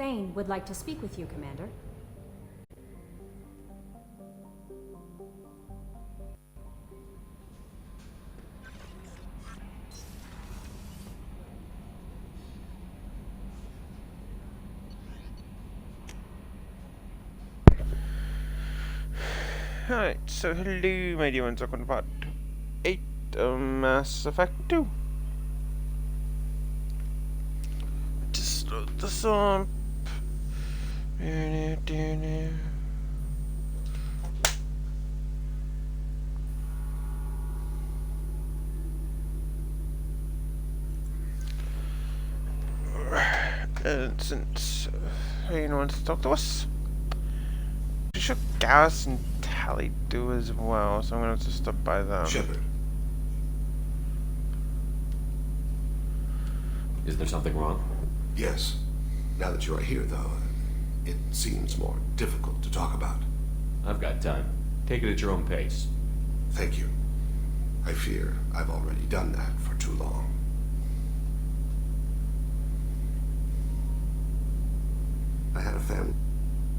Thane would like to speak with you, Commander. Alright, so hello my dear ones, welcome to part 8 of Mass Effect 2. Just load this up. And since anyone wants to talk to us, pretty sure Garrus and Tali do as well, so I'm gonna have to stop by them. Shepard. Is there something wrong? Yes. Now that you are here, though, it seems more difficult to talk about. I've got time. Take it at your own pace. Thank you. I fear I've already done that for too long. I had a family.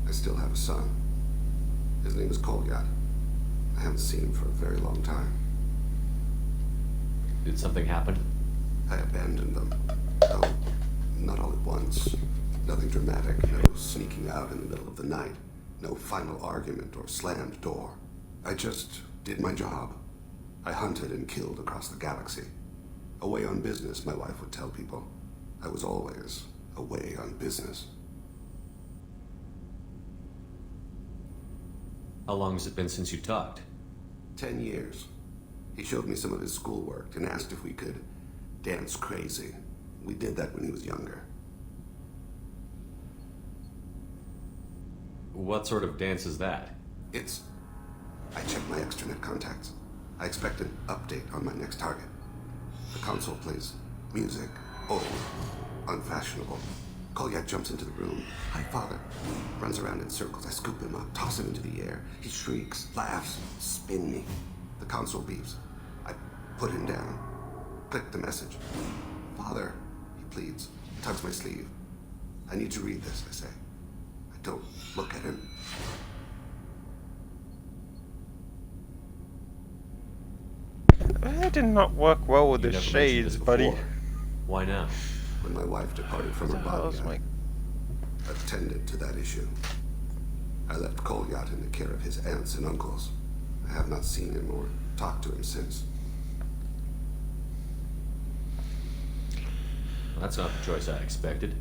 I still have a son. His name is Kolyat. I haven't seen him for a very long time. Did something happen? I abandoned them. No, not all at once. Nothing dramatic, no sneaking out in the middle of the night, no final argument or slammed door. I just did my job. I hunted and killed across the galaxy. Away on business, my wife would tell people. I was always away on business. How long has it been since you talked? 10 years. He showed me some of his schoolwork and asked if we could dance crazy. We did that when he was younger. What sort of dance is that? I checked my extranet contacts. I expect an update on my next target. The console plays music, old, unfashionable. Kolyat jumps into the room. Hi, father. Runs around in circles. I scoop him up, toss him into the air. He shrieks, laughs, spin me. The console beeps. I put him down. Click the message. Father, he pleads. Tugs my sleeve. I need to read this, I say. I don't look at him. That did not work well with You the never mentioned shades, this buddy. before. Why now? When my wife departed from her body, my... I attended to that issue. I left Kolyat in the care of his aunts and uncles. I have not seen him or talked to him since. That's not the choice I expected.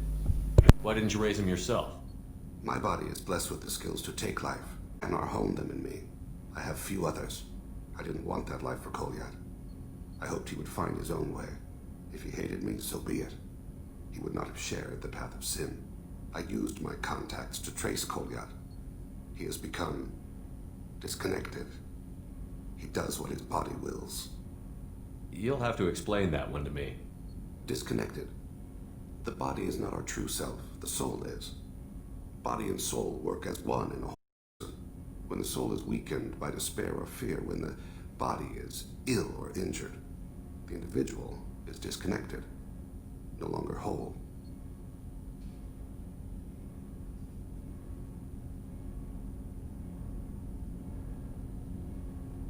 Why didn't you raise him yourself? My body is blessed with the skills to take life, and are honed them in me. I have few others. I didn't want that life for Kolyat. I hoped he would find his own way. If he hated me, so be it. He would not have shared the path of sin. I used my contacts to trace Kolyat. He has become disconnected. He does what his body wills. You'll have to explain that one to me. Disconnected. The body is not our true self. The soul is. Body and soul work as one in a whole. When the soul is weakened by despair or fear, when the body is ill or injured, the individual is disconnected, no longer whole.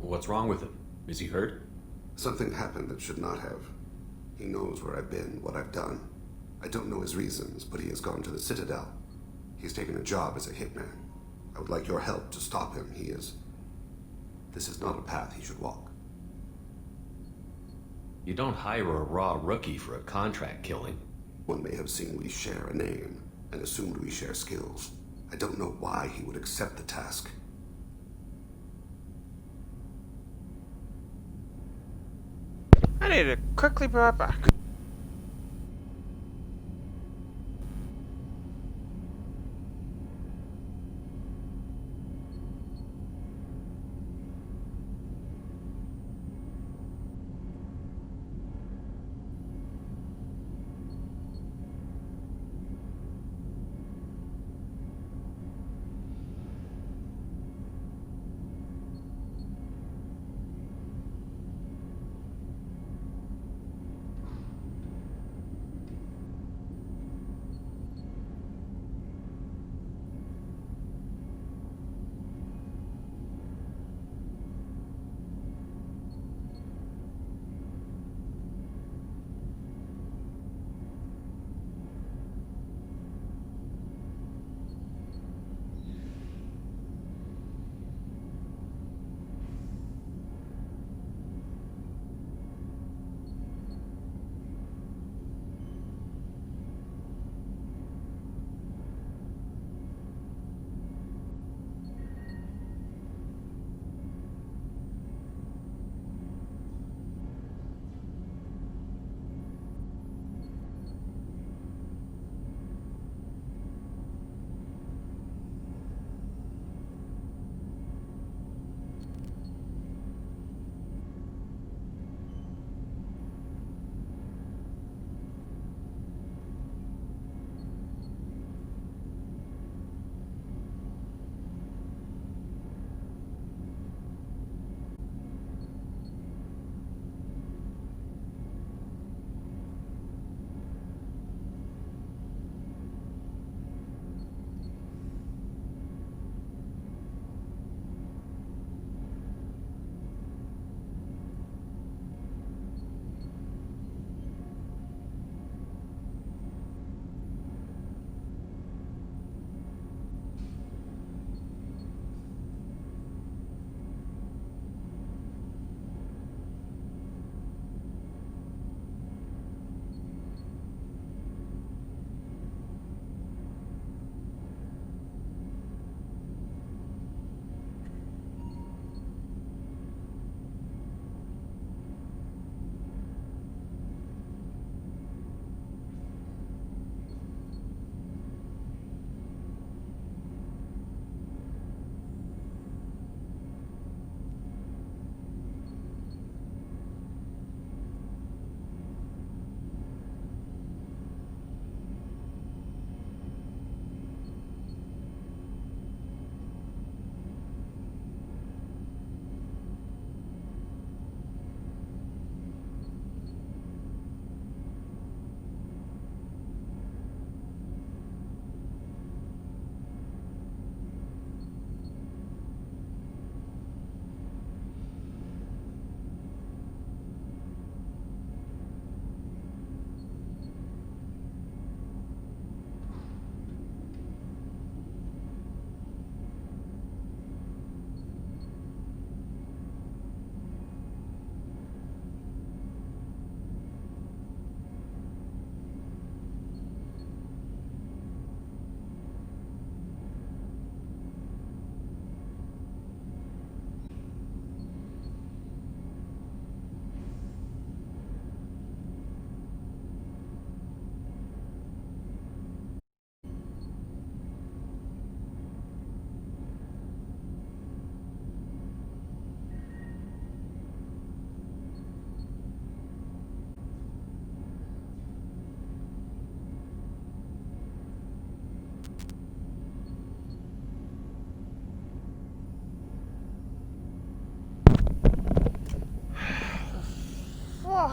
What's wrong with him? Is he hurt? Something happened that should not have. He knows where I've been, what I've done. I don't know his reasons, but he has gone to the Citadel. He's taken a job as a hitman. I would like your help to stop him. This is not a path he should walk. You don't hire a raw rookie for a contract killing. One may have seen we share a name, and assumed we share skills. I don't know why he would accept the task. I need to quickly be right back.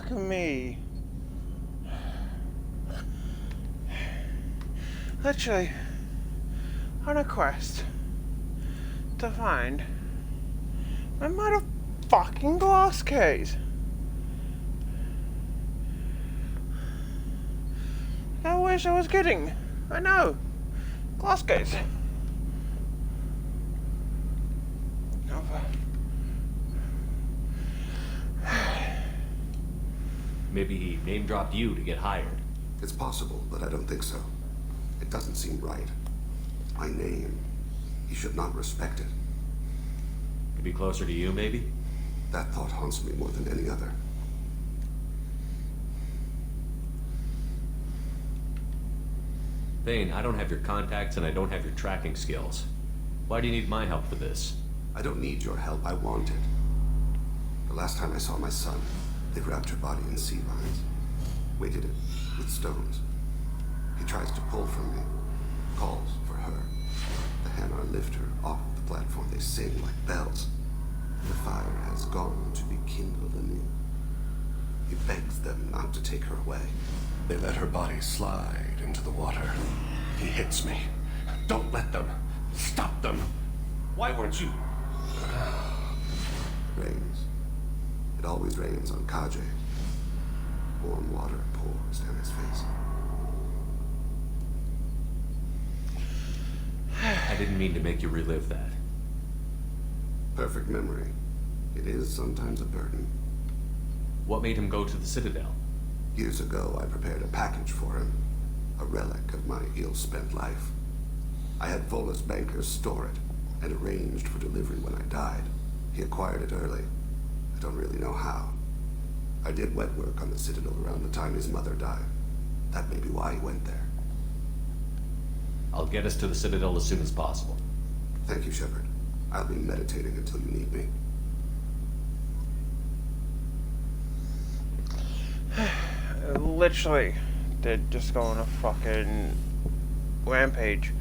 fucking me. Literally on a quest to find my motherfucking glass case. I wish I was kidding. I know. Glass case. Maybe he name-dropped you to get hired. It's possible, but I don't think so. It doesn't seem right. My name. He should not respect it. Could be closer to you, maybe? That thought haunts me more than any other. Thane, I don't have your contacts and I don't have your tracking skills. Why do you need my help for this? I don't need your help. I want it. The last time I saw my son, they wrapped her body in sea vines, weighted it with stones. He tries to pull from me, calls for her. The Hanar lift her off the platform. They sing like bells. The fire has gone to be kindled anew. He begs them not to take her away. They let her body slide into the water. He hits me. Don't let them. Stop them. Why weren't you? Rains. It always rains on Kaje. Warm water pours down his face. I didn't mean to make you relive that. Perfect memory. It is sometimes a burden. What made him go to the Citadel? Years ago, I prepared a package for him. A relic of my ill-spent life. I had Volus bankers store it and arranged for delivery when I died. He acquired it early. I don't really know how. I did wet work on the Citadel around the time his mother died. That may be why he went there. I'll get us to the Citadel as soon as possible. Thank you, Shepard. I'll be meditating until you need me. Literally, they're just go on a fucking rampage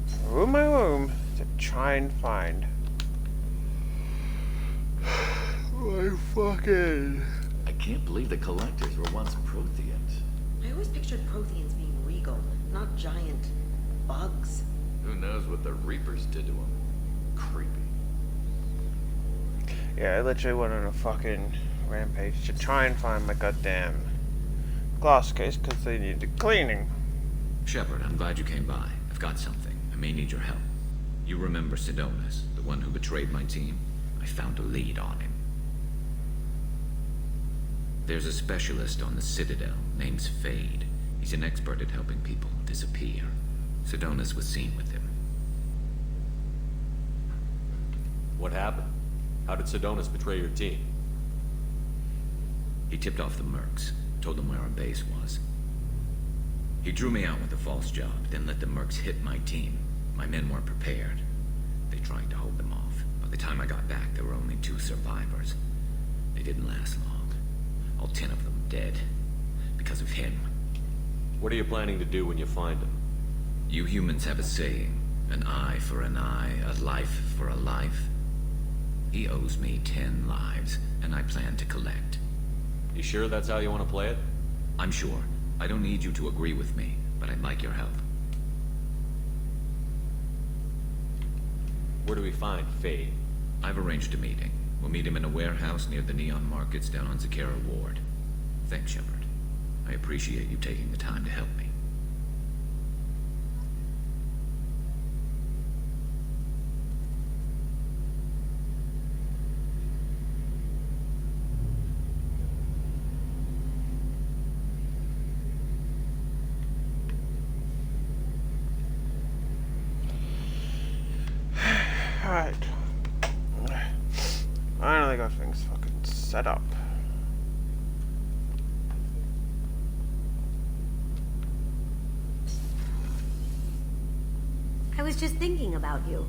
through my room to try and find my fucking... I can't believe the Collectors were once Protheans. I always pictured Protheans being regal, not giant bugs. Who knows what the Reapers did to them? Creepy. Yeah, I literally went on a fucking rampage to try and find my goddamn glass case because they needed cleaning. Shepard, I'm glad you came by. I've got something. I may need your help. You remember Sidonus, the one who betrayed my team? I found a lead on him. There's a specialist on the Citadel, name's Fade. He's an expert at helping people disappear. Sidonus was seen with him. What happened? How did Sidonus betray your team? He tipped off the Mercs, told them where our base was. He drew me out with a false job, then let the Mercs hit my team. My men weren't prepared. They tried to hold them off. By the time I got back, there were only 2 survivors. They didn't last long. All 10 of them dead. Because of him. What are you planning to do when you find him? You humans have a saying, an eye for an eye, a life for a life. He owes me 10 lives, and I plan to collect. You sure that's how you want to play it? I'm sure. I don't need you to agree with me, but I'd like your help. Where do we find Fade? I've arranged a meeting. We'll meet him in a warehouse near the Neon Markets down on Zakera Ward. Thanks, Shepard. I appreciate you taking the time to help me. Alright. Finally got things fucking set up. I was just thinking about you.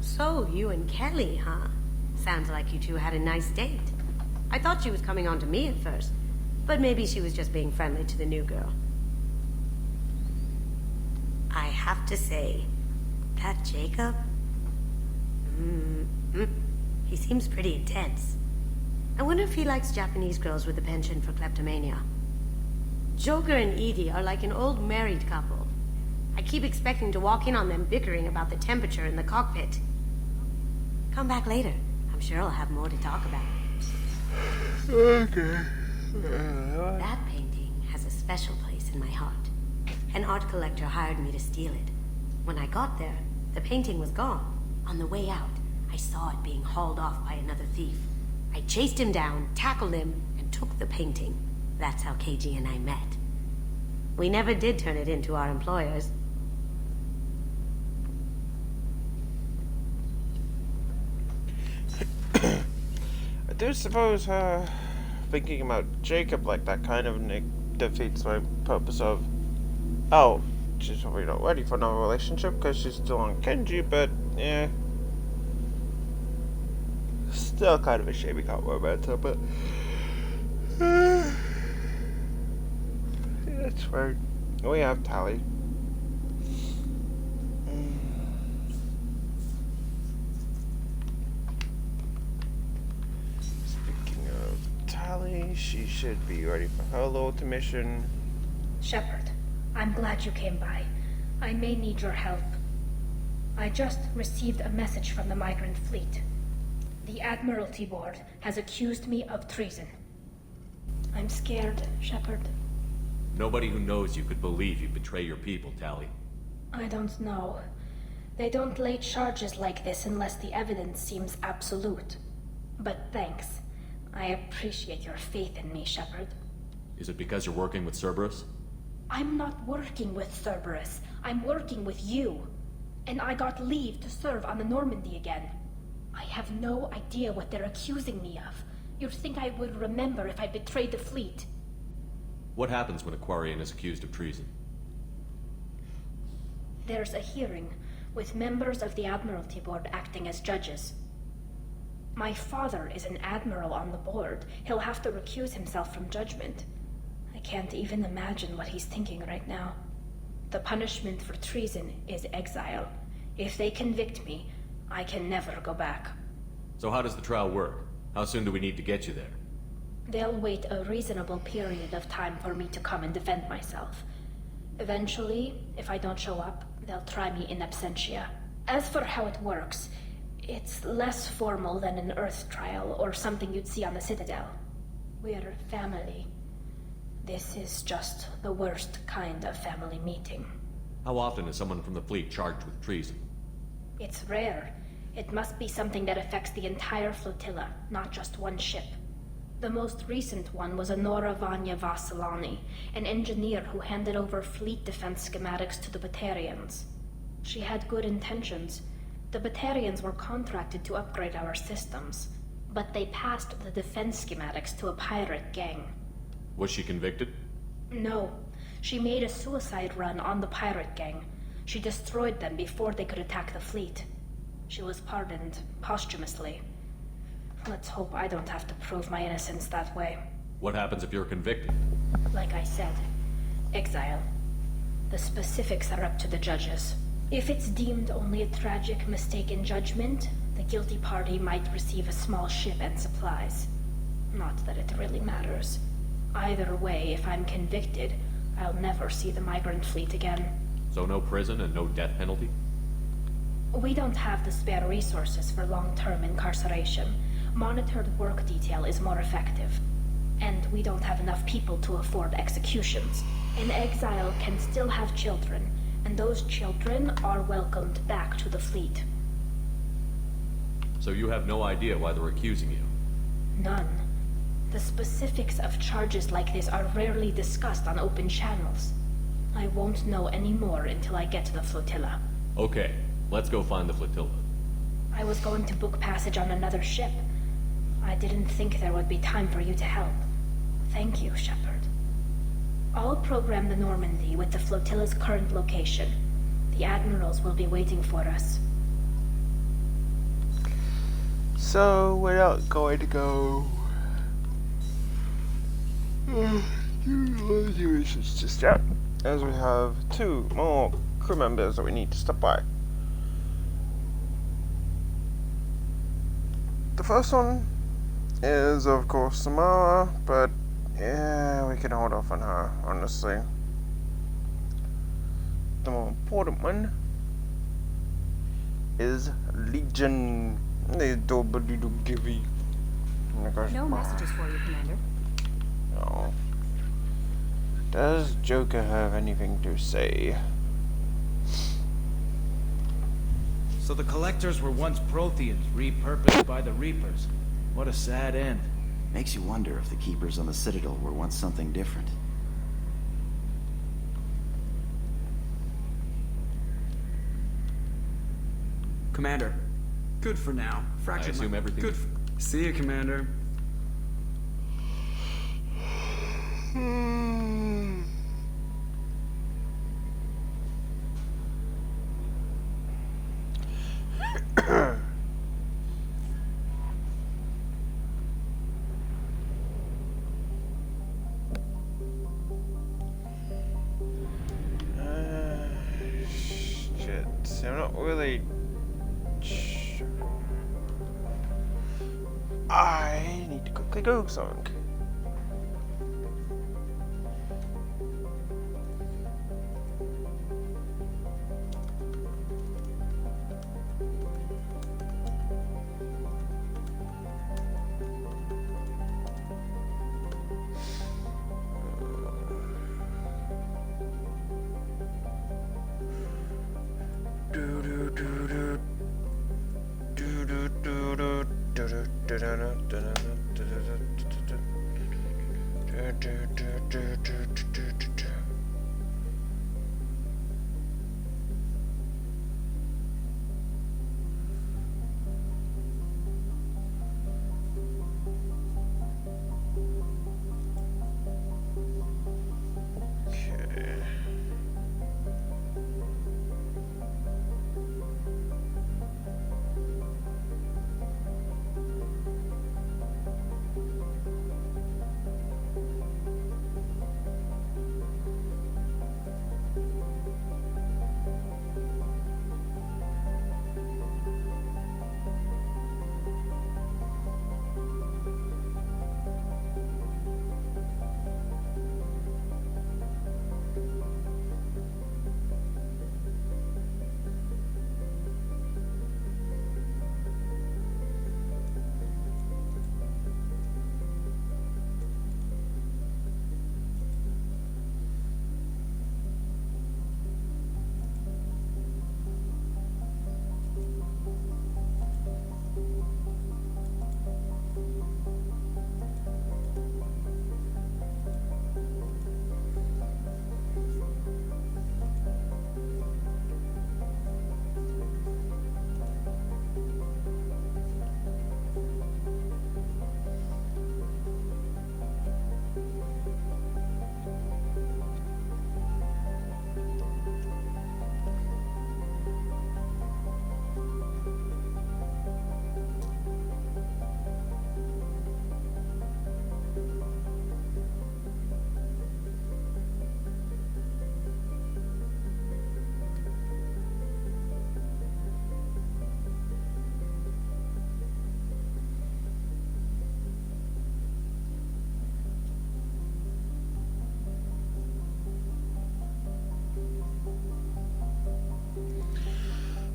So, you and Kelly, huh? Sounds like you two had a nice date. I thought she was coming on to me at first, but maybe she was just being friendly to the new girl. I have to say, that Jacob... he seems pretty intense. I wonder if he likes Japanese girls with a penchant for kleptomania. Joker and Edie are like an old married couple. I keep expecting to walk in on them bickering about the temperature in the cockpit. Come back later. I'm sure I'll have more to talk about. Okay. That painting has a special place in my heart. An art collector hired me to steal it. When I got there, the painting was gone. On the way out, I saw it being hauled off by another thief. I chased him down, tackled him, and took the painting. That's how KG and I met. We never did turn it into our employers. I do suppose, thinking about Jacob like that kind of defeats my purpose of... Oh, she's probably not ready for another relationship because she's still on Kenji, but, yeah. Still kind of a shame we can't romance her, but... yeah, that's right. We have Tally. Speaking of Tally, she should be ready for her little mission. Shepard, I'm glad you came by. I may need your help. I just received a message from the migrant fleet. The Admiralty Board has accused me of treason. I'm scared, Shepard. Nobody who knows you could believe you betray your people, Tally. I don't know. They don't lay charges like this unless the evidence seems absolute. But thanks. I appreciate your faith in me, Shepard. Is it because you're working with Cerberus? I'm not working with Cerberus. I'm working with you. And I got leave to serve on the Normandy again. I have no idea what they're accusing me of. You'd think I would remember if I betrayed the fleet. What happens when a Quarian is accused of treason? There's a hearing, with members of the Admiralty Board acting as judges. My father is an admiral on the board. He'll have to recuse himself from judgment. I can't even imagine what he's thinking right now. The punishment for treason is exile. If they convict me, I can never go back. So how does the trial work? How soon do we need to get you there? They'll wait a reasonable period of time for me to come and defend myself. Eventually, if I don't show up, they'll try me in absentia. As for how it works, it's less formal than an Earth trial or something you'd see on the Citadel. We're family. This is just the worst kind of family meeting. How often is someone from the fleet charged with treason? It's rare. It must be something that affects the entire flotilla, not just one ship. The most recent one was Honora Vanya Vassilani, an engineer who handed over fleet defense schematics to the Batarians. She had good intentions. The Batarians were contracted to upgrade our systems, but they passed the defense schematics to a pirate gang. Was she convicted? No. She made a suicide run on the pirate gang. She destroyed them before they could attack the fleet. She was pardoned posthumously. Let's hope I don't have to prove my innocence that way. What happens if you're convicted? Like I said, exile. The specifics are up to the judges. If it's deemed only a tragic mistake in judgment, the guilty party might receive a small ship and supplies. Not that it really matters. Either way, if I'm convicted, I'll never see the migrant fleet again. So no prison and no death penalty? We don't have the spare resources for long-term incarceration. Monitored work detail is more effective. And we don't have enough people to afford executions. An exile can still have children, and those children are welcomed back to the fleet. So you have no idea why they're accusing you? None. The specifics of charges like this are rarely discussed on open channels. I won't know any more until I get to the flotilla. Okay, let's go find the flotilla. I was going to book passage on another ship. I didn't think there would be time for you to help. Thank you, Shepard. I'll program the Normandy with the flotilla's current location. The admirals will be waiting for us. So, we're not going to go... just yet, as we have 2 more crew members that we need to stop by. The first one is, of course, Samara, but yeah, we can hold off on her, honestly. The more important one is Legion. They double little givey. No messages for you, Commander. No. Does Joker have anything to say? So the Collectors were once Protheans, repurposed by the Reapers. What a sad end. Makes you wonder if the Keepers on the Citadel were once something different. Commander, good for now. Fractured I assume everything... Good. See you, Commander. Shit. See, I'm not really. I need to quickly go something.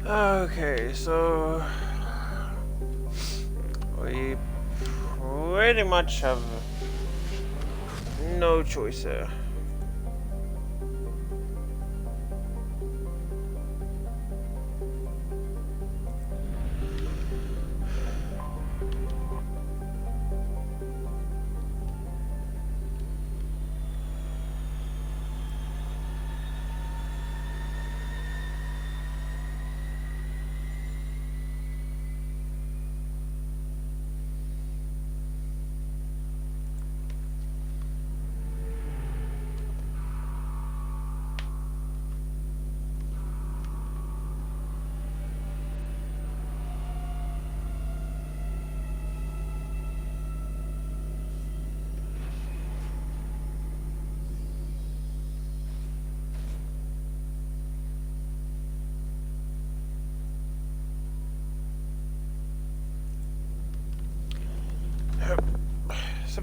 Okay, so we pretty much have no choice here.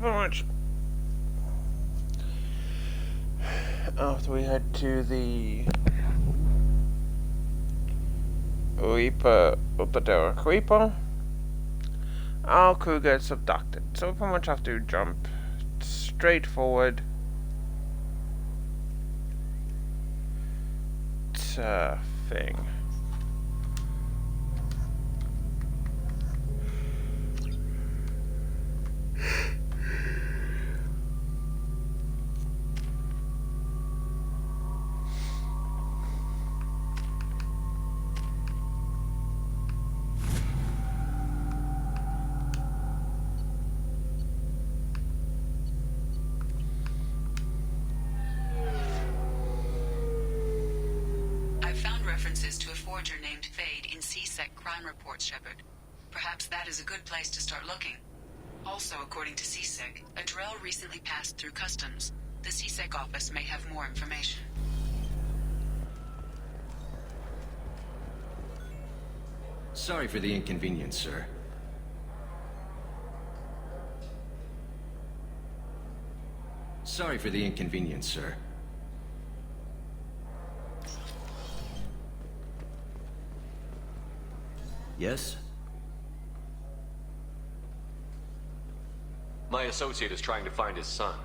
pretty much after we head to the Reaper of the Derek Reaper, our crew gets abducted. So we pretty much have to jump straight forward to thing. References to a forger named Fade in C-Sec crime reports, Shepard. Perhaps that is a good place to start looking. Also, according to C-Sec, a Drell recently passed through customs. The C-Sec office may have more information. Sorry for the inconvenience, sir. Sorry for the inconvenience, sir. Yes? My associate is trying to find his son.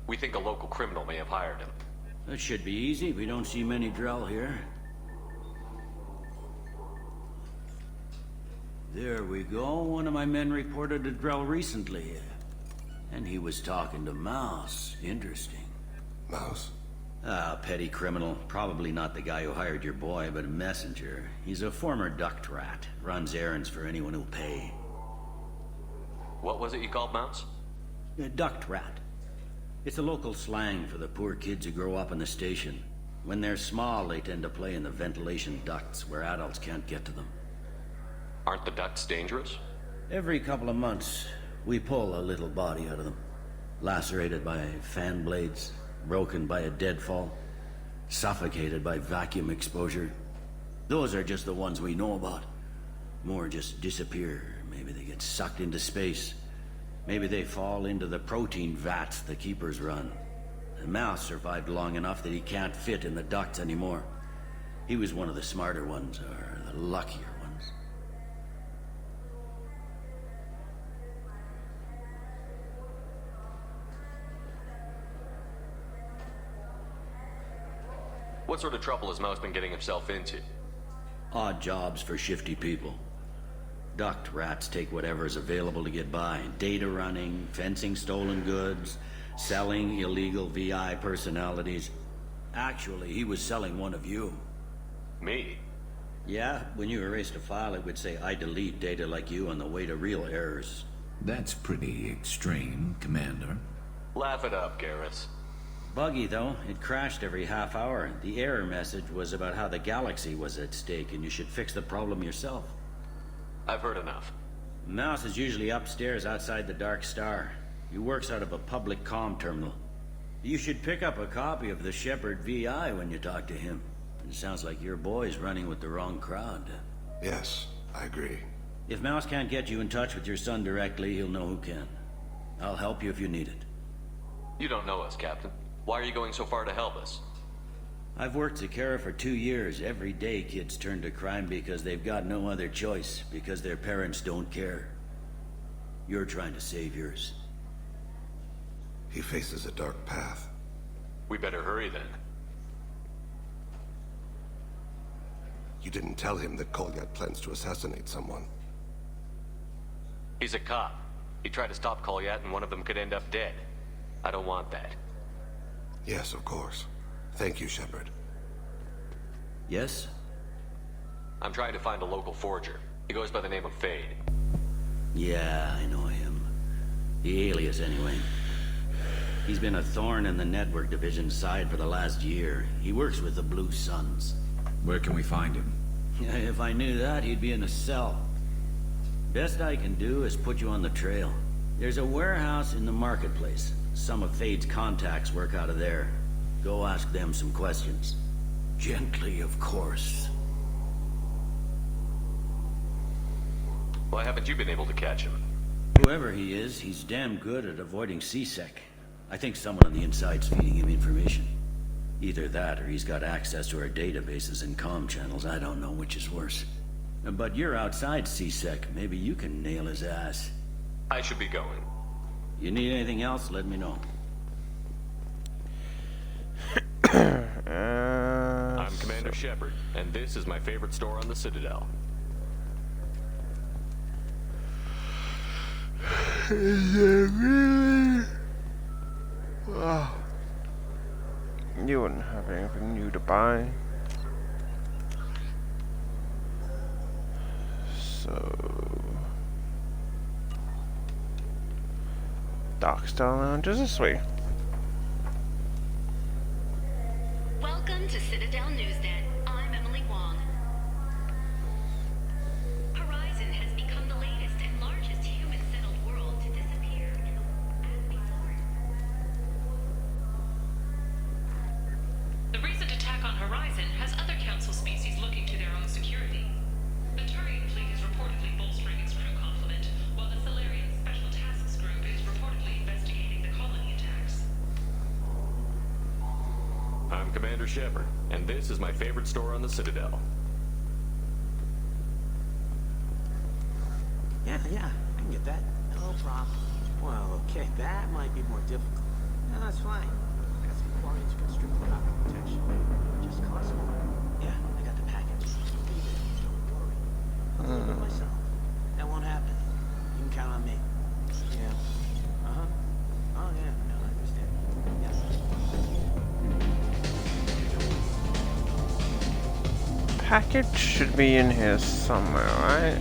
We think a local criminal may have hired him. That should be easy. We don't see many Drell here. There we go. One of my men reported a Drell recently. And he was talking to Mouse. Interesting. Mouse? Ah, petty criminal. Probably not the guy who hired your boy, but a messenger. He's a former duct rat. Runs errands for anyone who'll pay. What was it you called Mouse? A duct rat. It's a local slang for the poor kids who grow up in the station. When they're small, they tend to play in the ventilation ducts where adults can't get to them. Aren't the ducts dangerous? Every couple of months, we pull a little body out of them. Lacerated by fan blades, broken by a deadfall, suffocated by vacuum exposure. Those are just the ones we know about. More just disappear. Maybe they get sucked into space. Maybe they fall into the protein vats the Keepers run. And Mouse survived long enough that he can't fit in the ducts anymore. He was one of the smarter ones, or the luckier ones. What sort of trouble has Mouse been getting himself into? Odd jobs for shifty people. Duct rats take whatever is available to get by. Data running, fencing stolen goods, selling illegal VI personalities. Actually, he was selling one of you. Me? Yeah, when you erased a file, it would say, I delete data like you on the way to real errors. That's pretty extreme, Commander. Laugh it up, Garrus. Buggy, though. It crashed every half hour. The error message was about how the galaxy was at stake, and you should fix the problem yourself. I've heard enough. Mouse is usually upstairs outside the Dark Star. He works out of a public comm terminal. You should pick up a copy of the Shepard VI when you talk to him. It sounds like your boy's running with the wrong crowd. Yes, I agree. If Mouse can't get you in touch with your son directly, he'll know who can. I'll help you if you need it. You don't know us, Captain. Why are you going so far to help us? I've worked Zakera for 2 years. Every day kids turn to crime because they've got no other choice, because their parents don't care. You're trying to save yours. He faces a dark path. We better hurry then. You didn't tell him that Kolyat plans to assassinate someone. He's a cop. He tried to stop Kolyat and one of them could end up dead. I don't want that. Yes, of course. Thank you, Shepard. Yes? I'm trying to find a local forger. He goes by the name of Fade. Yeah, I know him. The alias, anyway. He's been a thorn in the network division's side for the last year. He works with the Blue Suns. Where can we find him? Yeah, if I knew that, he'd be in a cell. Best I can do is put you on the trail. There's a warehouse in the marketplace. Some of Fade's contacts work out of there. Go ask them some questions. Gently, of course. Why haven't you been able to catch him? Whoever he is, he's damn good at avoiding C-Sec. I think someone on the inside's feeding him information. Either that, or he's got access to our databases and comm channels. I don't know which is worse. But you're outside C-Sec. Maybe you can nail his ass. I should be going. You need anything else, let me know. I'm Commander Shepard, and this is my favorite store on the Citadel. Is it really? Oh. You wouldn't have anything new to buy. So... Darkstyle Lounge is this way. Welcome to Citadel Newsnet. I'm Emily Wong. Horizon has become the latest and largest human-settled world to disappear in the The recent attack on Horizon has other Council species looking to their own security. The Turian fleet is reportedly bolstering its crew complement, while the Salarian Special Tasks Group is reportedly investigating the colony attacks. I'm Commander Shepard, and this is my favorite store on the Citadel. Yeah, I can get that. No problem. Well, okay, that might be more difficult. No, that's fine. I got some Quarians who can strip the out protection. Just cost more. Yeah, I got the package. Don't worry. I'll do it myself. That won't happen. You can count on me. Yeah. Uh-huh. Oh, yeah. No, I understand. Yes. Package should be in here somewhere, right?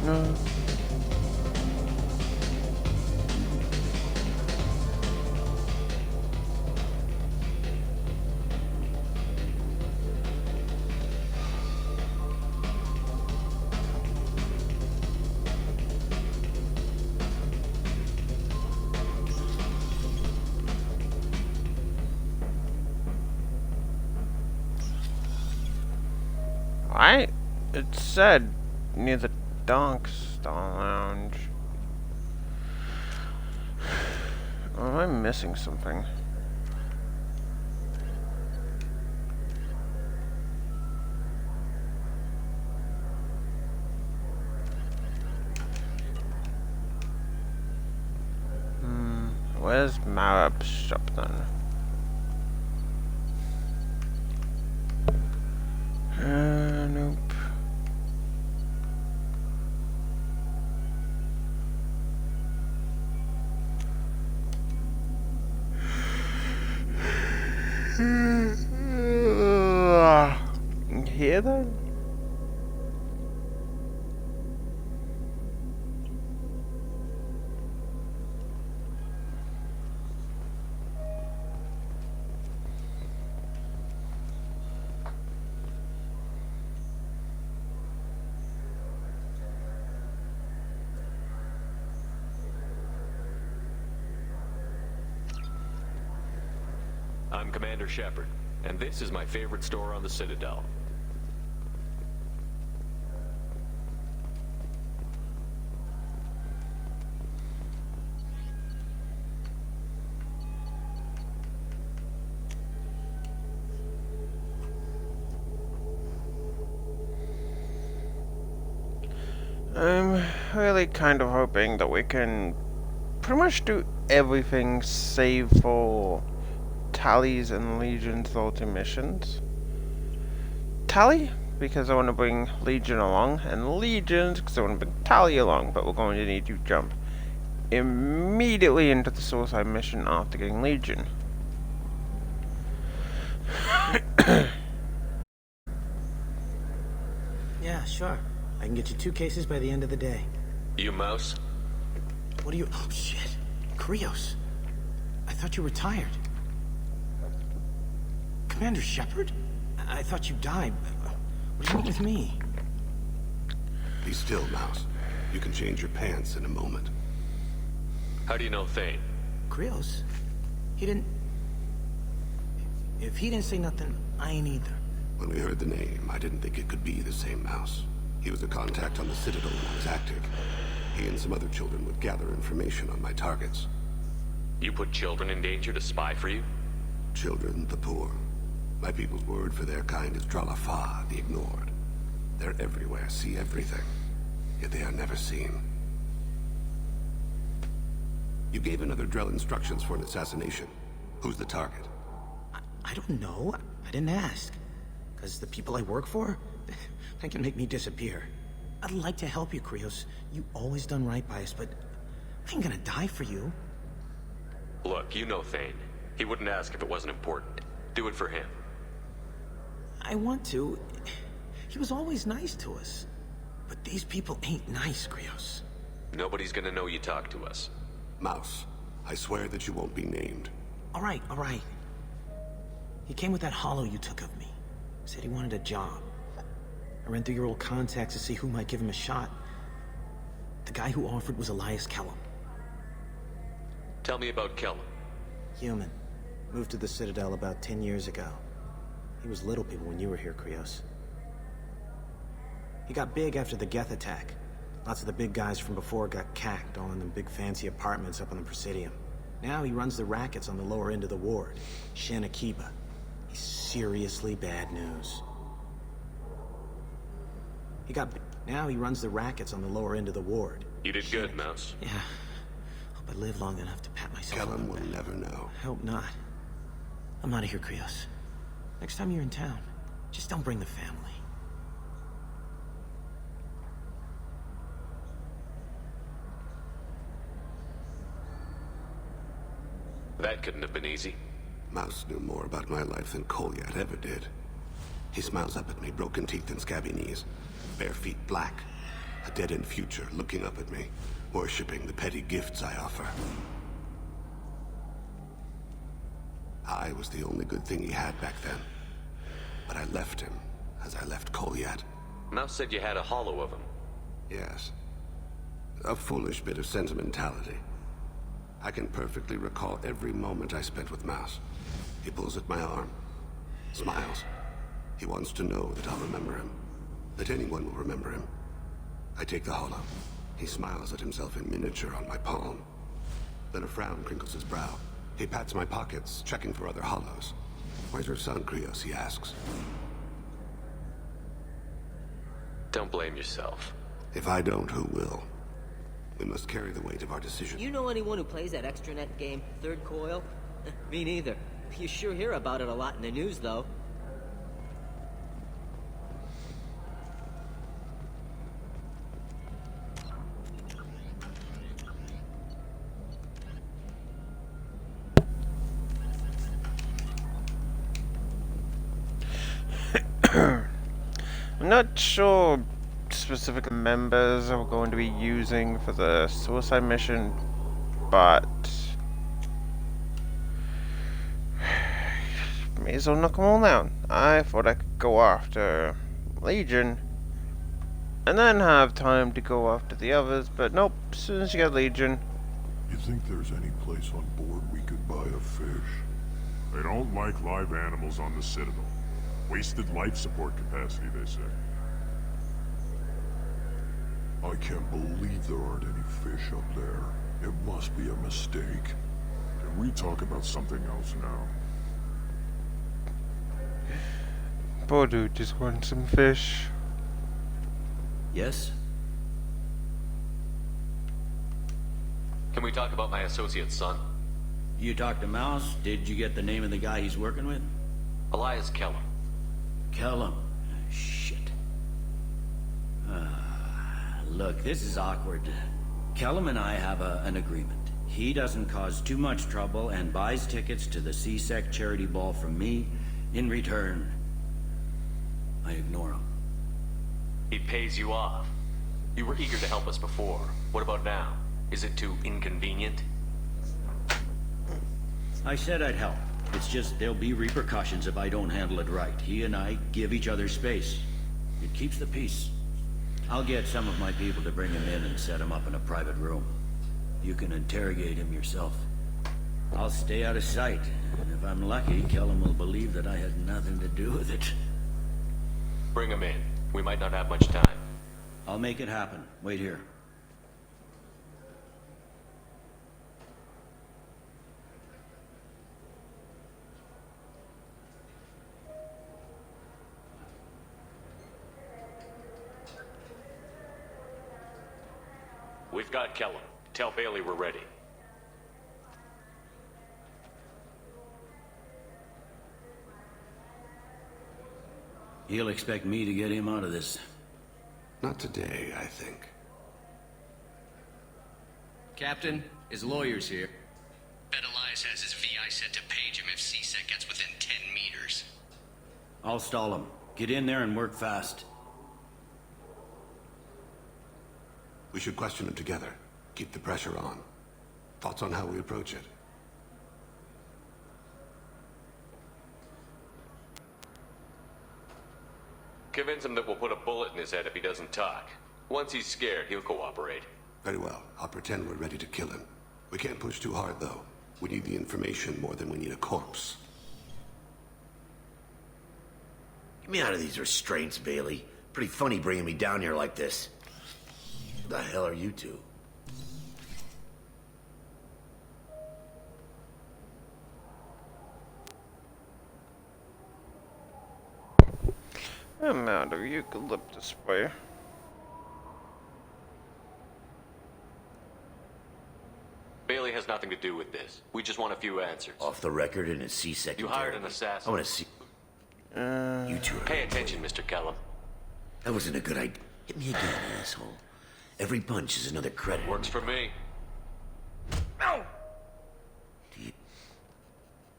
No. Right? It said near the Darkstyle Lounge. Or am I missing something? Where's Marab's shop then? Nope. Here then? I'm Commander Shepard, and this is my favorite store on the Citadel. I'm really kind of hoping that we can pretty much do everything save for Tally's and Legion's ultimate missions. Tally, because I want to bring Legion along, and Legion's because I want to bring Tally along, but we're going to need to jump immediately into the suicide mission after getting Legion. Yeah, sure. I can get you 2 cases by the end of the day. You mouse? What are you... Oh, shit. Krios. I thought you were tired. Commander Shepard? I thought you died. What do you want with me? Be still, Mouse. You can change your pants in a moment. How do you know Thane? Krios? He didn't... If he didn't say nothing, I ain't either. When we heard the name, I didn't think it could be the same Mouse. He was a contact on the Citadel when I was active. He and some other children would gather information on my targets. You put children in danger to spy for you? Children, the poor. My people's word for their kind is Dralafa, the ignored. They're everywhere, see everything. Yet they are never seen. You gave another Drell instructions for an assassination. Who's the target? I don't know. I didn't ask. Because the people I work for, they can make me disappear. I'd like to help you, Krios. You always done right by us, but I ain't gonna die for you. Look, you know Thane. He wouldn't ask if it wasn't important. Do it for him. I want to. He was always nice to us. But these people ain't nice, Krios. Nobody's gonna know you talk to us. Mouse, I swear that you won't be named. All right. He came with that hollow you took of me. Said he wanted a job. I ran through your old contacts to see who might give him a shot. The guy who offered was Elias Kellum. Tell me about Kellum. Human. Moved to the Citadel about 10 years ago. He was Little People when you were here, Krios. He got big after the Geth attack. Lots of the big guys from before got cacked all in them big fancy apartments up on the Presidium. Now he runs the rackets on the lower end of the ward, Shin Akiba. He's seriously bad news. Now he runs the rackets on the lower end of the ward. You did good, Mouse. Yeah. Hope I live long enough to pat myself on Kellum the will back. never know. Hope not. I'm out of here, Krios. Next time you're in town, just don't bring the family. That couldn't have been easy. Mouse knew more about my life than Kolyat ever did. He smiles up at me, broken teeth and scabby knees. Bare feet black. A dead-end future looking up at me, worshipping the petty gifts I offer. I was the only good thing he had back then. But I left him, as I left Kolyat. Mouse said you had a hollow of him. Yes. A foolish bit of sentimentality. I can perfectly recall every moment I spent with Mouse. He pulls at my arm, smiles. He wants to know that I'll remember him, that anyone will remember him. I take the hollow. He smiles at himself in miniature on my palm. Then a frown crinkles his brow. He pats my pockets, checking for other hollows. Where's your son, Krios, he asks. Don't blame yourself. If I don't, who will? We must carry the weight of our decision. You know anyone who plays that extranet game, Third Coil? Me neither. You sure hear about it a lot in the news, though. I'm not sure specific members are going to be using for the suicide mission, but may as well knock them all down. I thought I could go after Legion and then have time to go after the others, but nope, as soon as you get Legion. You think there's any place on board we could buy a fish? They don't like live animals on the Citadel. Wasted life support capacity, they say. I can't believe there aren't any fish up there. It must be a mistake. Can we talk about something else now? Poor dude just wants some fish. Yes? Can we talk about my associate's son? You talked to Mouse? Did you get the name of the guy he's working with? Elias Kellum. Kellum. Shit. Look, this is awkward. Kellum and I have an agreement. He doesn't cause too much trouble and buys tickets to the C-Sec charity ball from me. In return, I ignore him. He pays you off. You were eager to help us before. What about now? Is it too inconvenient? I said I'd help. It's just there'll be repercussions if I don't handle it right. He and I give each other space. It keeps the peace. I'll get some of my people to bring him in and set him up in a private room. You can interrogate him yourself. I'll stay out of sight, and if I'm lucky, Kellum will believe that I had nothing to do with it. Bring him in. We might not have much time. I'll make it happen. Wait here. We've got Kellum. Tell Bailey we're ready. He'll expect me to get him out of this. Not today, I think. Captain, his lawyer's here. Bet Elias has his VI set to page him if CSEC gets within 10 meters. I'll stall him. Get in there and work fast. We should question him together. Keep the pressure on. Thoughts on how we approach it? Convince him that we'll put a bullet in his head if he doesn't talk. Once he's scared, he'll cooperate. Very well. I'll pretend we're ready to kill him. We can't push too hard, though. We need the information more than we need a corpse. Get me out of these restraints, Bailey. Pretty funny bringing me down here like this. Who the hell are you two? I'm out of eucalyptus spray. Bailey has nothing to do with this. We just want a few answers. Off the record and a C-second. You hired an assassin. I want to see... You two are... Pay attention, Mr. Kellum. That wasn't a good idea. Hit me again, asshole. Every punch is another credit. Works for me. No!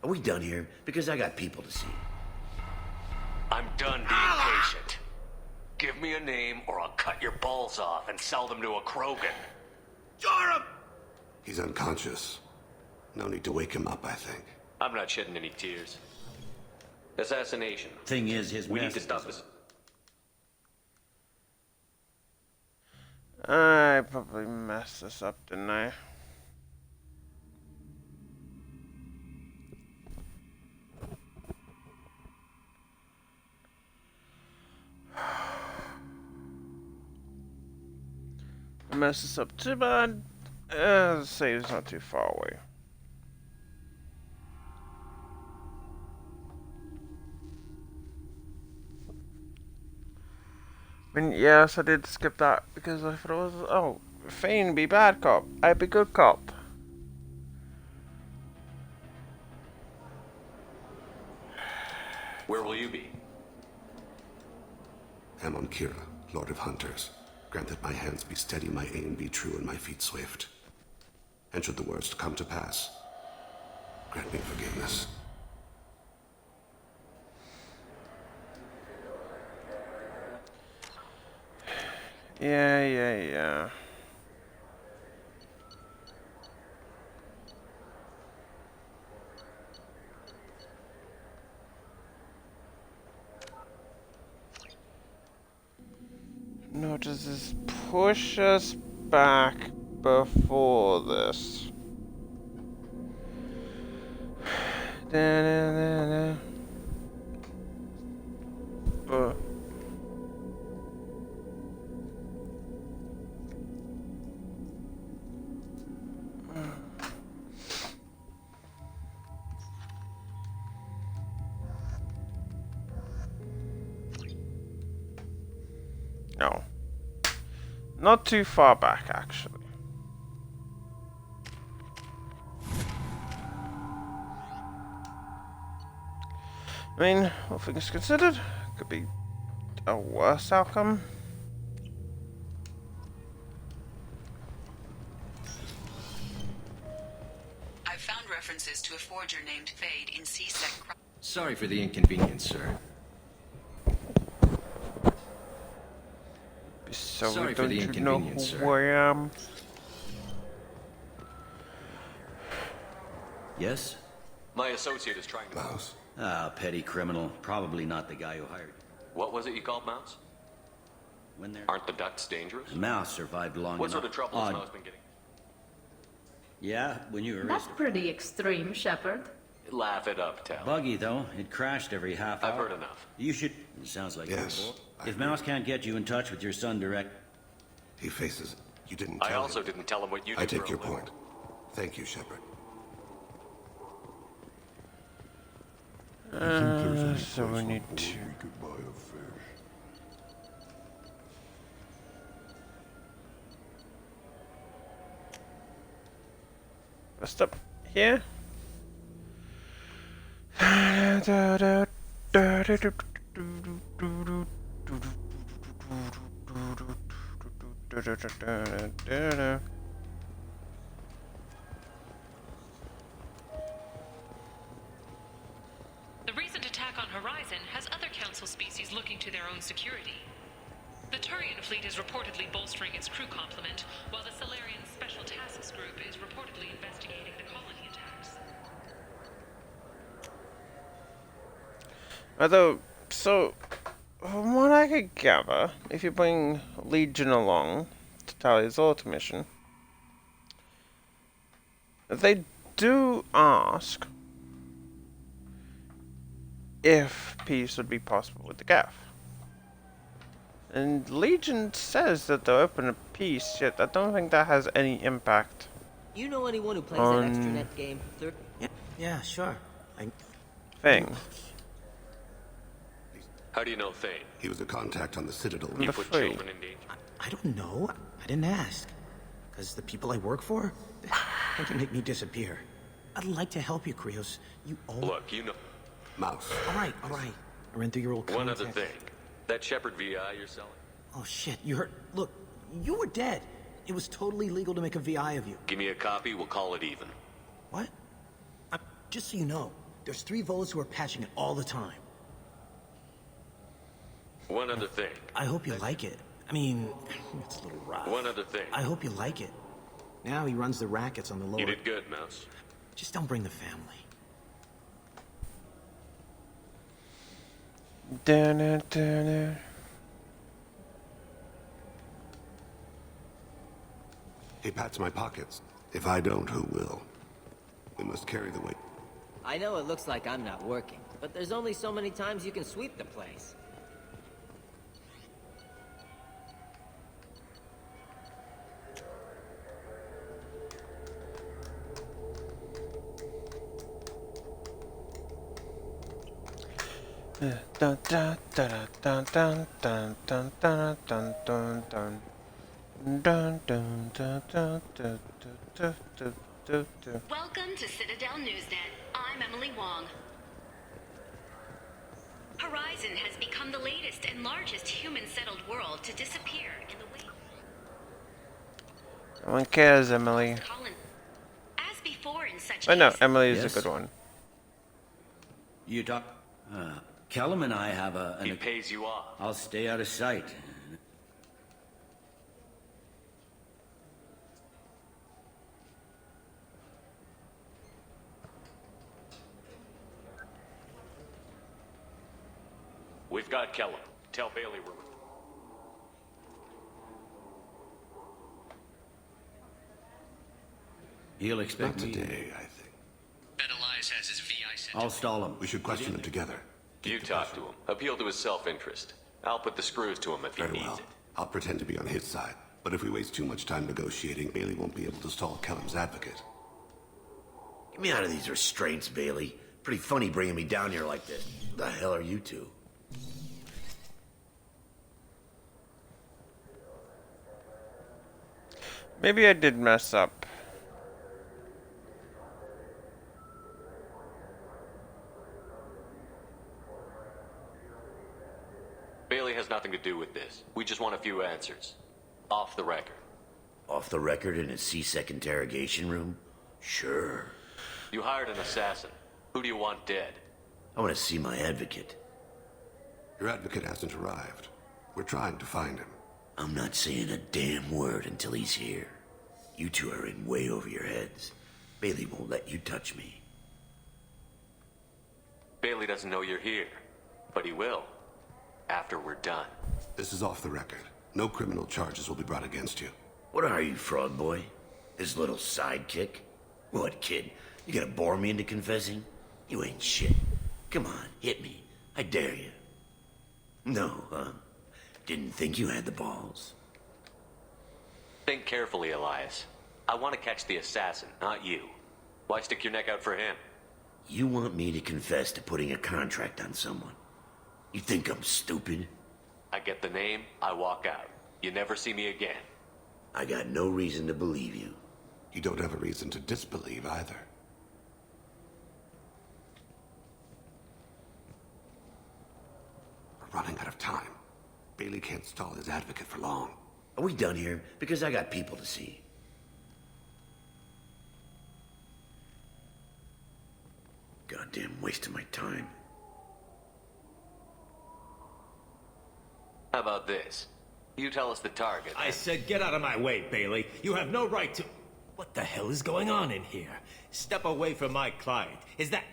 Are we done here? Because I got people to see. I'm done being patient. Give me a name or I'll cut your balls off and sell them to a Krogan. Jar him! He's unconscious. No need to wake him up, I think. I'm not shedding any tears. Assassination. Thing is, his We need to stop this. I probably messed this up, didn't I? I messed this up too bad. The save's not too far away. I mean, yes, I did skip that because I thought it was, oh, Fane be bad cop, I'd be good cop. Where will you be? Amon Kira, Lord of Hunters. Grant that my hands be steady, my aim be true, and my feet swift. And should the worst come to pass, grant me forgiveness. Yeah. No, does this push us back before this? No. Not too far back, actually. I mean, all things considered, could be a worse outcome. I've found references to a forger named Fade in CSEC. Sorry for the inconvenience, sir. Sorry for the inconvenience, sir. Yes? My associate is trying to... Mouse? Ah, petty criminal. Probably not the guy who hired you. What was it you called Mouse? When there... Aren't the ducks dangerous? Mouse survived long What enough. sort of trouble has Mouse been getting? Yeah, when you were That's pretty extreme, Shepard. Laugh it up, Tal. Buggy, though. It crashed every half hour. I've heard enough. You should... It sounds like... Yes. If Mouse can't get you in touch with your son direct... He faces it. You didn't I tell also him. didn't tell him what you did. I take for a your living. point. Thank you, Shepard. So we need to. We could buy a fish. Rest up here. The recent attack on Horizon has other Council species looking to their own security. The Turian fleet is reportedly bolstering its crew complement, while the Solarian Special Tasks Group is reportedly investigating the colony attacks. Although, so, from what I could gather, if you bring Legion along to Tali's auto mission, they do ask if peace would be possible with the Geth. And Legion says that they're open to peace, yet I don't think that has any impact. You know anyone who plays On that extranet game? Yeah, sure. Thing. How do you know Thane? He was a contact on the Citadel. You put children in danger. I don't know. I didn't ask. Because the people I work for, they can make me disappear. I'd like to help you, Krios. You owe... Look, you know... Mouse. All right. I ran through your old One contacts. other thing. That Shepard VI you're selling? Oh, shit. You heard... Look, you were dead. It was totally legal to make a VI of you. Give me a copy, we'll call it even. What? Just so you know, there's 3 Volas who are patching it all the time. One other thing. I hope you like it. I mean, it's a little rough. One other thing. I hope you like it. Now he runs the rackets on the lower... You did good, Mouse. Just don't bring the family. He pats my pockets. If I don't, who will? We must carry the weight. I know it looks like I'm not working, but there's only so many times you can sweep the place. Dun dun dun dun dun dun dun dun dun dun dun. Dun dun dun dun dun dun dun dun dun. Welcome to Citadel Newsnet. I'm Emily Wong. Horizon has become the latest and largest human-settled world to disappear in the wake. No one cares, Emily. As before in such I know, cases- Emily is Yes? a good one. You talk... Callum and I have a... He pays you off. I'll stay out of sight. We've got Kellum. Tell Bailey we're... He'll expect Not me... today, I think. Bet Elias has his VI set I'll stall him. We should question him together. You talk to him. Appeal to his self-interest. I'll put the screws to him if he Very needs well. it. I'll pretend to be on his side. But if we waste too much time negotiating, Bailey won't be able to stall Kellum's advocate. Get me out of these restraints, Bailey. Pretty funny bringing me down here like this. Who the hell are you two? Maybe I did mess up. Bailey has nothing to do with this. We just want a few answers. Off the record. Off the record in a C-Sec interrogation room? Sure. You hired an assassin. Who do you want dead? I want to see my advocate. Your advocate hasn't arrived. We're trying to find him. I'm not saying a damn word until he's here. You two are in way over your heads. Bailey won't let you touch me. Bailey doesn't know you're here. But he will. After we're done. This is off the record. No criminal charges will be brought against you. What are you, Frog Boy? His little sidekick? What, kid? You gonna bore me into confessing? You ain't shit. Come on, hit me. I dare you. No, huh? Didn't think you had the balls. Think carefully, Elias. I want to catch the assassin, not you. Why stick your neck out for him? You want me to confess to putting a contract on someone? You think I'm stupid? I get the name, I walk out. You never see me again. I got no reason to believe you. You don't have a reason to disbelieve either. We're running out of time. Bailey can't stall his advocate for long. Are we done here? Because I got people to see. Goddamn waste of my time. How about this? You tell us the target. I said get out of my way, Bailey. You have no right to... What the hell is going on in here? Step away from my client. Is that...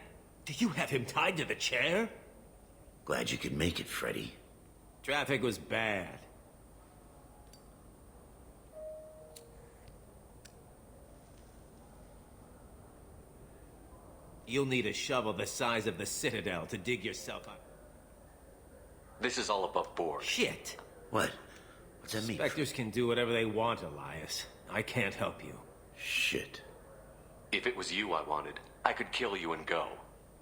Do you have him tied to the chair? Glad you could make it, Freddy. Traffic was bad. You'll need a shovel the size of the Citadel to dig yourself out. This is all above board. Shit! What? What's that mean? Inspectors can do whatever they want, Elias. I can't help you. Shit. If it was you I wanted, I could kill you and go.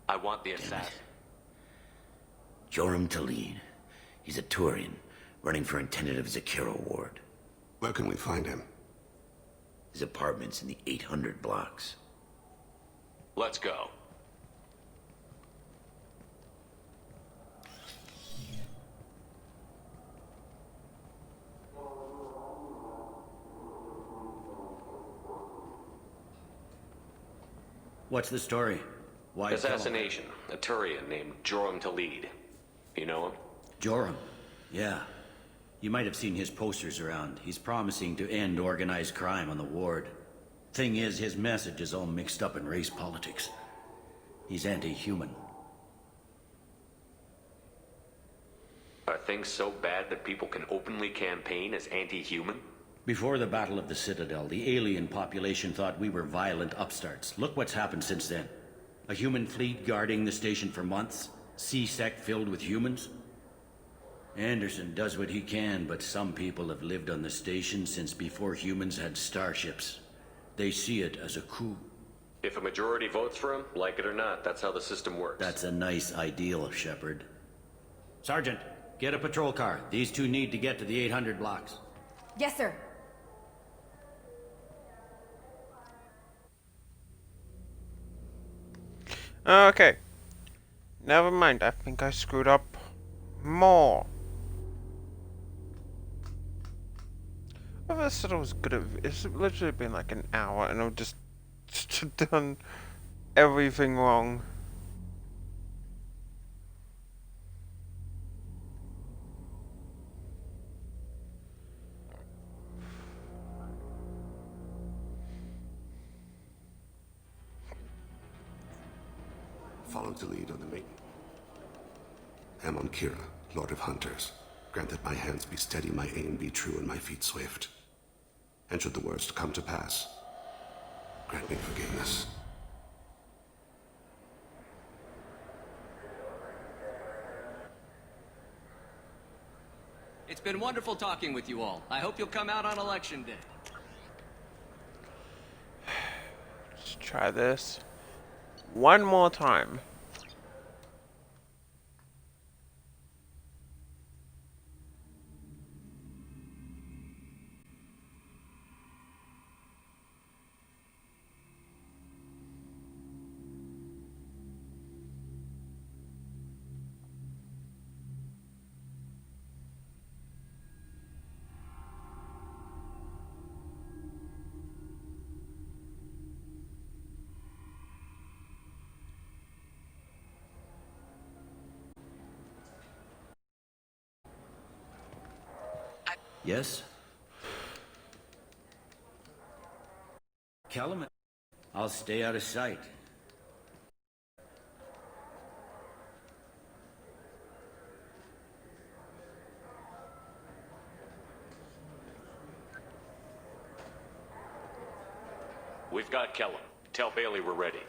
I want the assassin. Joram Talid. He's a Turian, running for intendant of Zakiro Ward. Where can we find him? His apartment's in the 800 blocks. Let's go. What's the story? Why Assassination. A Turian named Joram Talid. You know him? Joram? Yeah. You might have seen his posters around. He's promising to end organized crime on the ward. Thing is, his message is all mixed up in race politics. He's anti-human. Are things so bad that people can openly campaign as anti-human? Before the Battle of the Citadel, the alien population thought we were violent upstarts. Look what's happened since then. A human fleet guarding the station for months. C-Sec filled with humans. Anderson does what he can, but some people have lived on the station since before humans had starships. They see it as a coup. If a majority votes for him, like it or not, that's how the system works. That's a nice ideal, Shepard. Sergeant, get a patrol car. These two need to get to the 800 blocks. Yes, sir. Okay. Never mind, I think I screwed up more. Well, this sort of was good. It's literally been like an hour and I've just done everything wrong. Follow the lead on the main. Amon Kira, Lord of Hunters. Grant that my hands be steady, my aim be true, and my feet swift. And should the worst come to pass, grant me forgiveness. It's been wonderful talking with you all. I hope you'll come out on Election Day. Let's try this one more time. Yes? Kellerman, I'll stay out of sight. We've got Kellum. Tell Bailey we're ready.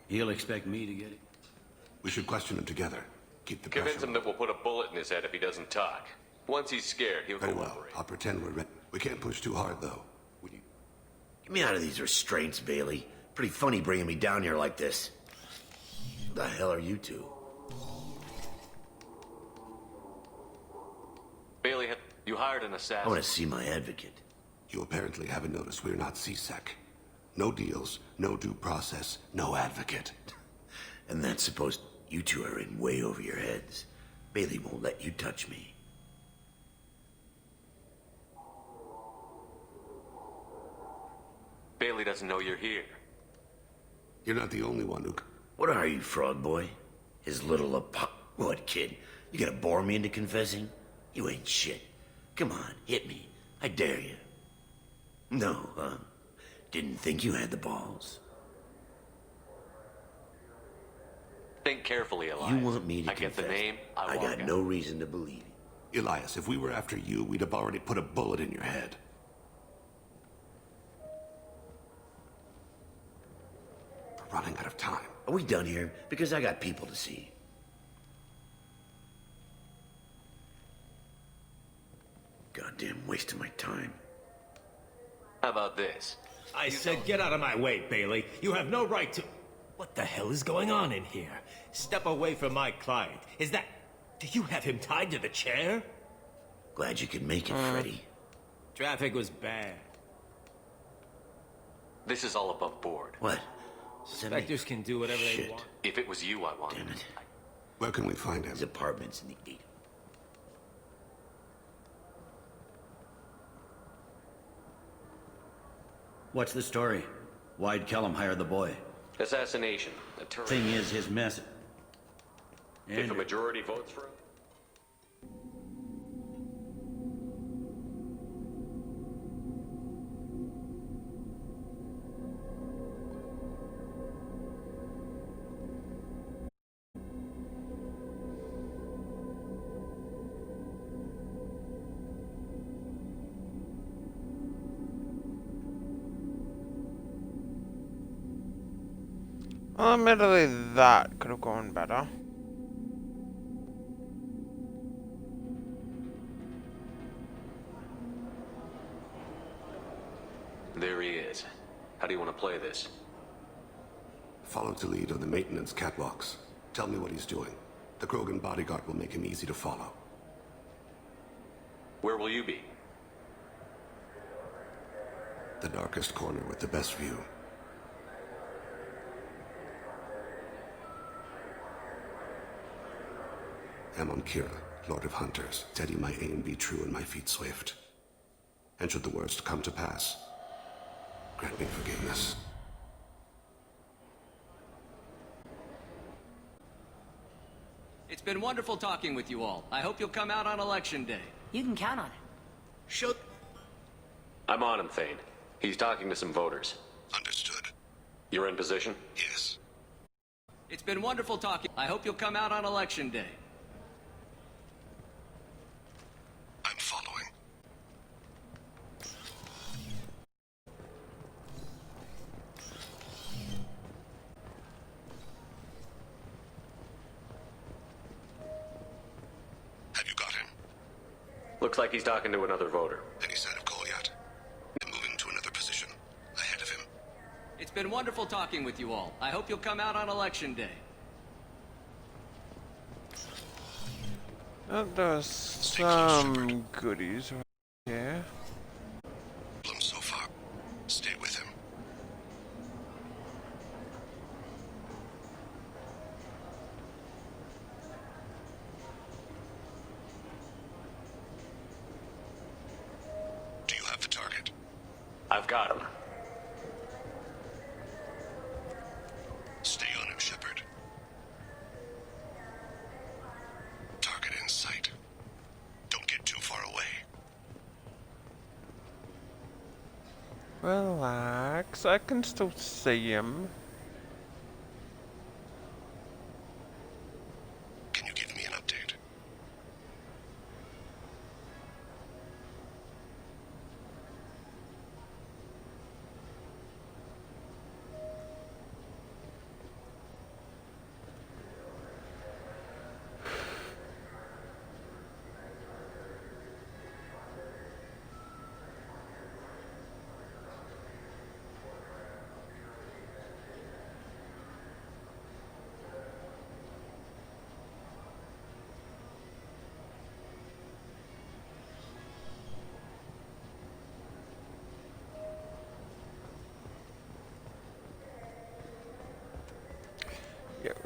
He'll expect me to get it. We should question him together. Keep the Convince pressure. him that we'll put a bullet in his head if he doesn't talk. Once he's scared, he'll Very well. cooperate. I'll pretend we're ready. We can't push too hard, though. Get me out of these restraints, Bailey. Pretty funny bringing me down here like this. Who the hell are you two? Bailey, you hired an I assassin. want to see my advocate. You apparently haven't noticed we're not CSEC. No deals, no due process, no advocate. And that's supposed you two are in way over your heads. Bailey won't let you touch me. Bailey doesn't know you're here. You're not the only one who... What are you, frog boy? His little What, kid? You gonna bore me into confessing? You ain't shit. Come on, hit me. I dare you. No, huh? Didn't think you had the balls. Think carefully, Elias. You want me to I get the confess? name, I I walk got out. no reason to believe you. Elias, if we were after you, we'd have already put a bullet in your head. We're running out of time. Are we done here? Because I got people to see. Goddamn waste of my time. How about this? I said get out of my way, Bailey. You have no right to... What the hell is going on in here? Step away from my client. Is that... Do you have him tied to the chair? Glad you could make it, Freddy. Traffic was bad. This is all above board. What? Inspectors can do whatever they want. If it was you, I wanted. Damn it. Where can we find him? His apartment's in the 8. What's the story? Why'd Kellum hire the boy? Assassination. A terrorist. Thing is, his mess... If a majority votes for him? Admittedly, that could have gone better. There he is. How do you want to play this? Follow to lead on the maintenance catwalks. Tell me what he's doing. The Krogan bodyguard will make him easy to follow. Where will you be? The darkest corner with the best view. Amon Kira, Lord of Hunters, steady my aim be true and my feet swift. And should the worst come to pass, grant me forgiveness. It's been wonderful talking with you all. I hope you'll come out on election day. You can count on it. Shut. I'm on him, Thane. He's talking to some voters. Understood. You're in position? Yes. It's been wonderful talking. I hope you'll come out on election day. I'm following. Have you got him? Looks like he's talking to another voter. Any sign of call yet? I'm moving to another position. Ahead of him. It's been wonderful talking with you all. I hope you'll come out on election day. There's some goodies over here. So far. Stay with him. Do you have the target? I've got him. Stay on him, Shepard. Target in sight. Don't get too far away. Relax, I can still see him. Can you give me an update?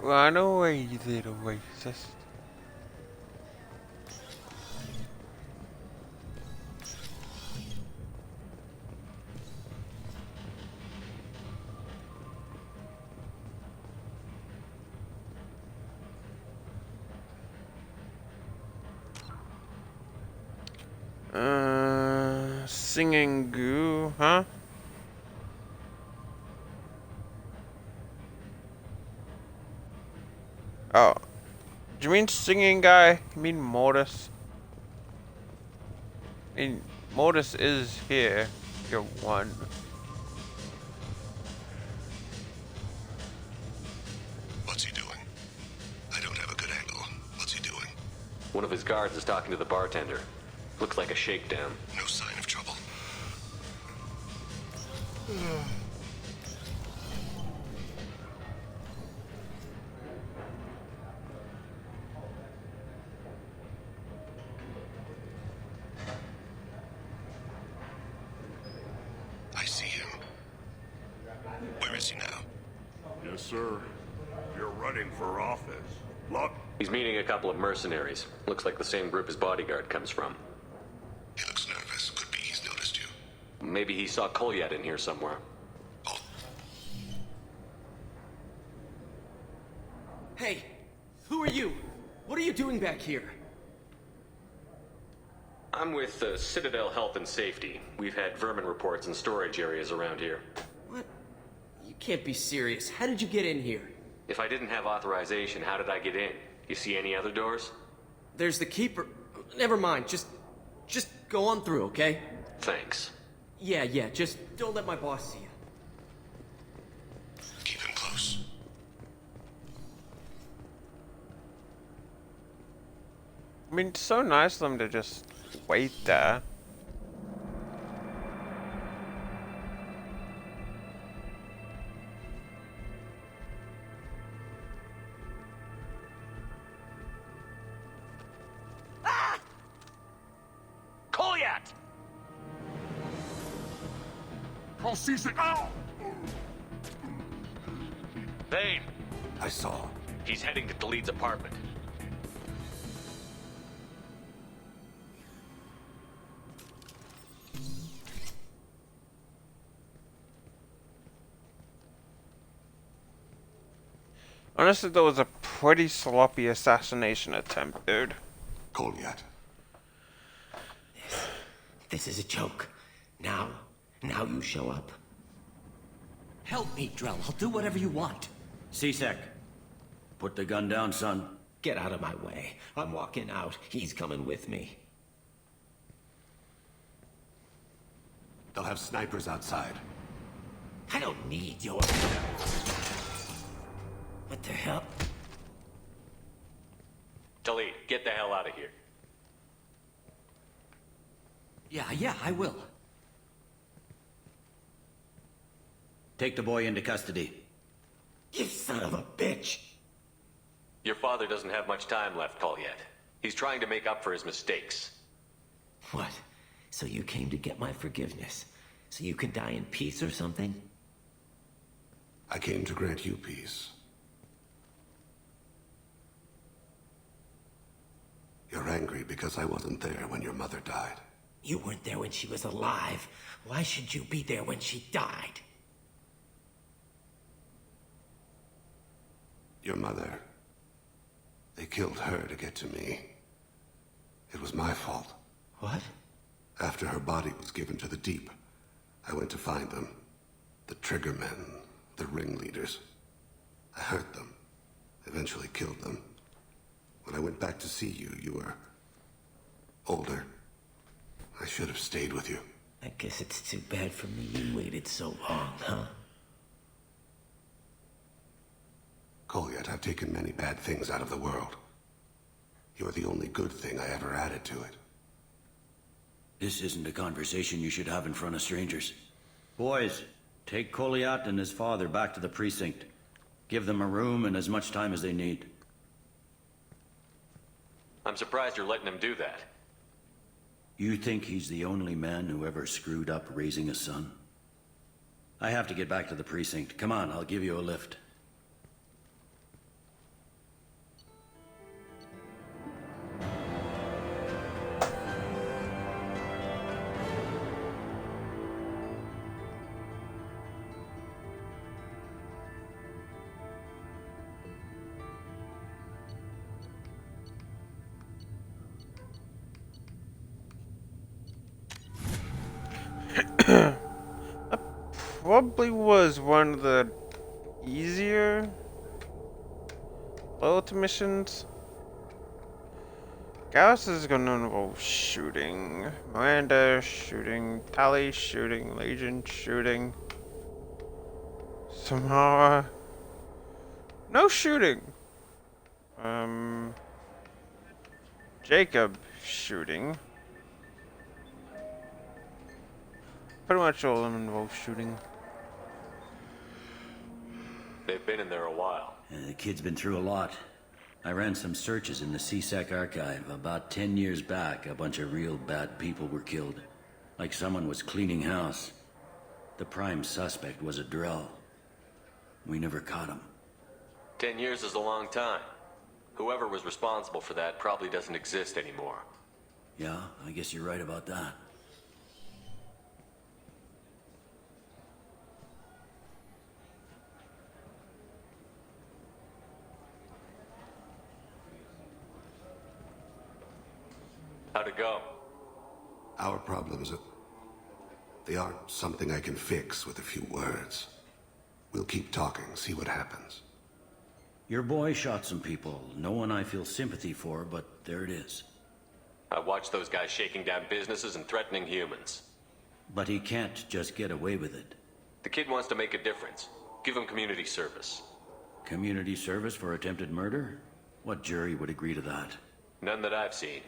Run away, little racist. Singing goo, huh? Oh. Do you mean singing guy? You mean Mortis? I mean, Mortis is here. You're one. What's he doing? I don't have a good angle. What's he doing? One of his guards is talking to the bartender. Looks like a shakedown. No sign of trouble. I see him. Where is he now? Yes, sir. You're running for office. Look. He's meeting a couple of mercenaries. Looks like the same group his bodyguard comes from. He looks nervous. Could be he's noticed you. Maybe he saw Kolyat in here somewhere. Hey, who are you? What are you doing back here? I'm with Citadel Health and Safety. We've had vermin reports in storage areas around here. What? You can't be serious. How did you get in here? If I didn't have authorization, how did I get in? You see any other doors? There's the keeper. Never mind. Just go on through, okay? Thanks. Yeah, just don't let my boss see you. Keep him close. I mean, it's so nice of them to just wait there. Kolyat! Call C6. Ow! Vane! I saw. He's heading to Khalid's apartment. Honestly, that was a pretty sloppy assassination attempt, dude. Kolyat. This is a joke. Now you show up. Help me, Drell. I'll do whatever you want. C-Sec, put the gun down, son. Get out of my way. I'm walking out. He's coming with me. They'll have snipers outside. I don't need your... What the hell? Khalid, get the hell out of here. Yeah, I will. Take the boy into custody. You son of a bitch! Your father doesn't have much time left, Kolyat. He's trying to make up for his mistakes. What? So you came to get my forgiveness? So you can die in peace or something? I came to grant you peace. You're angry because I wasn't there when your mother died. You weren't there when she was alive. Why should you be there when she died? Your mother. They killed her to get to me. It was my fault. What? After her body was given to the Deep, I went to find them. The Triggermen, the ringleaders. I hurt them. Eventually killed them. When I went back to see you, you were older. I should have stayed with you. I guess it's too bad for me you waited so long, huh? Kolyat, I've taken many bad things out of the world. You're the only good thing I ever added to it. This isn't a conversation you should have in front of strangers. Boys, take Kolyat and his father back to the precinct. Give them a room and as much time as they need. I'm surprised you're letting him do that. You think he's the only man who ever screwed up raising a son? I have to get back to the precinct. Come on, I'll give you a lift. probably was one of the easier loyalty missions. Gauss is gonna involve shooting. Miranda shooting. Tally shooting. Legion shooting. Samara. No shooting. Jacob shooting. Pretty much all of them involve shooting. They've been in there a while. The kid's been through a lot. I ran some searches in the CSEC archive. About 10 years back, a bunch of real bad people were killed. Like someone was cleaning house. The prime suspect was a Drell. We never caught him. 10 years is a long time. Whoever was responsible for that probably doesn't exist anymore. Yeah, I guess you're right about that. How'd it go? Our problems, they aren't something I can fix with a few words. We'll keep talking, see what happens. Your boy shot some people. No one I feel sympathy for, but there it is. I watched those guys shaking down businesses and threatening humans. But he can't just get away with it. The kid wants to make a difference. Give him community service. Community service for attempted murder? What jury would agree to that? None that I've seen.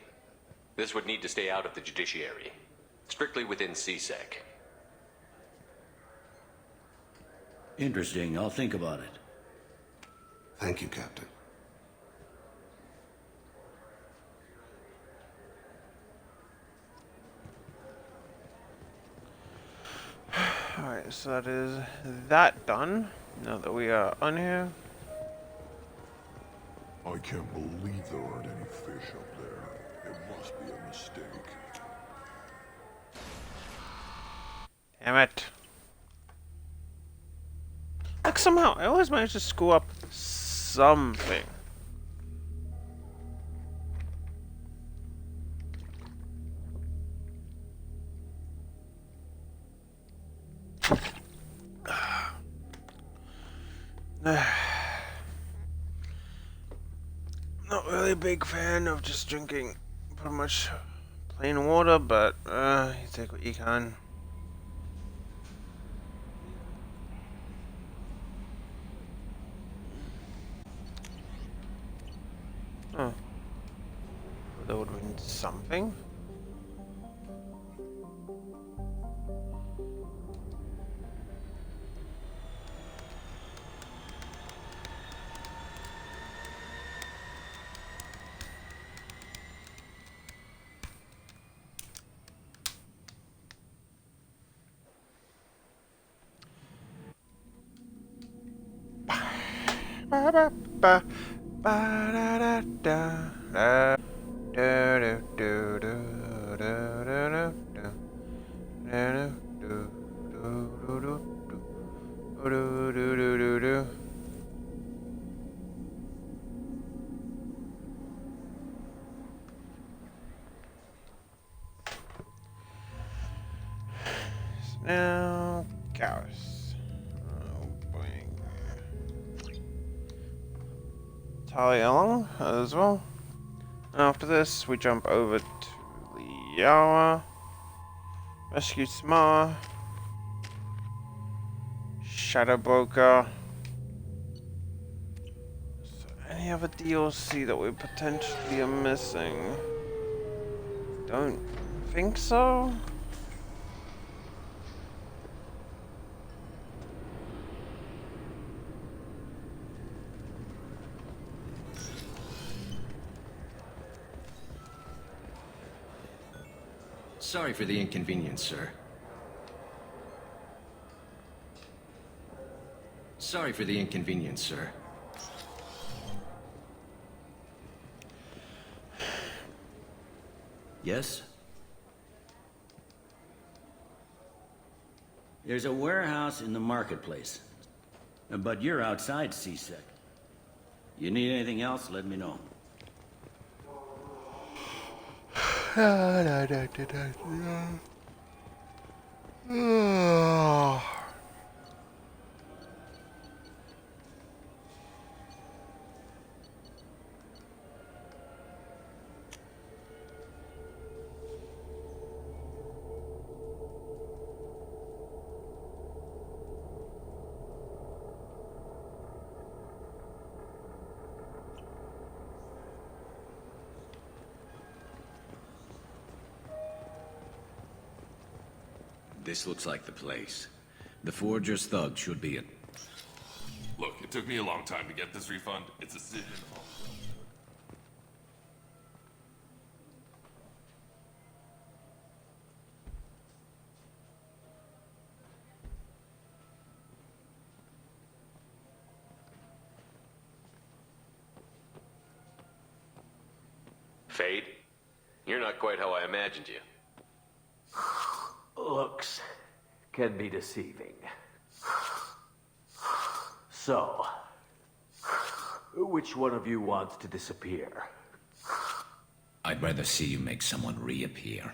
This would need to stay out of the judiciary. Strictly within CSEC. Interesting. I'll think about it. Thank you, Captain. Alright, so that is that done. Now that we are on here. I can't believe there aren't any fish up there. It must be a mistake. Damn it. Like somehow, I always manage to screw up something. Not really a big fan of just drinking pretty much plain water, but you take what you can. Oh. That would have been something. Ba ba ba ba da da da da do do do do do do do do. Now, Gauss. Oh, boing. Tally along as well. After this, we jump over to Liara. Rescue Samara. Shadow Broker. So any other DLC that we potentially are missing? Don't think so. Sorry for the inconvenience, sir. Sorry for the inconvenience, sir. Yes? There's a warehouse in the marketplace. But you're outside CSEC. You need anything else, let me know. This looks like the place. The Forger's thug should be it. Look, it took me a long time to get this refund. It's a sin. Fade, you're not quite how I imagined you. Looks can be deceiving. So, which one of you wants to disappear? I'd rather see you make someone reappear.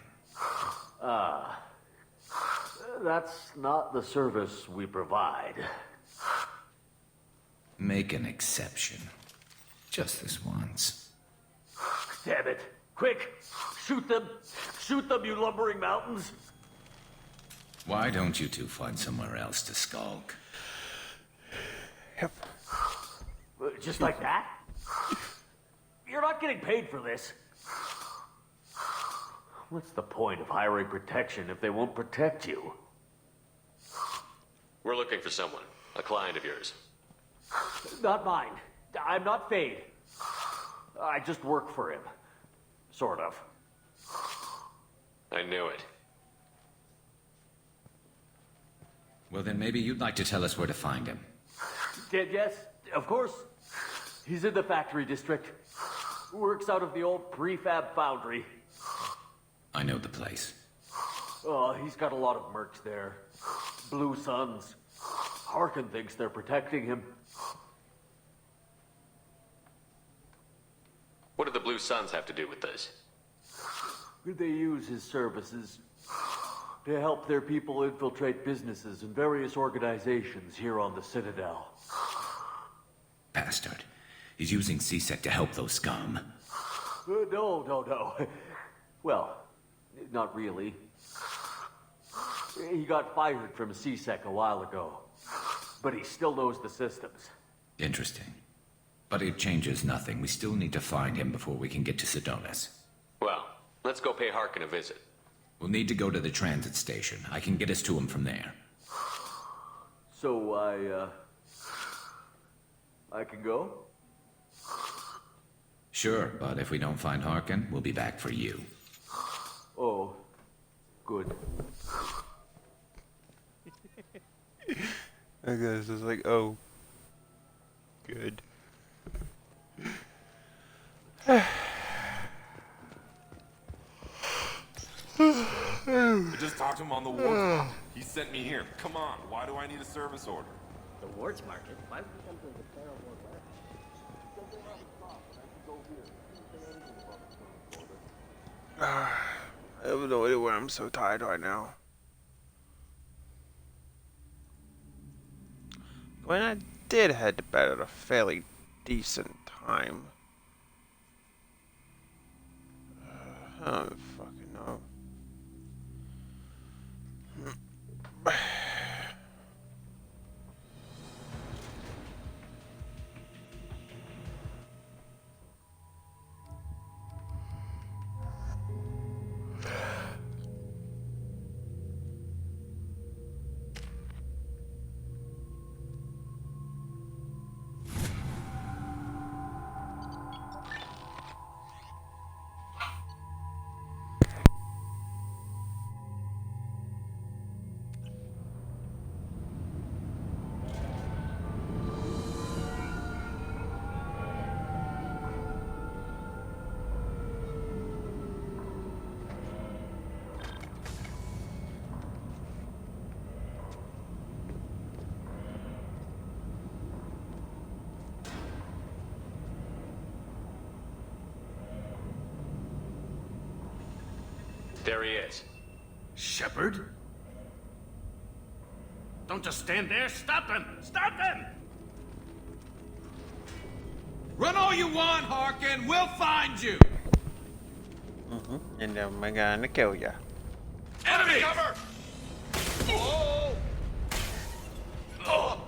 That's not the service we provide. Make an exception. Just this once. Damn it. Quick! Shoot them! Shoot them, you lumbering mountains! Why don't you two find somewhere else to skulk? Just like that? You're not getting paid for this. What's the point of hiring protection if they won't protect you? We're looking for someone, a client of yours. Not mine. I'm not Fade. I just work for him. Sort of. I knew it. Well, then maybe you'd like to tell us where to find him. Yes, of course. He's in the factory district. Works out of the old prefab foundry. I know the place. Oh, he's got a lot of mercs there. Blue Suns. Harkin thinks they're protecting him. What do the Blue Suns have to do with this? They use his services to help their people infiltrate businesses and various organizations here on the Citadel. Bastard. He's using CSEC to help those scum. No. Well, not really. He got fired from CSEC a while ago. But he still knows the systems. Interesting. But it changes nothing. We still need to find him before we can get to Sedonis. Well, let's go pay Harkin a visit. We'll need to go to the transit station. I can get us to him from there. So I can go? Sure, but if we don't find Harkin, we'll be back for you. Oh, good. I guess it's like, oh, good. I just talked to him on the wards market. He sent me here. Come on, why do I need a service order? The wards market? Why would we come to the Pharaoh Ward I have no idea why I'm so tired right now. When I did head to bed at a fairly decent time. I don't fucking know. There he is. Shepard? Don't just stand there. Stop him! Stop him! Run all you want, Harkin. We'll find you. And then we're gonna kill ya. Enemy! Cover! Oh! Oh!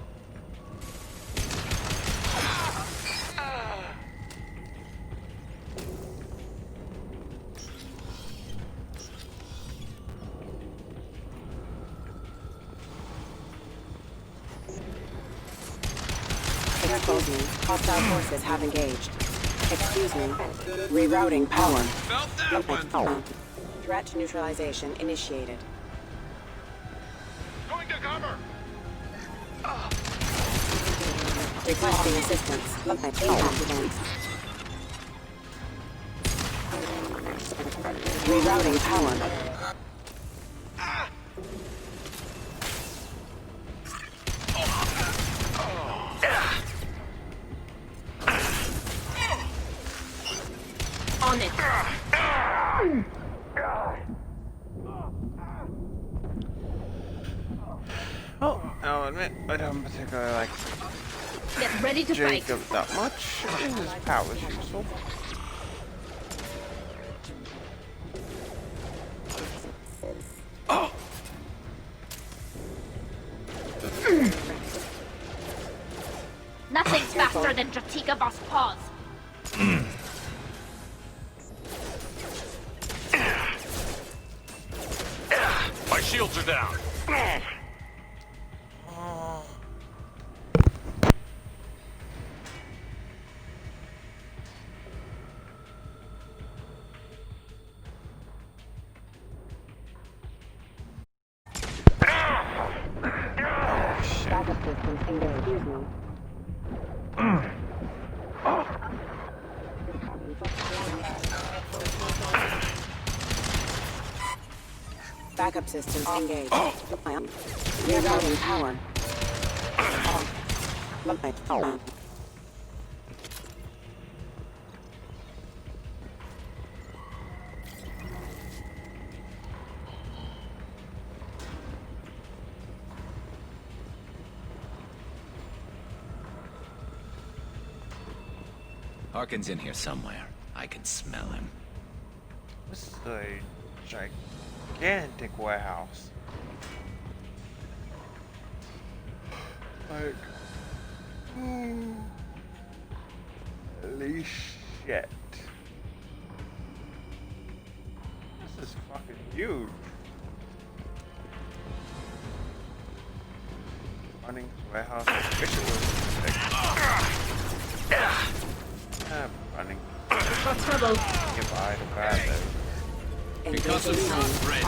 Excuse me, hostile forces have engaged. Excuse me, rerouting power. Felt that one! Threat neutralization initiated. Going to cover! Requesting assistance. Impact events. Rerouting power. On it. Oh, I'll admit, I don't particularly like Get ready to fight. Jacob that much. His power's useful. Nothing's faster than Jatika Boss paws. My shields are down. Backup systems engaged. Rerouting power. Harkin's in here somewhere. I can smell him. This is a gigantic warehouse. Like, holy shit. This is fucking huge. Running warehouse. I wish it was big. Running. Trouble. Goodbye to bad though. Concussive shot ready.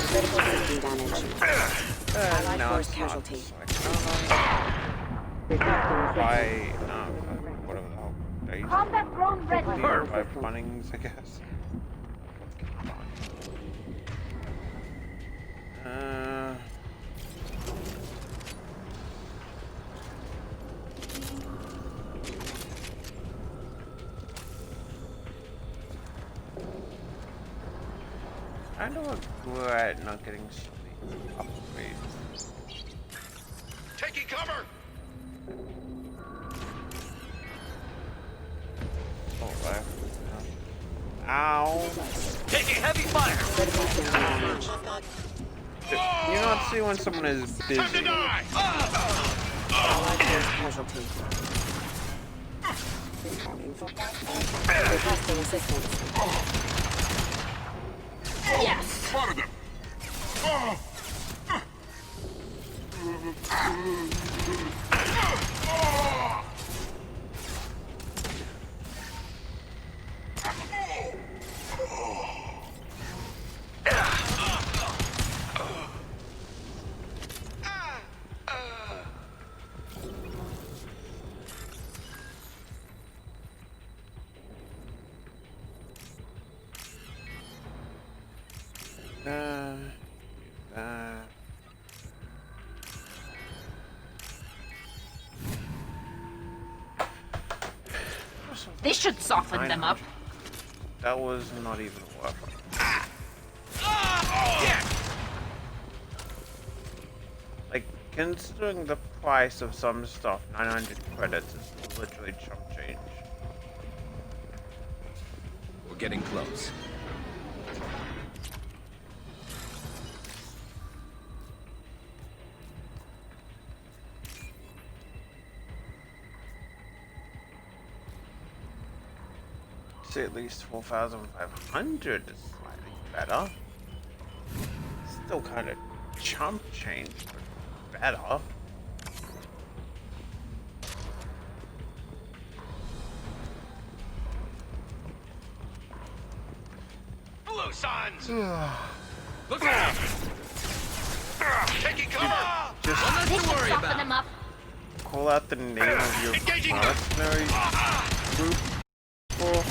Critical system damage. Allied no, force it's casualty. By whatever the hell they Combat drone ready. by Bunnings, I guess. I know we're at not getting so many upgrades. Taking cover! Oh, left. Ow! Taking heavy fire! You not see when someone is busy. Time to die! Allied force casualty. Requesting assistance. Yes. Spotted them! This should soften them up. That was not even worth it. Like, considering the price of some stuff, 900 credits is literally chump change. We're getting close. Say at least 4,500 is slightly better. Still kind of chump change, but better. sons! Look out! Taking cover! Just We can soften them up. call out the name of your mercenary group. Or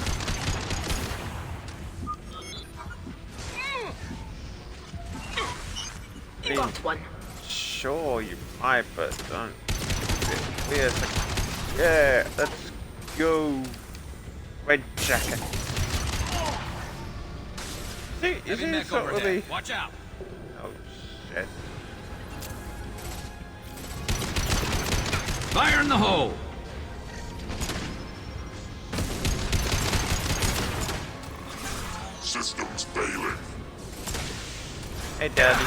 Got one. sure, you might, but don't. Weird. Yeah, let's go. Red jacket. See, Heavy isn't it mech not overhead. really? Watch out. Oh shit! Fire in the hole! Systems failing. Hey, Daddy.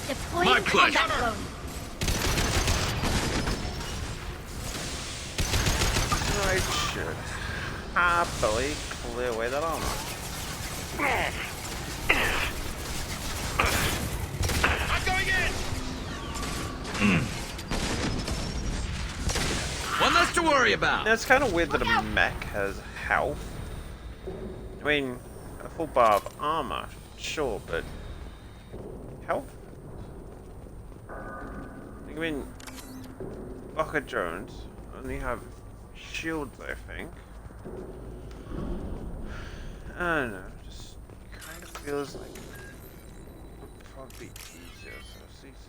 Deploying My pleasure. combat zone. I should happily clear away that armor. I'm going in! One less to worry about. Now, it's kind of weird that a mech has health. I mean, a full bar of armor, sure, but health? I mean, rocket drones only have shields, I think. I don't know, just kind of feels like it would probably be easier, so CC.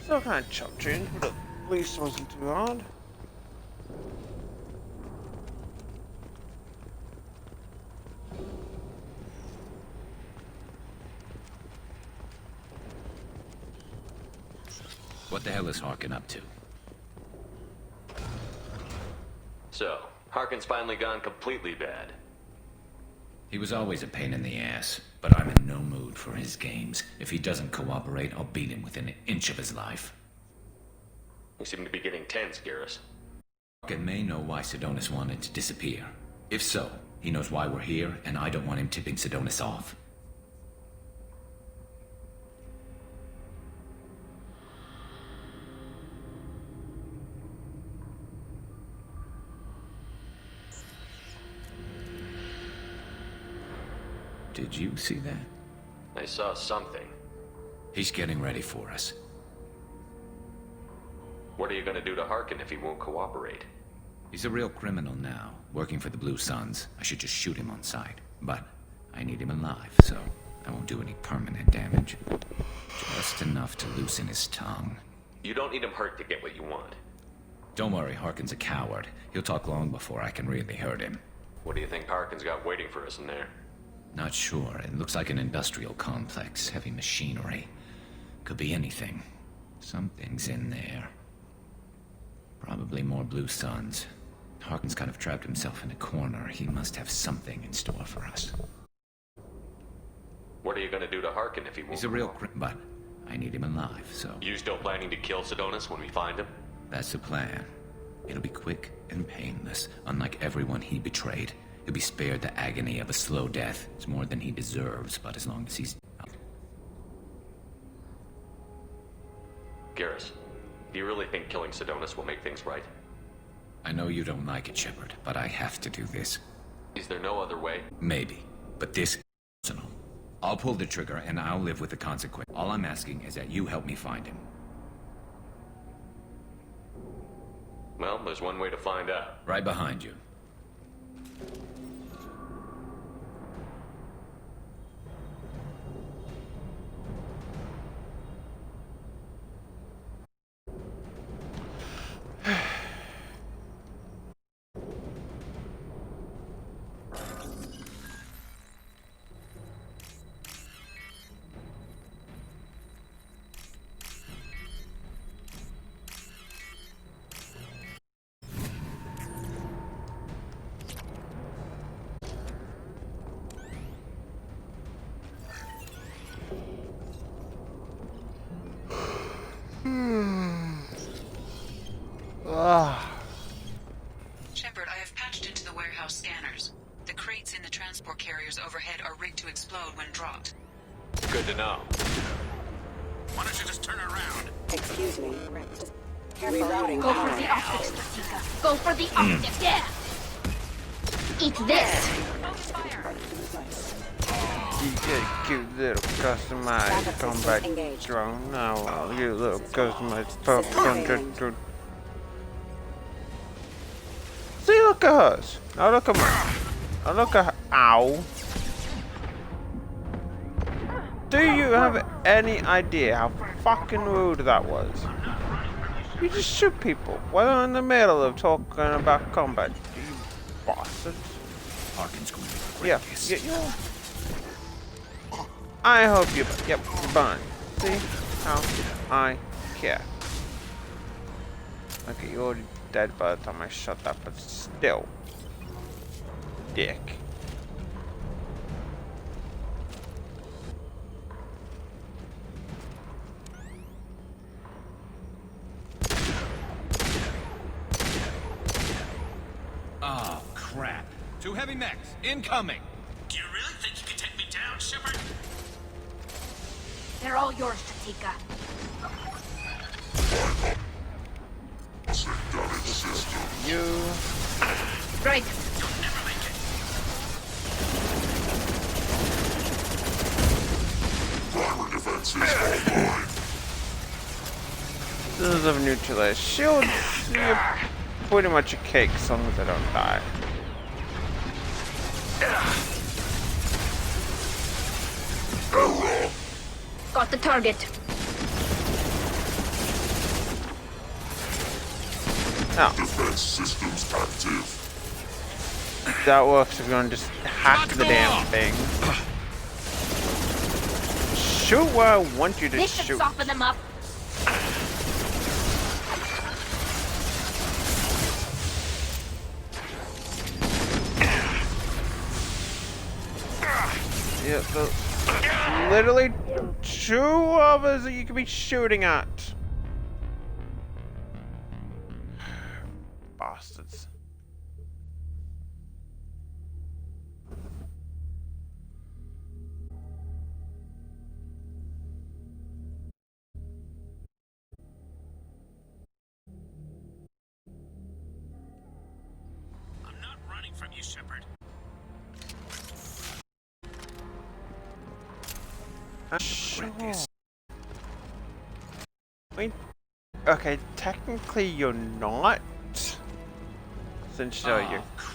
Still kind of chop tuned, but at least it wasn't too hard. What the hell is Harkin up to? So, Harkin's finally gone completely bad. He was always a pain in the ass, but I'm in no mood for his games. If he doesn't cooperate, I'll beat him within an inch of his life. You seem to be getting tense, Garrus. Harkin may know why Sidonis wanted to disappear. If so, he knows why we're here, and I don't want him tipping Sidonis off. Did you see that? I saw something. He's getting ready for us. What are you gonna do to Harkin if he won't cooperate? He's a real criminal now, working for the Blue Suns. I should just shoot him on sight. But I need him alive, so I won't do any permanent damage. Just enough to loosen his tongue. You don't need him hurt to get what you want. Don't worry, Harkin's a coward. He'll talk long before I can really hurt him. What do you think Harkin's got waiting for us in there? Not sure. It looks like an industrial complex. Heavy machinery. Could be anything. Something's in there. Probably more Blue Suns. Harkin's kind of trapped himself in a corner. He must have something in store for us. What are you gonna do to Harkin if he won't? He's a real but I need him alive, so... You still planning to kill Sidonis when we find him? That's the plan. It'll be quick and painless, unlike everyone he betrayed. He'll be spared the agony of a slow death. It's more than he deserves, but as long as he's... Garrus, do you really think killing Sidonis will make things right? I know you don't like it, Shepard, but I have to do this. Is there no other way? Maybe, but this is personal. I'll pull the trigger and I'll live with the consequence. All I'm asking is that you help me find him. Well, there's one way to find out. Right behind you. Shepard, I have patched into the warehouse scanners. The crates in the transport carriers overhead are rigged to explode when dropped. Good to know. Why don't you just turn around? Excuse me. Rerouting Go power. for the optics, Stratika. Go for the optics. Yeah. Eat this. You get a cute little customized combat drone. Now, I'll get a little customized pup. See, look at hers. Now look at mine. Now look at her. Ow. Do you have any idea how fucking rude that was? You just shoot people while they're in the middle of talking about combat. You bastards. Harkin's going to break Yeah, yeah. I hope you. Yep, fine. See how I care. Okay, you're already dead by the time I shut that, but still. Dick. Oh, crap. Two heavy mechs, incoming! Do you really think you can take me down, Shepard? They're all yours, Stratika. You. Right. You'll never make it. Primary defenses online. Systems of neutralized shields. You're pretty much a cake as long as I don't die. Got the target. Now, Defense systems active. that works if you want to just hack the damn thing. Shoot where I want you to This should shoot. soften them up. Yeah, literally two others that you could be shooting at. Bastards. I'm not running from you, Shepard. Sure. I mean, okay, technically you're not, since you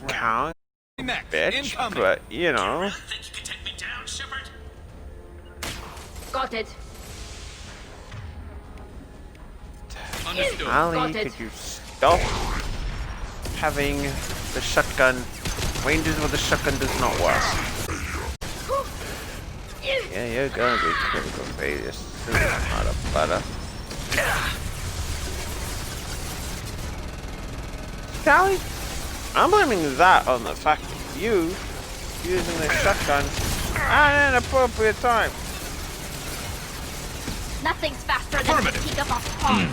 can't, bitch. But you know, Think you can take me down, Shepard? Got it. Understood. Ali, Got it. could you stop having the shotgun? Ranges with the shotgun does not work. Yeah, you're gonna be critical failure soon, motherfucker. Callie, I'm blaming that on the fact of you using the shotgun at an inappropriate time. Nothing's faster than Stratika off palm.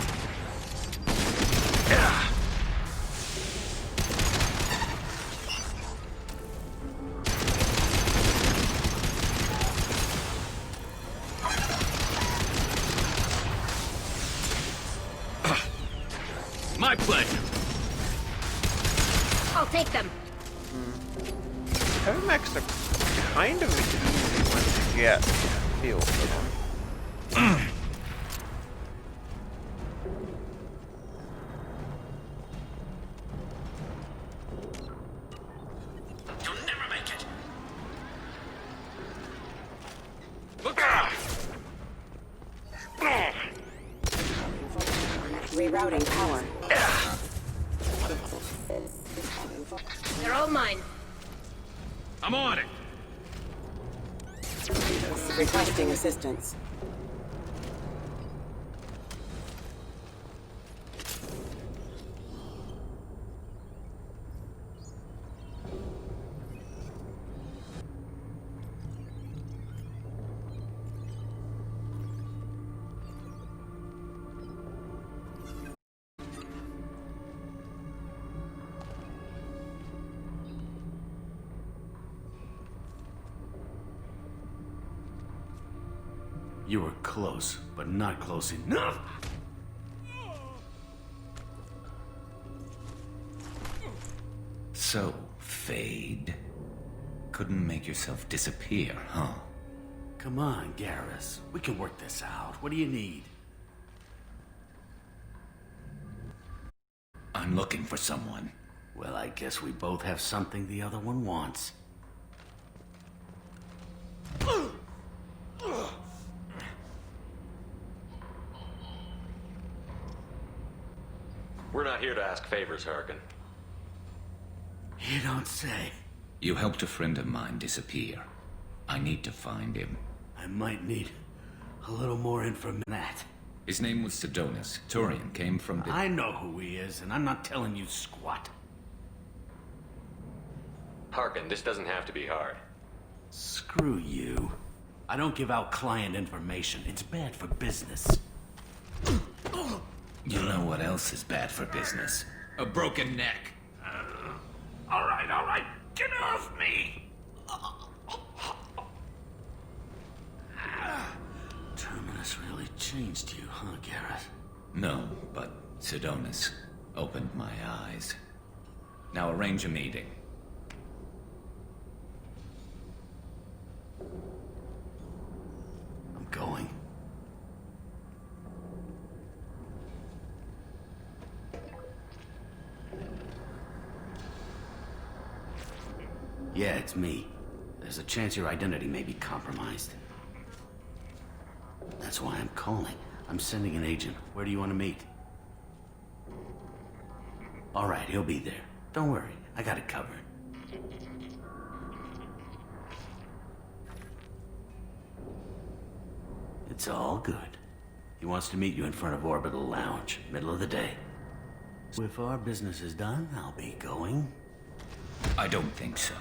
My pleasure. I'll take them. Heavy mechs are kind of easy once you get a feel for them. You'll never make it. Look out! Rerouting power. They're all mine. I'm on it. Requesting assistance. You were close, but not close enough. So, Fade. Couldn't make yourself disappear, huh? Come on, Garrus. We can work this out. What do you need? I'm looking for someone. Well, I guess we both have something the other one wants. We're not here to ask favors, Harkin. You don't say. You helped a friend of mine disappear. I need to find him. I might need a little more information than that. His name was Sidonis. Turian came from the... I know who he is, and I'm not telling you squat. Harkin, this doesn't have to be hard. Screw you. I don't give out client information. It's bad for business. You know what else is bad for business? A broken neck. All right. Get off me! Terminus really changed you, huh, Garrett? No, but Sidonis opened my eyes. Now arrange a meeting. I'm going. Yeah, it's me. There's a chance your identity may be compromised. That's why I'm calling. I'm sending an agent. Where do you want to meet? All right, he'll be there. Don't worry, I got it covered. It's all good. He wants to meet you in front of Orbital Lounge, middle of the day. So if our business is done, I'll be going. I don't think so.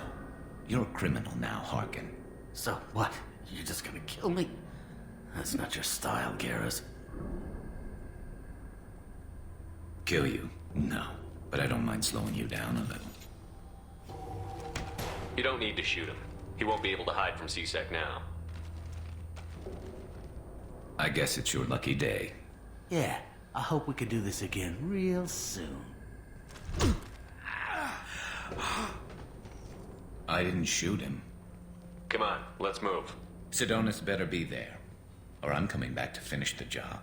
You're a criminal now, Harkin. So what? You're just gonna kill me? That's not your style, Garrus. Kill you? No. But I don't mind slowing you down a little. You don't need to shoot him. He won't be able to hide from C-Sec now. I guess it's your lucky day. Yeah, I hope we can do this again real soon. I didn't shoot him. Come on, let's move. Sidonis better be there, or I'm coming back to finish the job.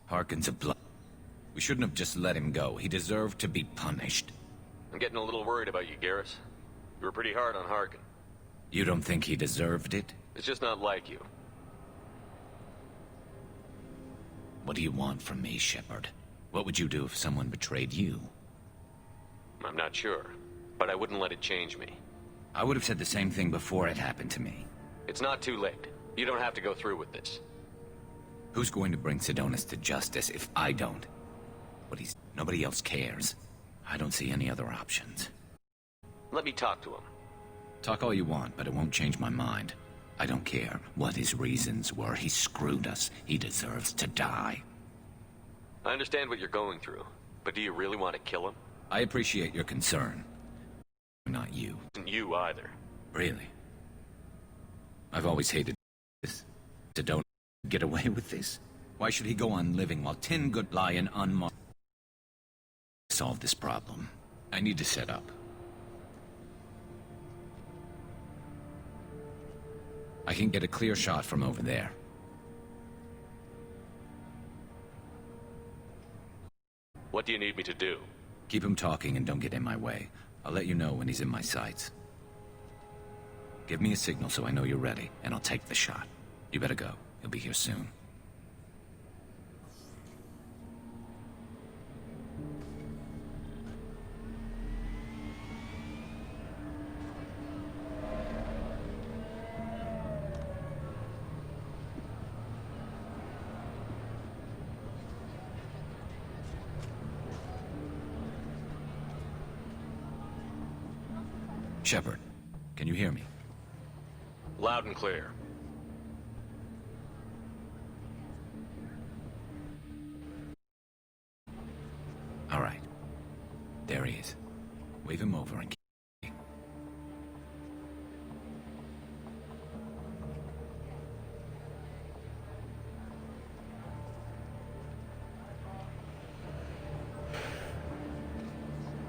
Harkin's a blood. We shouldn't have just let him go. He deserved to be punished. I'm getting a little worried about you, Garrus. You were pretty hard on Harkin. You don't think he deserved it? It's just not like you. What do you want from me, Shepard? What would you do if someone betrayed you? I'm not sure, but I wouldn't let it change me. I would have said the same thing before it happened to me. It's not too late. You don't have to go through with this. Who's going to bring Sidonis to justice if I don't? Nobody else cares. I don't see any other options. Let me talk to him. Talk all you want, but it won't change my mind. I don't care what his reasons were. He screwed us. He deserves to die. I understand what you're going through, but do you really want to kill him? I appreciate your concern. Not you. And you either. Really? I've always hated this. Sidonis get away with this? Why should he go on living while Tin Good lie in unmarked? Solve this problem. I need to set up. I can get a clear shot from over there. What do you need me to do? Keep him talking and don't get in my way. I'll let you know when he's in my sights. Give me a signal so I know you're ready, and I'll take the shot. You better go. He'll be here soon. Shepard, can you hear me? Loud and clear. All Wave him over and...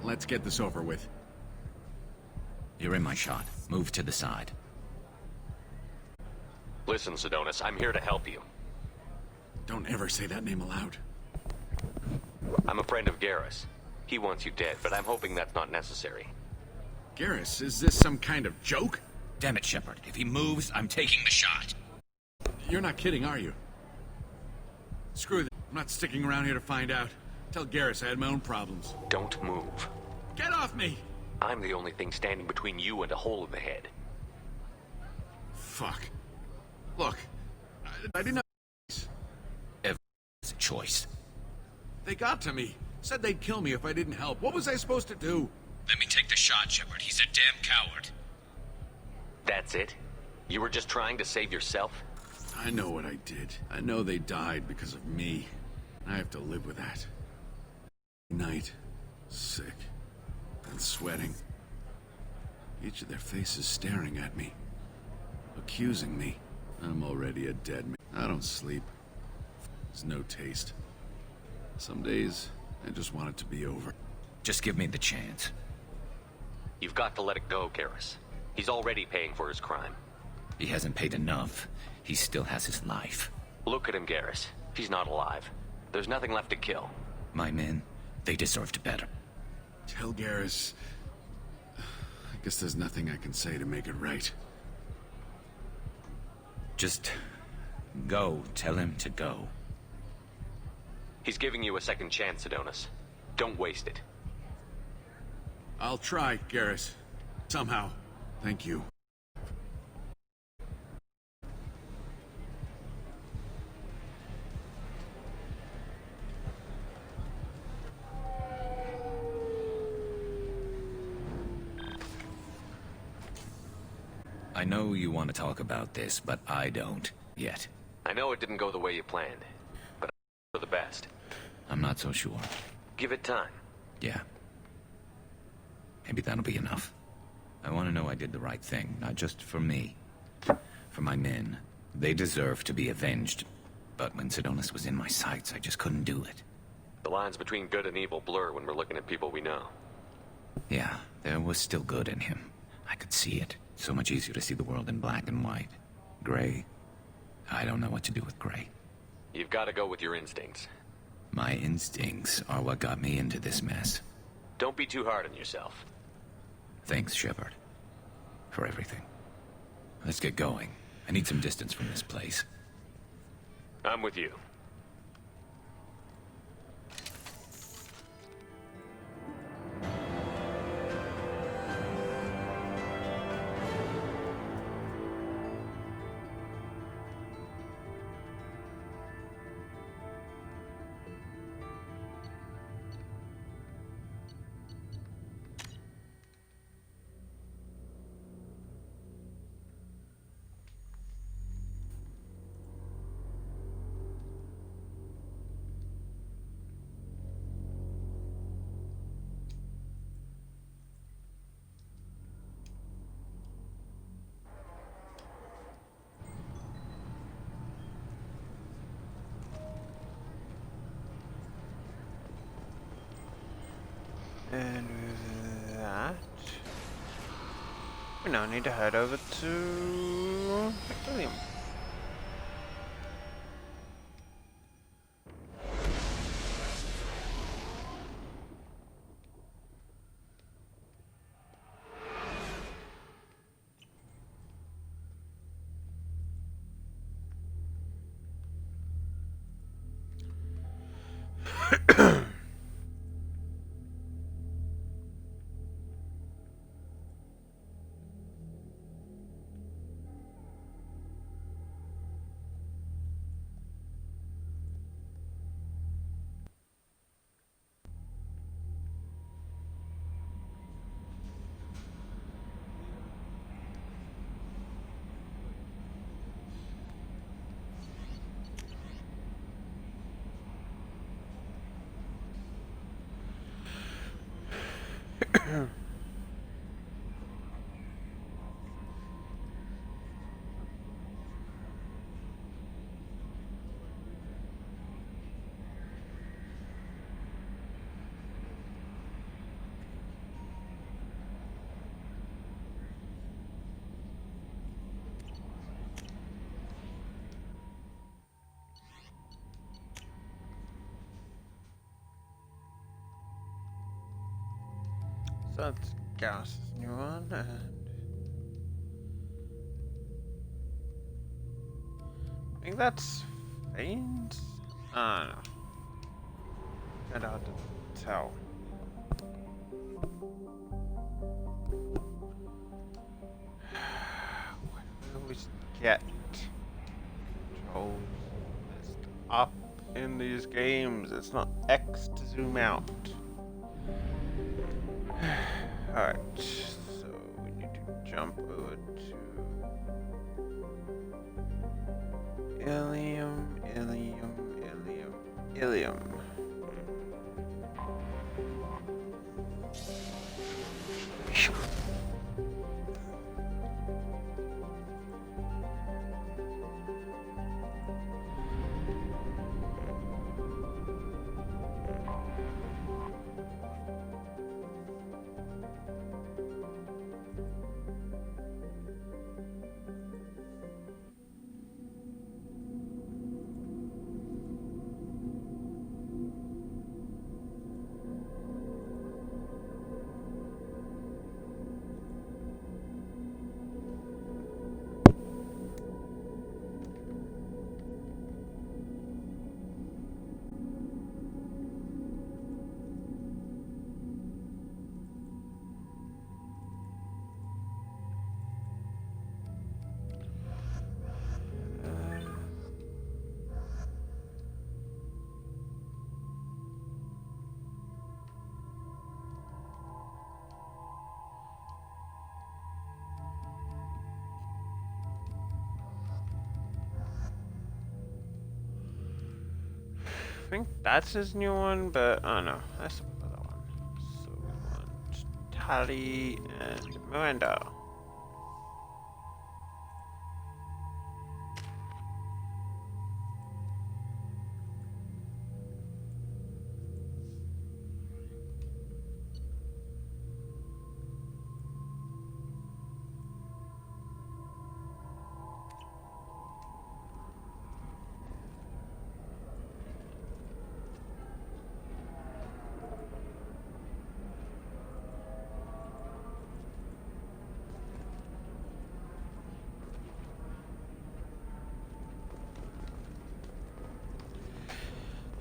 Let's get this over with. You're in my shot. Move to the side. Listen, Sidonis, I'm here to help you. Don't ever say that name aloud. I'm a friend of Garrus. He wants you dead, but I'm hoping that's not necessary. Garrus, is this some kind of joke? Damn it, Shepard. If he moves, I'm taking the shot. You're not kidding, are you? Screw that. I'm not sticking around here to find out. Tell Garrus I had my own problems. Don't move. Get off me! I'm the only thing standing between you and a hole in the head. Fuck. Look, I didn't know... It's a choice. They got to me. Said they'd kill me if I didn't help. What was I supposed to do? Let me take the shot, Shepard. He's a damn coward. That's it? You were just trying to save yourself? I know what I did. I know they died because of me. I have to live with that. Night, sick, and sweating. Each of their faces staring at me, accusing me. I'm already a dead man. I don't sleep. There's no taste. Some days, I just want it to be over. Just give me the chance. You've got to let it go, Garrus. He's already paying for his crime. He hasn't paid enough. He still has his life. Look at him, Garrus. He's not alive. There's nothing left to kill. My men, they deserved better. Tell Garrus... I guess there's nothing I can say to make it right. Just... go. Tell him to go. He's giving you a second chance, Sidonis. Don't waste it. I'll try, Garrus. Somehow. Thank you. I know you want to talk about this, but I don't. Yet. I know it didn't go the way you planned, but for the best. I'm not so sure. Give it time. Yeah. Maybe that'll be enough. I want to know I did the right thing, not just for me. For my men. They deserve to be avenged. But when Sidonis was in my sights, I just couldn't do it. The lines between good and evil blur when we're looking at people we know. Yeah, there was still good in him. I could see it. So much easier to see the world in black and white. Gray? I don't know what to do with gray. You've got to go with your instincts. My instincts are what got me into this mess. Don't be too hard on yourself. Thanks, Shepard. For everything. Let's get going. I need some distance from this place. I'm with you. And with that, we now need to head over to William. So that's Gauss's new one, and I think that's Fane's? I don't know. Kinda hard to tell. What do we get? Controls is up in these games. It's not X to zoom out. Alright, so we need to jump over to Ilium. I think that's his new one, but I don't know. That's another one. So we want Tali and Miranda.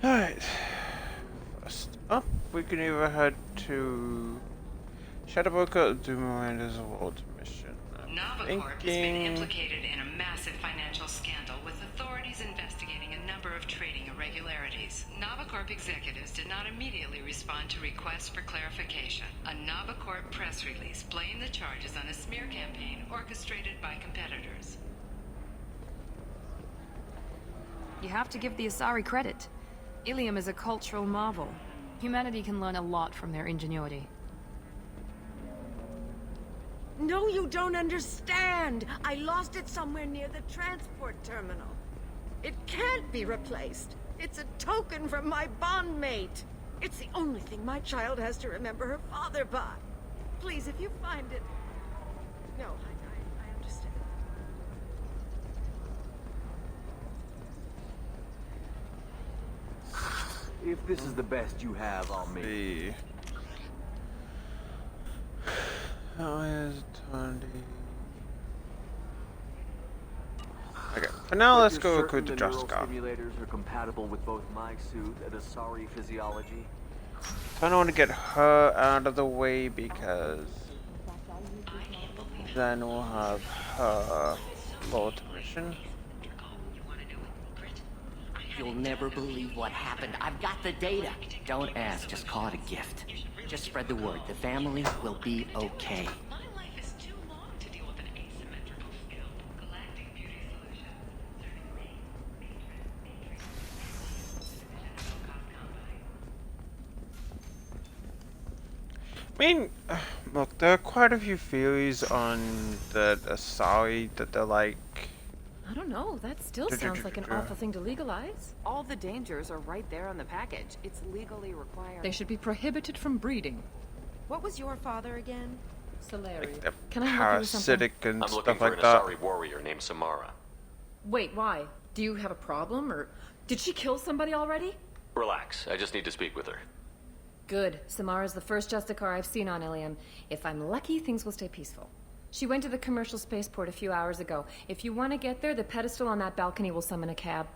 Alright. First up, we can either head to Shadowbroker or do Miranda's Award mission. Navicorp has been implicated in a massive financial scandal with authorities investigating a number of trading irregularities. Navicorp executives did not immediately respond to requests for clarification. A Navicorp press release blamed the charges on a smear campaign orchestrated by competitors. You have to give the Asari credit. Ilium is a cultural marvel. Humanity can learn a lot from their ingenuity. No, you don't understand. I lost it somewhere near the transport terminal. It can't be replaced. It's a token from my bondmate. It's the only thing my child has to remember her father by. Please, if you find it... No, I understand. If this is the best you have, I'll make it. How is Tandy? Okay, for now let's go recruit the Justicar. Simulators are compatible with both my suit and Asari physiology. I don't want to get her out of the way because then we'll have her bolt mission. You'll never believe what happened. I've got the data. Don't ask, just call it a gift. Just spread the word. The family will be okay. I mean, look, there are quite a few theories on the Asari that they're like... I don't know, that still sounds like an awful thing to legalize. All the dangers are right there on the package. It's legally required. They should be prohibited from breeding. What was your father again? Solari. Like Can I help you with something? parasitic and I'm looking stuff for like an that. Asari warrior named Samara. Wait, why? Do you have a problem, or did she kill somebody already? Relax, I just need to speak with her. Good. Samara's the first Justicar I've seen on Ilium. If I'm lucky, things will stay peaceful. She went to the commercial spaceport a few hours ago. If you want to get there, the pedestal on that balcony will summon a cab.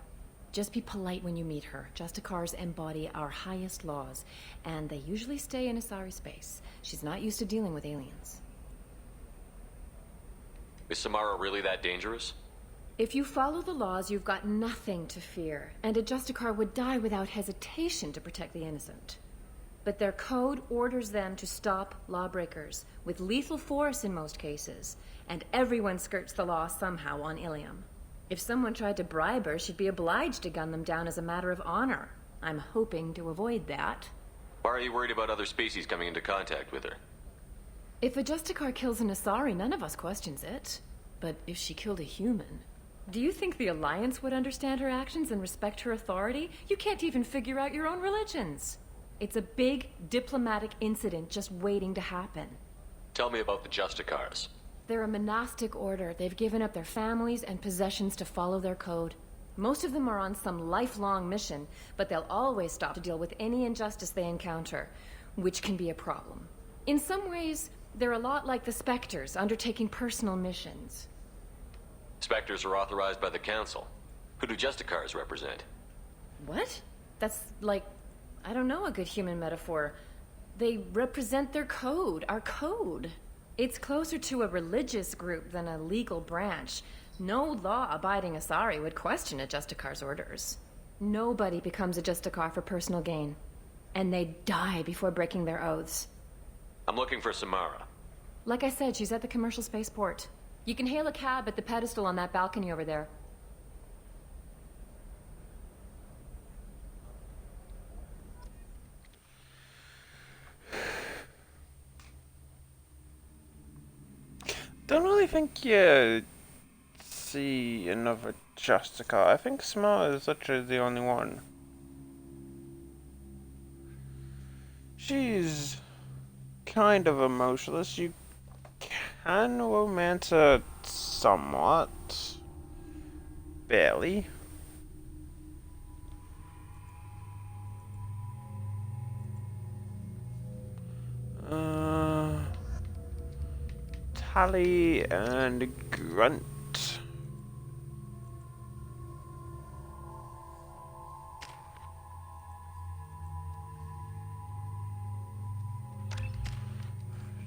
Just be polite when you meet her. Justicars embody our highest laws, and they usually stay in Asari space. She's not used to dealing with aliens. Is Samara really that dangerous? If you follow the laws, you've got nothing to fear, and a Justicar would die without hesitation to protect the innocent. But their code orders them to stop lawbreakers, with lethal force in most cases, and everyone skirts the law somehow on Ilium. If someone tried to bribe her, she'd be obliged to gun them down as a matter of honor. I'm hoping to avoid that. Why are you worried about other species coming into contact with her? If a Justicar kills an Asari, none of us questions it. But if she killed a human... Do you think the Alliance would understand her actions and respect her authority? You can't even figure out your own religions. It's a big diplomatic incident just waiting to happen. Tell me about the Justicars. They're a monastic order. They've given up their families and possessions to follow their code. Most of them are on some lifelong mission, but they'll always stop to deal with any injustice they encounter, which can be a problem. In some ways, they're a lot like the Spectres, undertaking personal missions. Spectres are authorized by the Council. Who do Justicars represent? What? That's like... I don't know a good human metaphor. They represent their code, our code. It's closer to a religious group than a legal branch. No law-abiding Asari would question a Justicar's orders. Nobody becomes a Justicar for personal gain. And they die before breaking their oaths. I'm looking for Samara. Like I said, she's at the commercial spaceport. You can hail a cab at the pedestal on that balcony over there. Don't really think you see another Justicar. I think Samara is literally the only one. She's kind of emotionless. You can romance her somewhat. Barely. Tally and Grunt.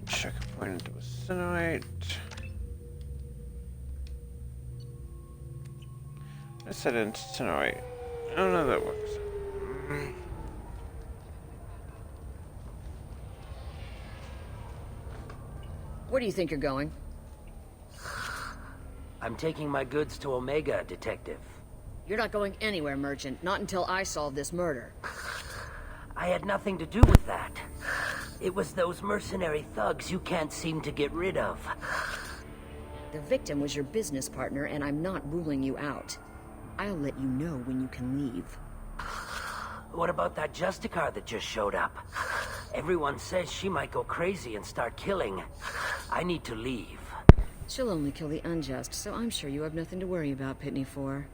Check a point into incinerate. I said incinerate. I don't know if that works. Where do you think you're going? I'm taking my goods to Omega, Detective. You're not going anywhere, Merchant. Not until I solve this murder. I had nothing to do with that. It was those mercenary thugs you can't seem to get rid of. The victim was your business partner, and I'm not ruling you out. I'll let you know when you can leave. What about that Justicar that just showed up? Everyone says she might go crazy and start killing. I need to leave. She'll only kill the unjust, so I'm sure you have nothing to worry about, Pitney 4.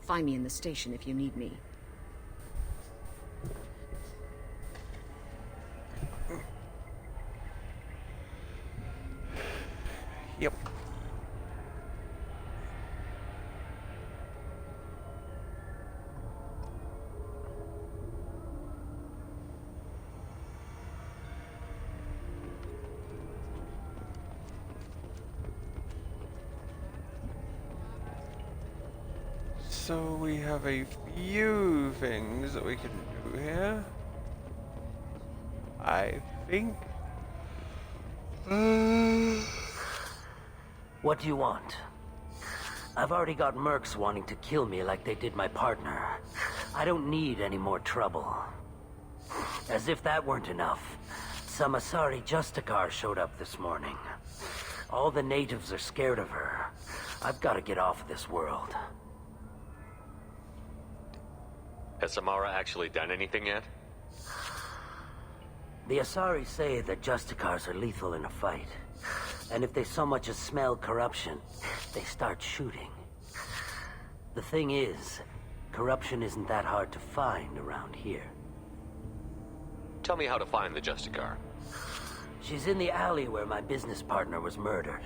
Find me in the station if you need me. Yep. So we have a few things that we can do here. I think. What do you want? I've already got mercs wanting to kill me like they did my partner. I don't need any more trouble. As if that weren't enough, some Asari Justicar showed up this morning. All the natives are scared of her. I've got to get off of this world. Has Samara actually done anything yet? The Asari say that Justicars are lethal in a fight. And if they so much as smell corruption, they start shooting. The thing is, corruption isn't that hard to find around here. Tell me how to find the Justicar. She's in the alley where my business partner was murdered.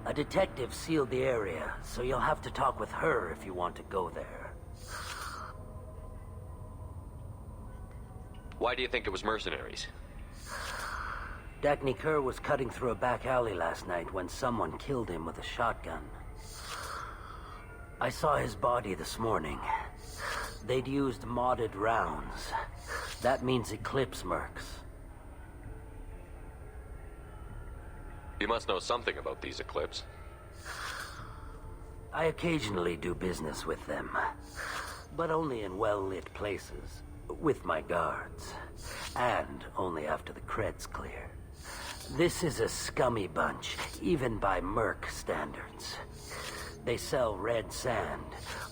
A detective sealed the area, so you'll have to talk with her if you want to go there. Why do you think it was mercenaries? Dagny Kerr was cutting through a back alley last night when someone killed him with a shotgun. I saw his body this morning. They'd used modded rounds. That means Eclipse mercs. You must know something about these Eclipse. I occasionally do business with them, but only in well-lit places, with my guards, and only after the cred's clear. This is a scummy bunch, even by merc standards. They sell red sand,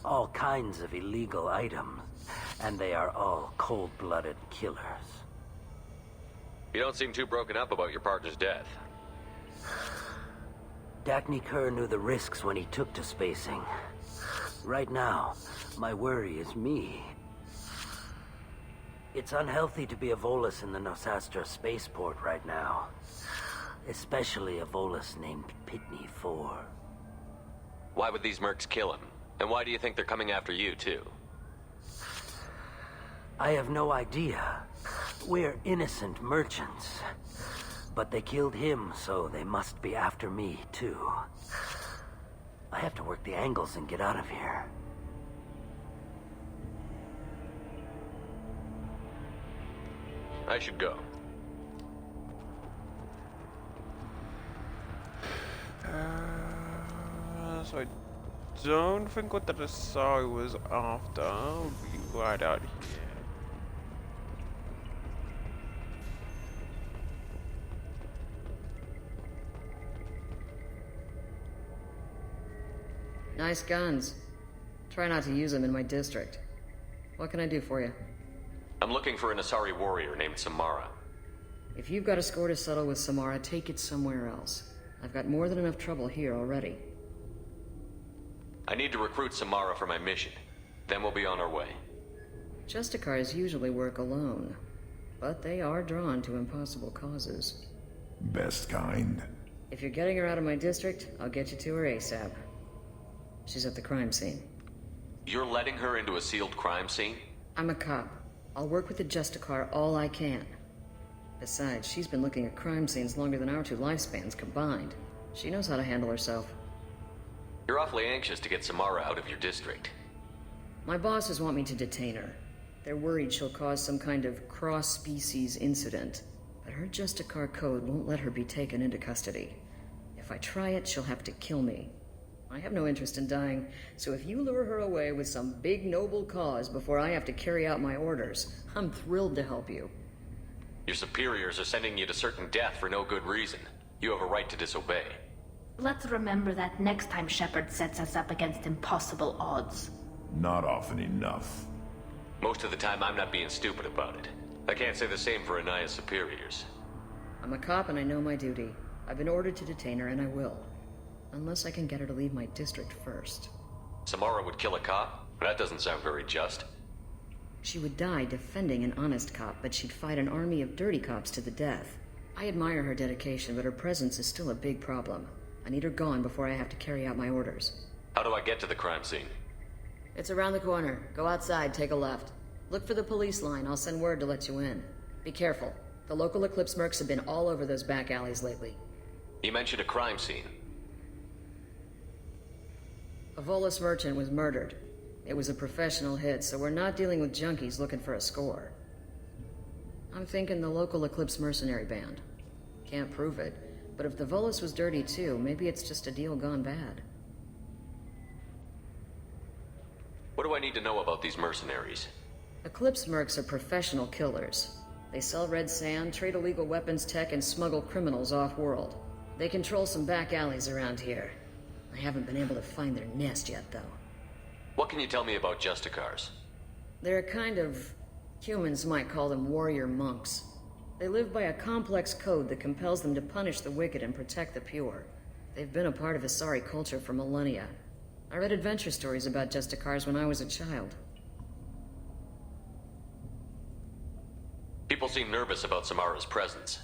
all kinds of illegal items, and they are all cold-blooded killers. You don't seem too broken up about your partner's death. Dagny Kerr knew the risks when he took to spacing. Right now, my worry is me. It's unhealthy to be a Volus in the Nosastra spaceport right now. Especially a Volus named Pitney 4. Why would these mercs kill him? And why do you think they're coming after you, too? I have no idea. We're innocent merchants. But they killed him, so they must be after me, too. I have to work the angles and get out of here. I should go. So I don't think what the Asari was after. I'll be right out here. Nice guns. Try not to use them in my district. What can I do for you? I'm looking for an Asari warrior named Samara. If you've got a score to settle with Samara, take it somewhere else. I've got more than enough trouble here already. I need to recruit Samara for my mission. Then we'll be on our way. Justicars usually work alone, but they are drawn to impossible causes. Best kind. If you're getting her out of my district, I'll get you to her ASAP. She's at the crime scene. You're letting her into a sealed crime scene? I'm a cop. I'll work with the Justicar all I can. Besides, she's been looking at crime scenes longer than our two lifespans combined. She knows how to handle herself. You're awfully anxious to get Samara out of your district. My bosses want me to detain her. They're worried she'll cause some kind of cross-species incident. But her Justicar code won't let her be taken into custody. If I try it, she'll have to kill me. I have no interest in dying, so if you lure her away with some big noble cause before I have to carry out my orders, I'm thrilled to help you. Your superiors are sending you to certain death for no good reason. You have a right to disobey. Let's remember that next time Shepard sets us up against impossible odds. Not often enough. Most of the time, I'm not being stupid about it. I can't say the same for Anaya's superiors. I'm a cop and I know my duty. I've been ordered to detain her and I will. Unless I can get her to leave my district first. Samara would kill a cop? That doesn't sound very just. She would die defending an honest cop, but she'd fight an army of dirty cops to the death. I admire her dedication, but her presence is still a big problem. I need her gone before I have to carry out my orders. How do I get to the crime scene? It's around the corner. Go outside, take a left. Look for the police line. I'll send word to let you in. Be careful. The local Eclipse mercs have been all over those back alleys lately. You mentioned a crime scene. A Volus merchant was murdered. It was a professional hit, so we're not dealing with junkies looking for a score. I'm thinking the local Eclipse mercenary band. Can't prove it, but if the Volus was dirty too, maybe it's just a deal gone bad. What do I need to know about these mercenaries? Eclipse mercs are professional killers. They sell red sand, trade illegal weapons tech, and smuggle criminals off-world. They control some back alleys around here. I haven't been able to find their nest yet, though. What can you tell me about Justicars? They're a kind of... humans might call them warrior monks. They live by a complex code that compels them to punish the wicked and protect the pure. They've been a part of Asari culture for millennia. I read adventure stories about Justicars when I was a child. People seem nervous about Samara's presence.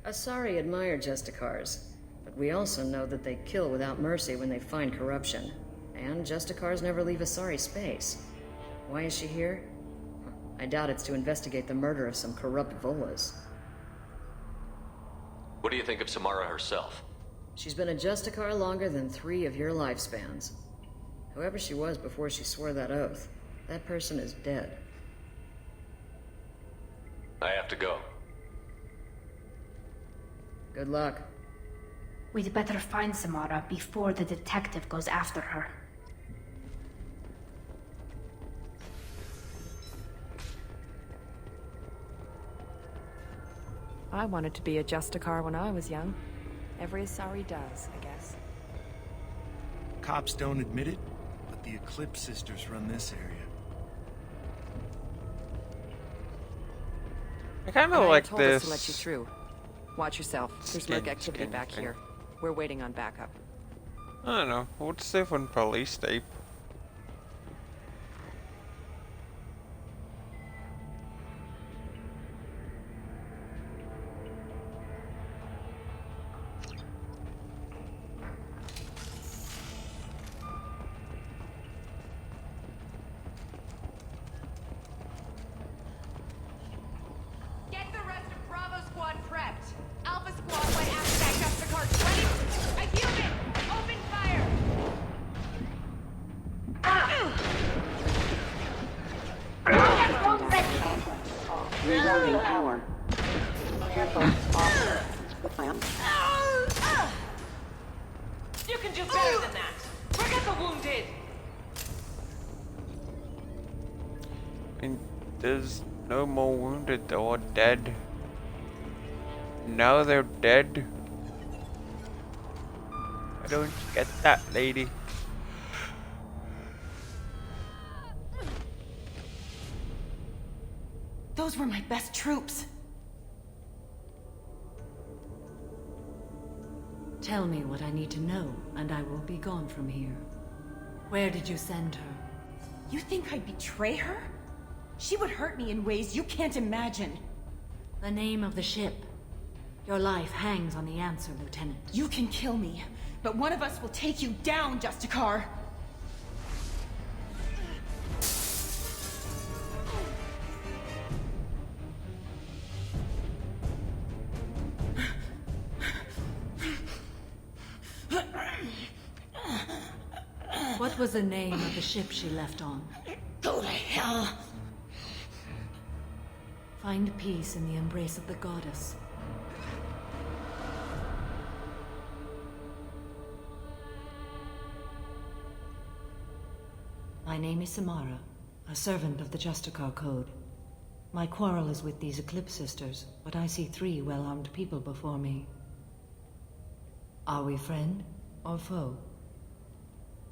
Asari admire Justicars, but we also know that they kill without mercy when they find corruption. And Justicars never leave Asari space. Why is she here? I doubt it's to investigate the murder of some corrupt Volas. What do you think of Samara herself? She's been a Justicar longer than 3 of your lifespans. Whoever she was before she swore that oath, that person is dead. I have to go. Good luck. We'd better find Samara before the detective goes after her. I wanted to be a Justicar when I was young. Every Asari does, I guess. Cops don't admit it, but the Eclipse Sisters run this area. I kind of Ryan like told this. us to let you through. Watch yourself. There's Merc activity back here. We're waiting on backup. I don't know. What's different police tape? Get the rest of Bravo Squad prepped. Alpha Squad went after that Justicar. Ready? I healed it. Open fire. Rerouting power. Careful. You can do better than that. Forget the wounded. And there's no more wounded, they're all dead. Now they're dead. I don't get that, lady. Those were my best troops. Tell me what I need to know, and I will be gone from here. Where did you send her? You think I'd betray her? She would hurt me in ways you can't imagine. The name of the ship. Your life hangs on the answer, Lieutenant. You can kill me, but one of us will take you down, Justicar. What was the name of the ship she left on? Go to hell. Find peace in the embrace of the goddess. My name is Samara, a servant of the Justicar Code. My quarrel is with these Eclipse Sisters, but I see 3 well-armed people before me. Are we friend or foe?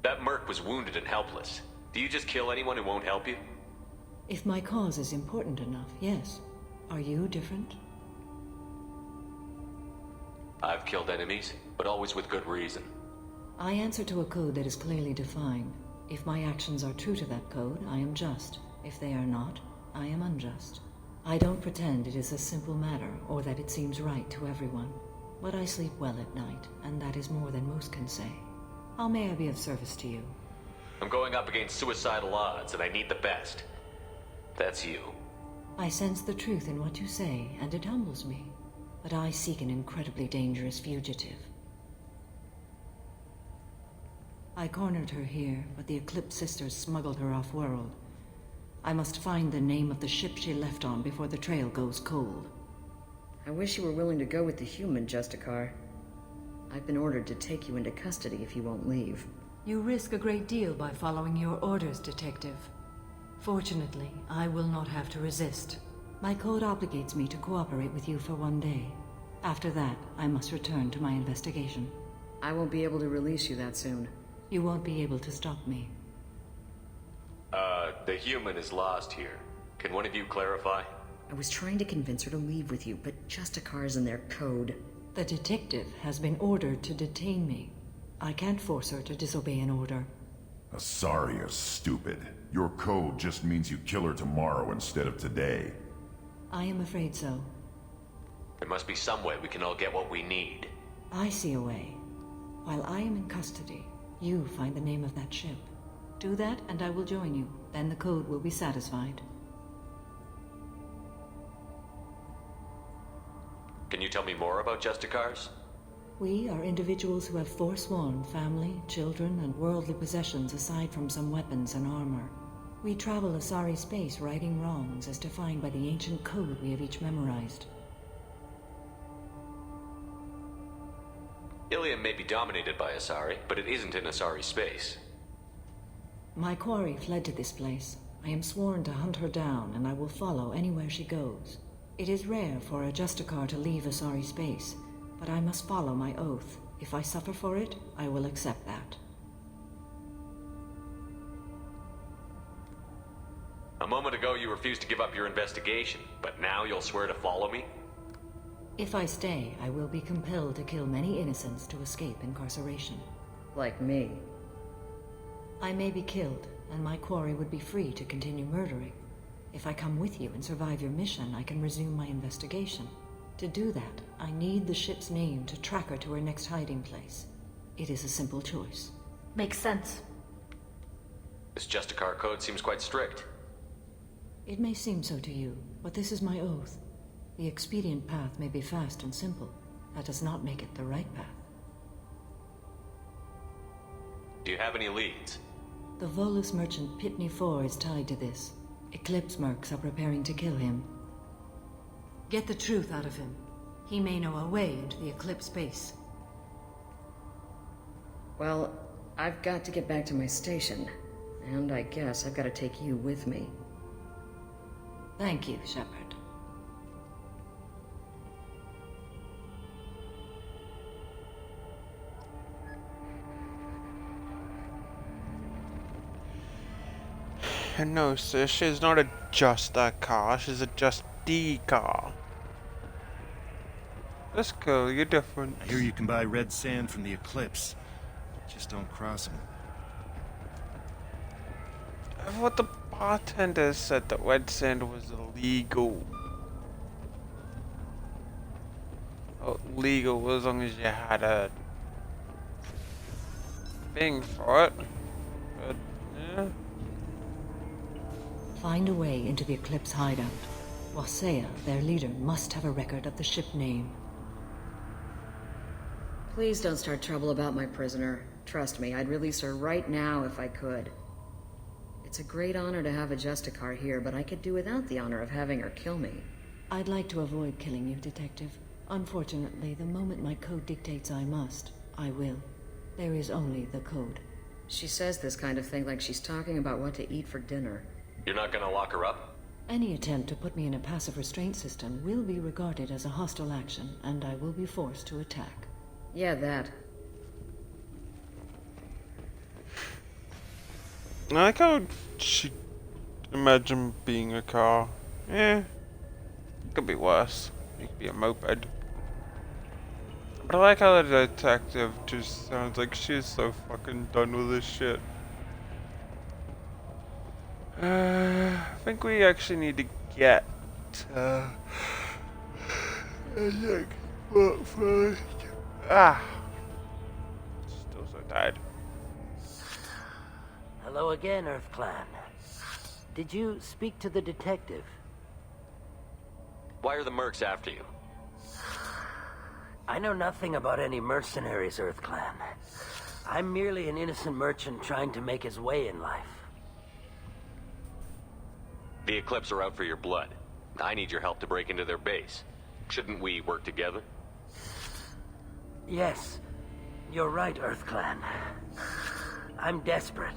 That Merc was wounded and helpless. Do you just kill anyone who won't help you? If my cause is important enough, yes. Are you different? I've killed enemies, but always with good reason. I answer to a code that is clearly defined. If my actions are true to that code, I am just. If they are not, I am unjust. I don't pretend it is a simple matter, or that it seems right to everyone. But I sleep well at night, and that is more than most can say. How may I be of service to you? I'm going up against suicidal odds, and I need the best. That's you. I sense the truth in what you say, and it humbles me. But I seek an incredibly dangerous fugitive. I cornered her here, but the Eclipse Sisters smuggled her off-world. I must find the name of the ship she left on before the trail goes cold. I wish you were willing to go with the human, Justicar. I've been ordered to take you into custody if you won't leave. You risk a great deal by following your orders, Detective. Fortunately, I will not have to resist. My code obligates me to cooperate with you for 1 day. After that, I must return to my investigation. I won't be able to release you that soon. You won't be able to stop me. The human is lost here. Can one of you clarify? I was trying to convince her to leave with you, but Justicars and their code. The detective has been ordered to detain me. I can't force her to disobey an order. Asari is stupid. Your code just means you kill her tomorrow instead of today. I am afraid so. There must be some way we can all get what we need. I see a way. While I am in custody, you find the name of that ship. Do that, and I will join you. Then the code will be satisfied. Can you tell me more about Justicars? We are individuals who have forsworn family, children, and worldly possessions aside from some weapons and armor. We travel Asari space righting wrongs as defined by the ancient code we have each memorized. Ilium may be dominated by Asari, but it isn't in Asari space. My quarry fled to this place. I am sworn to hunt her down, and I will follow anywhere she goes. It is rare for a Justicar to leave Asari space, but I must follow my oath. If I suffer for it, I will accept that. A moment ago you refused to give up your investigation, but now you'll swear to follow me? If I stay, I will be compelled to kill many innocents to escape incarceration. Like me. I may be killed, and my quarry would be free to continue murdering. If I come with you and survive your mission, I can resume my investigation. To do that, I need the ship's name to track her to her next hiding place. It is a simple choice. Makes sense. This Justicar code seems quite strict. It may seem so to you, but this is my oath. The expedient path may be fast and simple. That does not make it the right path. Do you have any leads? The Volus merchant Pitney 4 is tied to this. Eclipse mercs are preparing to kill him. Get the truth out of him. He may know a way into the Eclipse base. Well, I've got to get back to my station. And I guess I've got to take you with me. Thank you, Shepard. No, sir, she's not a Justicar, she's a Justicar. That's cool, you're different. I hear you can buy red sand from the Eclipse. Just don't cross them. I thought the bartender said that red sand was illegal. Oh, legal as long as you had a thing for it. But, yeah. Find a way into the Eclipse hideout. Wasea, their leader, must have a record of the ship name. Please don't start trouble about my prisoner. Trust me, I'd release her right now if I could. It's a great honor to have a Justicar here, but I could do without the honor of having her kill me. I'd like to avoid killing you, Detective. Unfortunately, the moment my code dictates I must, I will. There is only the code. She says this kind of thing like she's talking about what to eat for dinner. You're not gonna lock her up? Any attempt to put me in a passive restraint system will be regarded as a hostile action, and I will be forced to attack. Yeah, that. I like how she imagine being a car. Yeah, it could be worse. It could be a moped. But I like how the detective just sounds like she's so fucking done with this shit. I think we actually need to get first. Still so tired. Hello again, Earth Clan. Did you speak to the detective? Why are the mercs after you? I know nothing about any mercenaries, Earth Clan. I'm merely an innocent merchant trying to make his way in life. The Eclipse are out for your blood. I need your help to break into their base. Shouldn't we work together? Yes, you're right, Earth Clan. I'm desperate.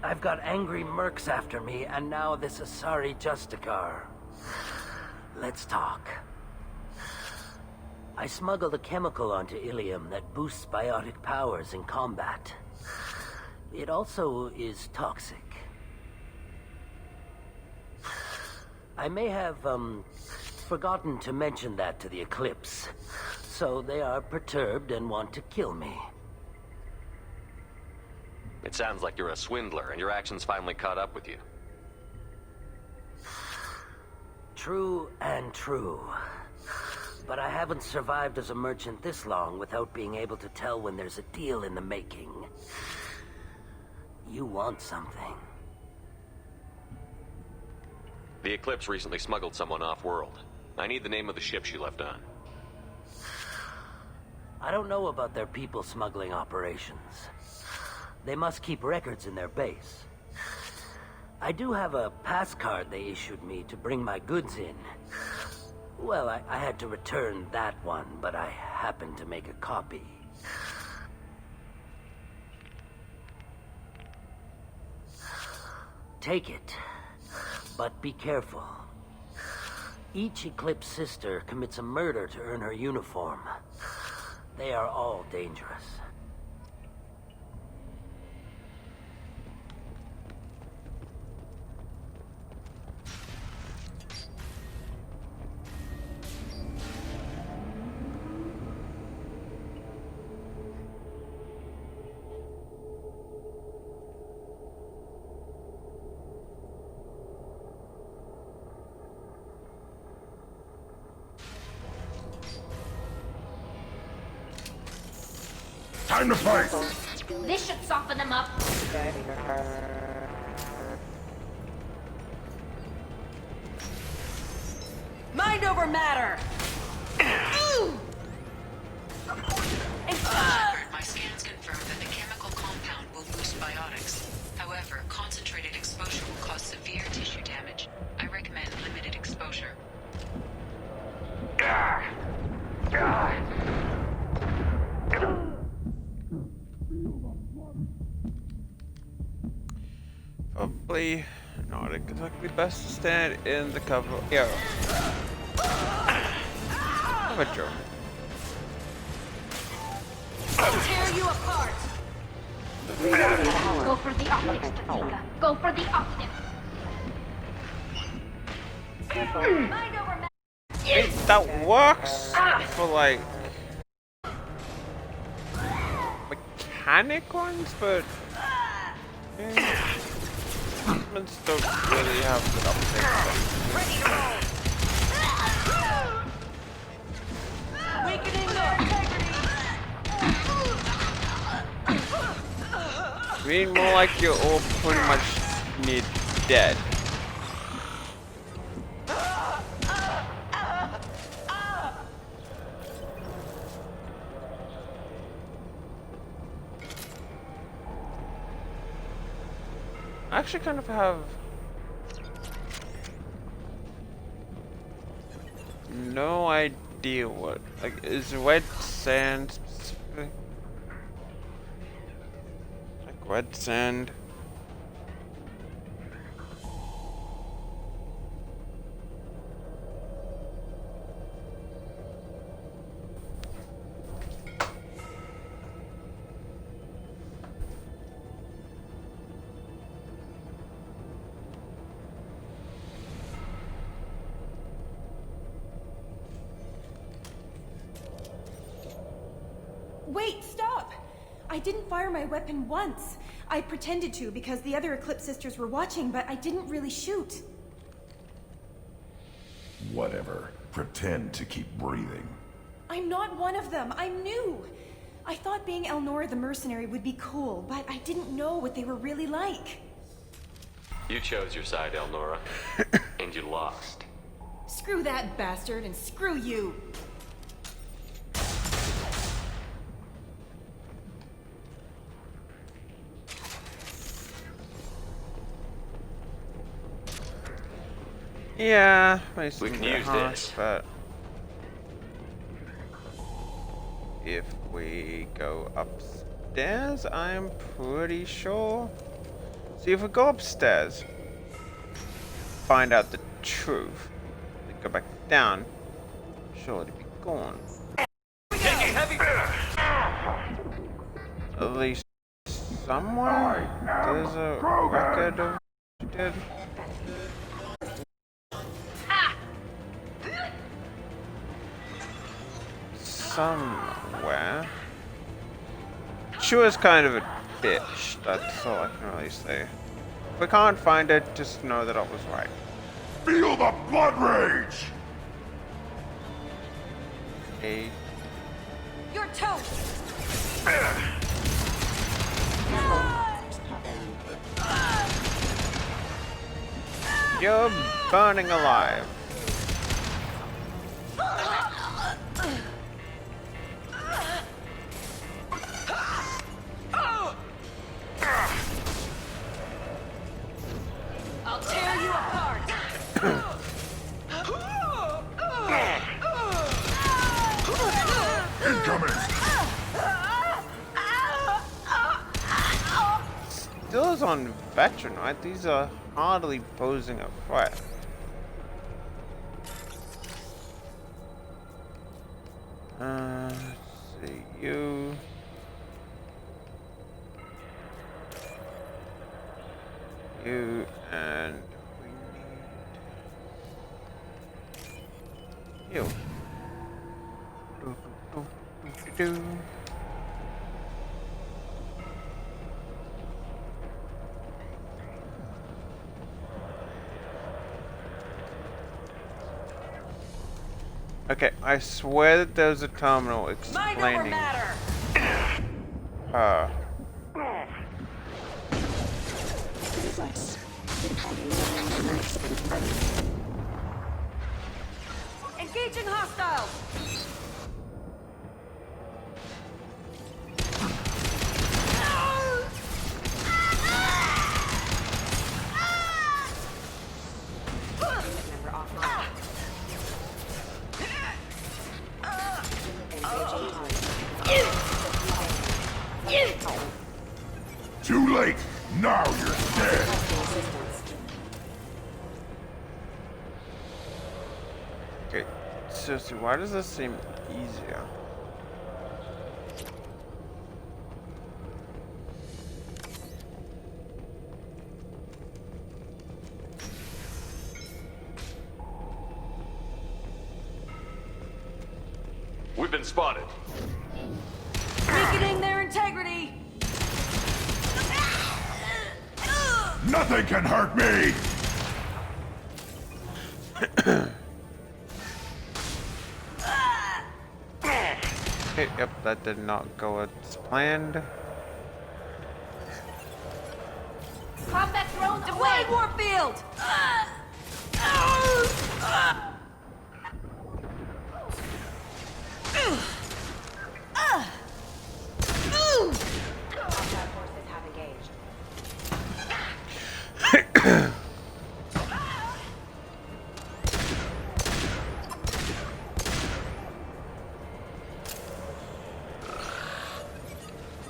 I've got angry mercs after me, and now this Asari Justicar. Let's talk. I smuggled a chemical onto Ilium that boosts biotic powers in combat. It also is toxic. I may have, forgotten to mention that to the Eclipse, so they are perturbed and want to kill me. It sounds like you're a swindler, and your actions finally caught up with you. True and true. But I haven't survived as a merchant this long without being able to tell when there's a deal in the making. You want something. The Eclipse recently smuggled someone off-world. I need the name of the ship she left on. I don't know about their people smuggling operations. They must keep records in their base. I do have a pass card they issued me to bring my goods in. Well, I had to return that one, but I happened to make a copy. Take it, but be careful. Each Eclipse sister commits a murder to earn her uniform. They are all dangerous. Time to fight! This should soften them up. Mind over matter! My scans confirm that the chemical compound will boost biotics. However, concentrated exposure will cause severe tissue damage. I recommend limited exposure. Probably not exactly best to stand in the cover. Yeah. I'm a jerk. Tear you apart! Go for the optics, Topeka. Go for the optics. Mind over matter! Hey, that works for like mechanic ones, but humans don't really have good optics. Ready to roll! Weakening their integrity! I mean, more like you're all pretty much near dead. I actually kind of have no idea what, like, is red sand specifically? Like red sand? Wait, stop! I didn't fire my weapon once. I pretended to because the other Eclipse sisters were watching, but I didn't really shoot. Whatever. Pretend to keep breathing. I'm not one of them. I'm new. I thought being Elnora the mercenary would be cool, but I didn't know what they were really like. You chose your side, Elnora, and you lost. Screw that bastard and screw you! Yeah, we can use this. But if we go upstairs, I'm pretty sure. See, if we go upstairs, find out the truth, then go back down, sure to be gone. At least somewhere there's a record of what you did. Somewhere. She was kind of a bitch, that's all I can really say. If we can't find it, just know that I was right. Feel the blood rage! Hey. You're toast! You're burning alive. I'll tear you apart! Incoming! Still is on veteran, right? These are hardly posing a threat. Let's see, you. You and we need you. Do. Okay, I swear that there's a terminal explaining her. Engaging hostiles! Too late! Now you're dead! Okay, seriously, why does this seem easier? We've been spotted. Weakening their integrity! Nothing can hurt me! Okay, yep, that did not go as planned. Combat drones away, Warfield! Combat forces have engaged.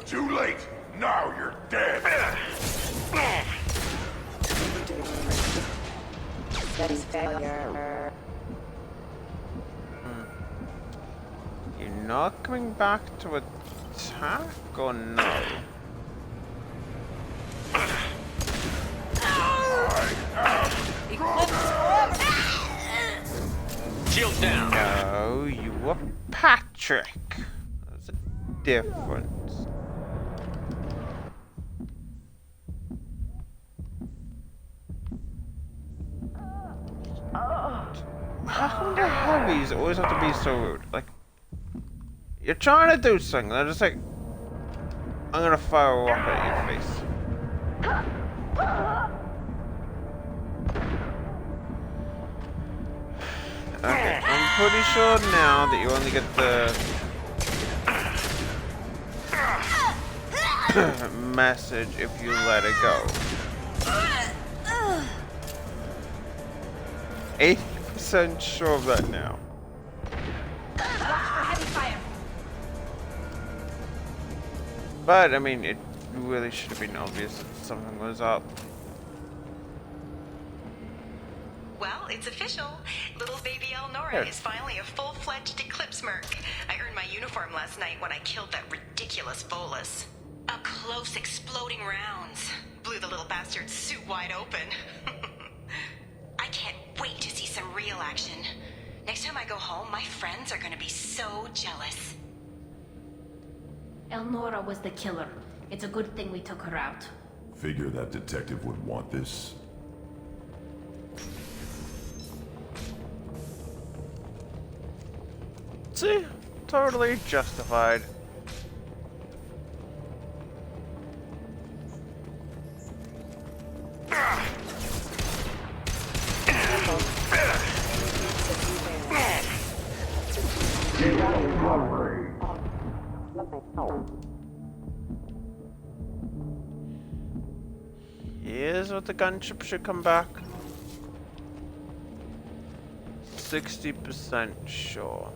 Too late! Now you're dead! That is failure. You're not coming back to attack or no? Shield down. No, you were Patrick. There's a difference. How come the heavies always have to be so rude? Like, you're trying to do something, they're just like, I'm gonna fire a rocket at your face. Okay, I'm pretty sure now that you only get the message if you let it go. 80% sure of that now. Watch for heavy fire! But, I mean, it really should have been obvious that something was up. Well, it's official. Little baby Elnora is finally a full-fledged Eclipse merc. I earned my uniform last night when I killed that ridiculous Volus. Up close, exploding rounds. Blew the little bastard's suit wide open. I can't wait to see some real action. Next time I go home, my friends are gonna be so jealous. Elnora was the killer. It's a good thing we took her out. Figure that detective would want this. See? Totally justified. Here's what the gunship should come back. 60% sure.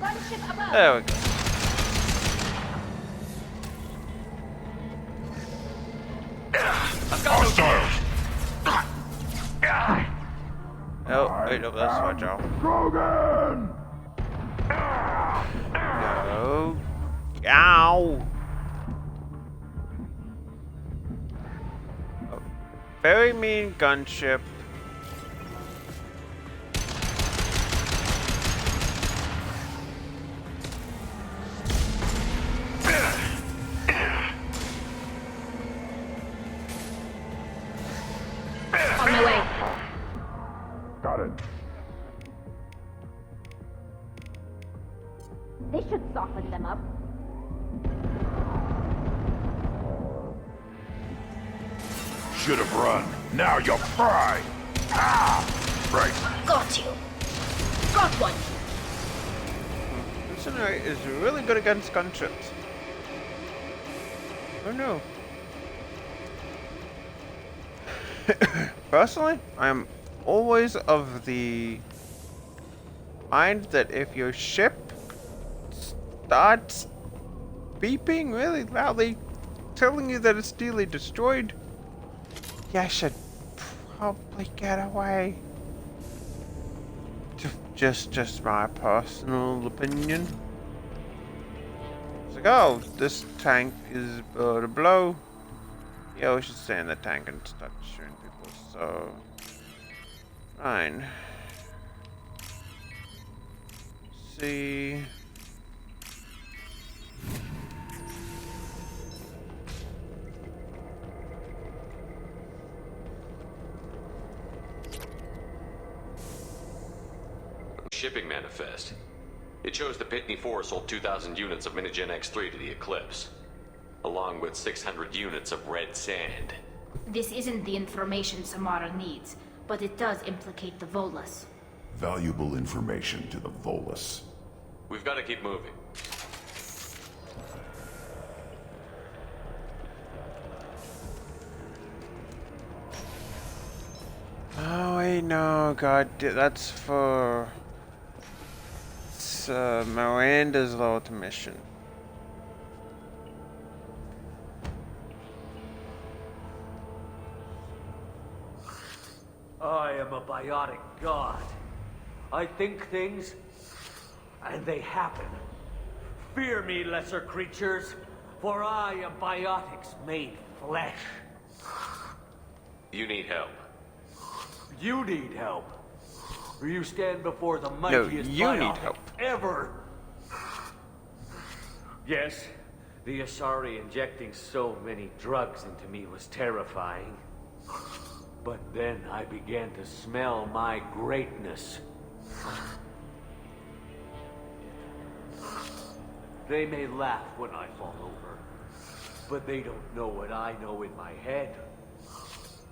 Gunship above. There we go. Hostiles! Oh, wait, no, that's my job. Krogan! No. Ow! Oh, very mean gunship. On my way. Got it. This should soften them up. Should have run. Now you're fried. Ah! Right. Got you. Got one. Incinerator is really good against gunships. Oh no. Personally, I am always of the mind that if your ship starts beeping really loudly, telling you that it's nearly destroyed, you should probably get away. Just my personal opinion. It's like, oh, this tank is about to blow. Yeah, we should stay in the tank and start shooting people, so... Fine. See... Shipping manifest. It shows the Pitney 4 sold 2,000 units of Minigen X3 to the Eclipse, along with 600 units of red sand. This isn't the information Samara needs, but it does implicate the Volus. Valuable information to the Volus. We've got to keep moving. Oh wait, no, God, that's for... It's Miranda's Lord mission. I am a biotic god. I think things, and they happen. Fear me, lesser creatures, for I am biotics made flesh. You need help. You need help. Or you stand before the No, mightiest you need biotic help. ever. Yes, the Asari injecting so many drugs into me was terrifying. But then I began to smell my greatness. They may laugh when I fall over, but they don't know what I know in my head.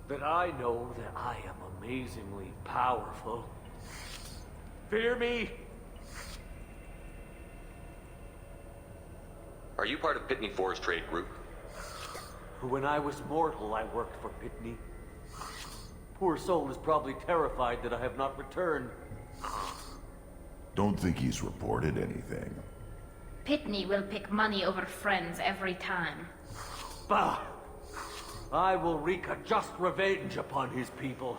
That I know that I am amazingly powerful. Fear me? Are you part of Pitney 4's trade group? When I was mortal, I worked for Pitney. Poor soul is probably terrified that I have not returned. Don't think he's reported anything. Pitney will pick money over friends every time. Bah! I will wreak a just revenge upon his people.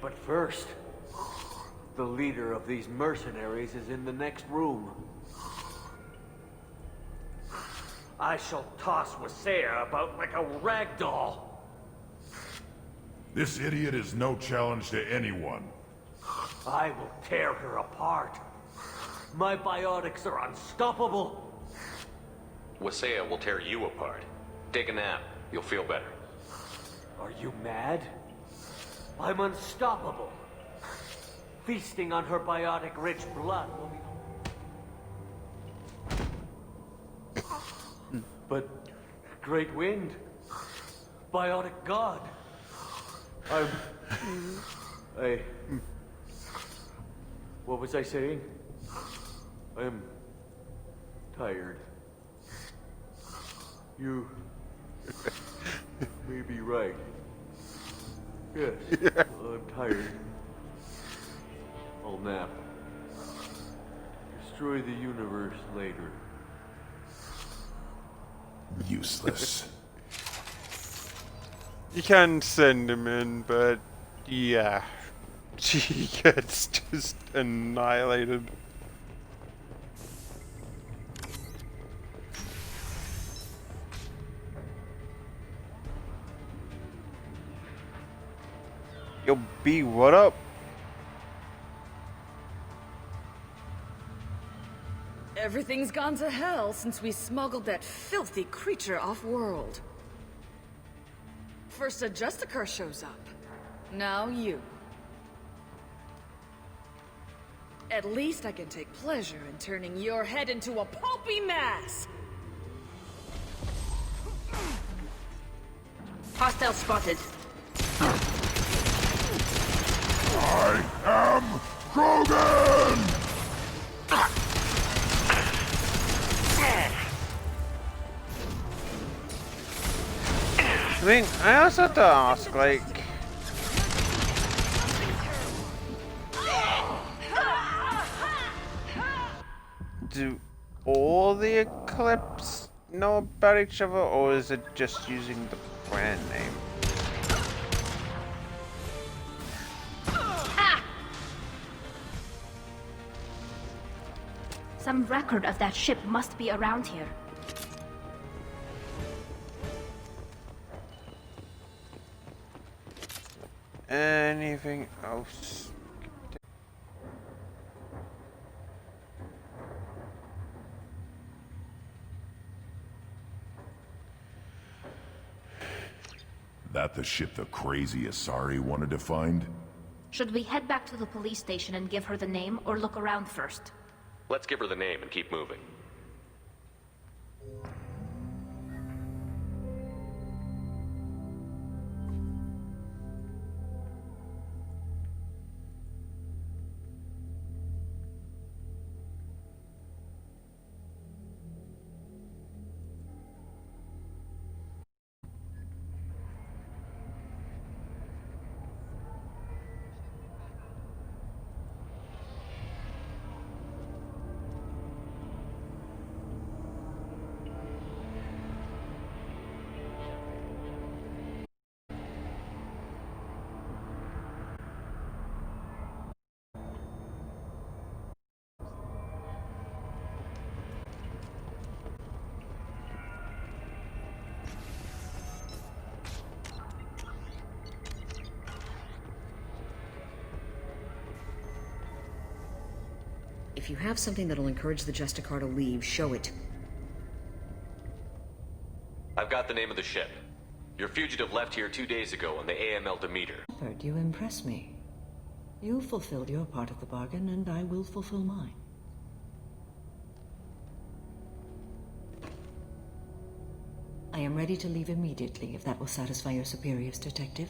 But first, the leader of these mercenaries is in the next room. I shall toss Wasea about like a rag doll. This idiot is no challenge to anyone. I will tear her apart. My biotics are unstoppable. Wasea will tear you apart. Take a nap. You'll feel better. Are you mad? I'm unstoppable. Feasting on her biotic-rich blood will be... But... Great Wind... Biotic God... What was I saying? I'm... tired. You... may be right. Yes, I'm tired. I'll nap. Destroy the universe later. Useless. You can send him in, but yeah, he gets just annihilated. Yo, B, what up? Everything's gone to hell since we smuggled that filthy creature off-world. First a Justicar shows up. Now you. At least I can take pleasure in turning your head into a pulpy mass! Hostile spotted. I am Krogan! I mean, I also have to ask, like... do all the Eclipse know about each other, or is it just using the brand name? Some record of that ship must be around here. Anything else? That the ship the crazy Asari wanted to find? Should we head back to the police station and give her the name, or look around first? Let's give her the name and keep moving. If you have something that'll encourage the Justicar to leave, show it. I've got the name of the ship. Your fugitive left here 2 days ago on the AML Demeter. Shepard, you impress me. You fulfilled your part of the bargain, and I will fulfill mine. I am ready to leave immediately, if that will satisfy your superiors, Detective.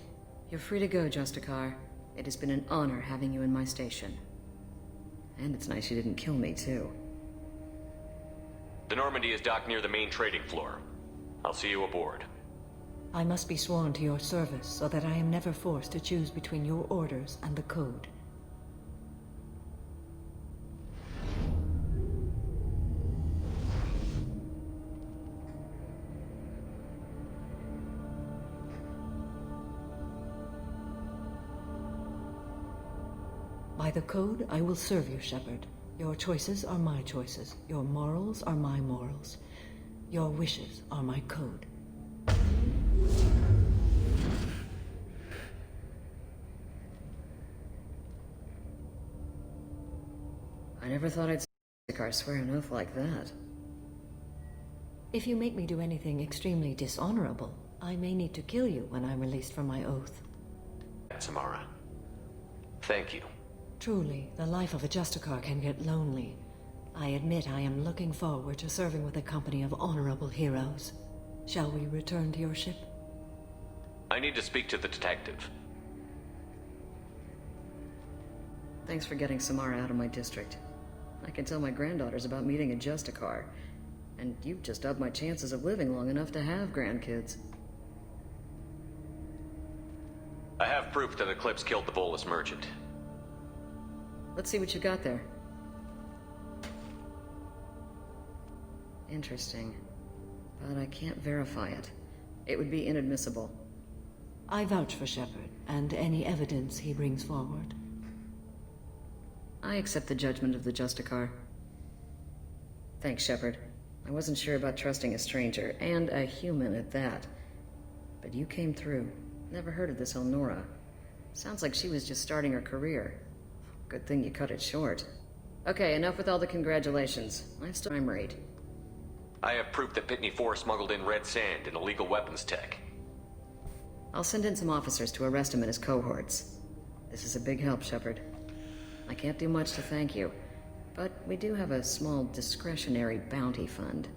You're free to go, Justicar. It has been an honor having you in my station. And it's nice you didn't kill me, too. The Normandy is docked near the main trading floor. I'll see you aboard. I must be sworn to your service, so that I am never forced to choose between your orders and the Code. By the Code, I will serve you, Shepard. Your choices are my choices. Your morals are my morals. Your wishes are my code. I never thought I'd see Justicar swear an oath like that. If you make me do anything extremely dishonorable, I may need to kill you when I'm released from my oath. Samara. Thank you. Truly, the life of a Justicar can get lonely. I admit I am looking forward to serving with a company of honorable heroes. Shall we return to your ship? I need to speak to the detective. Thanks for getting Samara out of my district. I can tell my granddaughters about meeting a Justicar. And you've just upped my chances of living long enough to have grandkids. I have proof that Eclipse killed the Volus merchant. Let's see what you got there. Interesting. But I can't verify it. It would be inadmissible. I vouch for Shepard, and any evidence he brings forward. I accept the judgment of the Justicar. Thanks, Shepard. I wasn't sure about trusting a stranger, and a human at that. But you came through. Never heard of this Elnora. Sounds like she was just starting her career. Good thing you cut it short. Okay, enough with all the congratulations. I still crime rate. I have proof that Pitney 4 smuggled in red sand and illegal weapons tech. I'll send in some officers to arrest him and his cohorts. This is a big help, Shepard. I can't do much to thank you, but we do have a small discretionary bounty fund.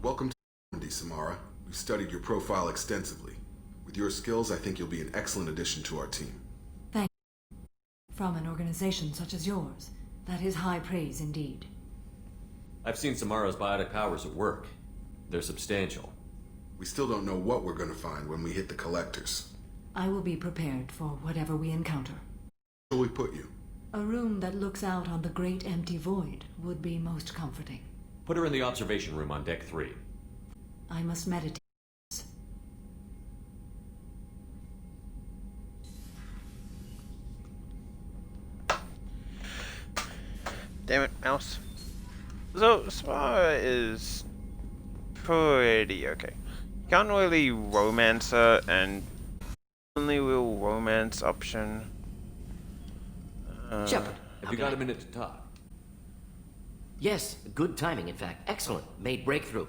Welcome to Normandy, Samara. We've studied your profile extensively. With your skills, I think you'll be an excellent addition to our team. Thank you. From an organization such as yours, that is high praise indeed. I've seen Samara's biotic powers at work. They're substantial. We still don't know what we're going to find when we hit the Collectors. I will be prepared for whatever we encounter. Where will we put you? A room that looks out on the great empty void would be most comforting. Put her in the observation room on deck 3. I must meditate. Damn it, mouse. So, Samara is pretty okay. Can't really romance her, and only real romance option. Shepard, have you got a minute to talk? Yes, good timing, in fact. Excellent. Made breakthrough.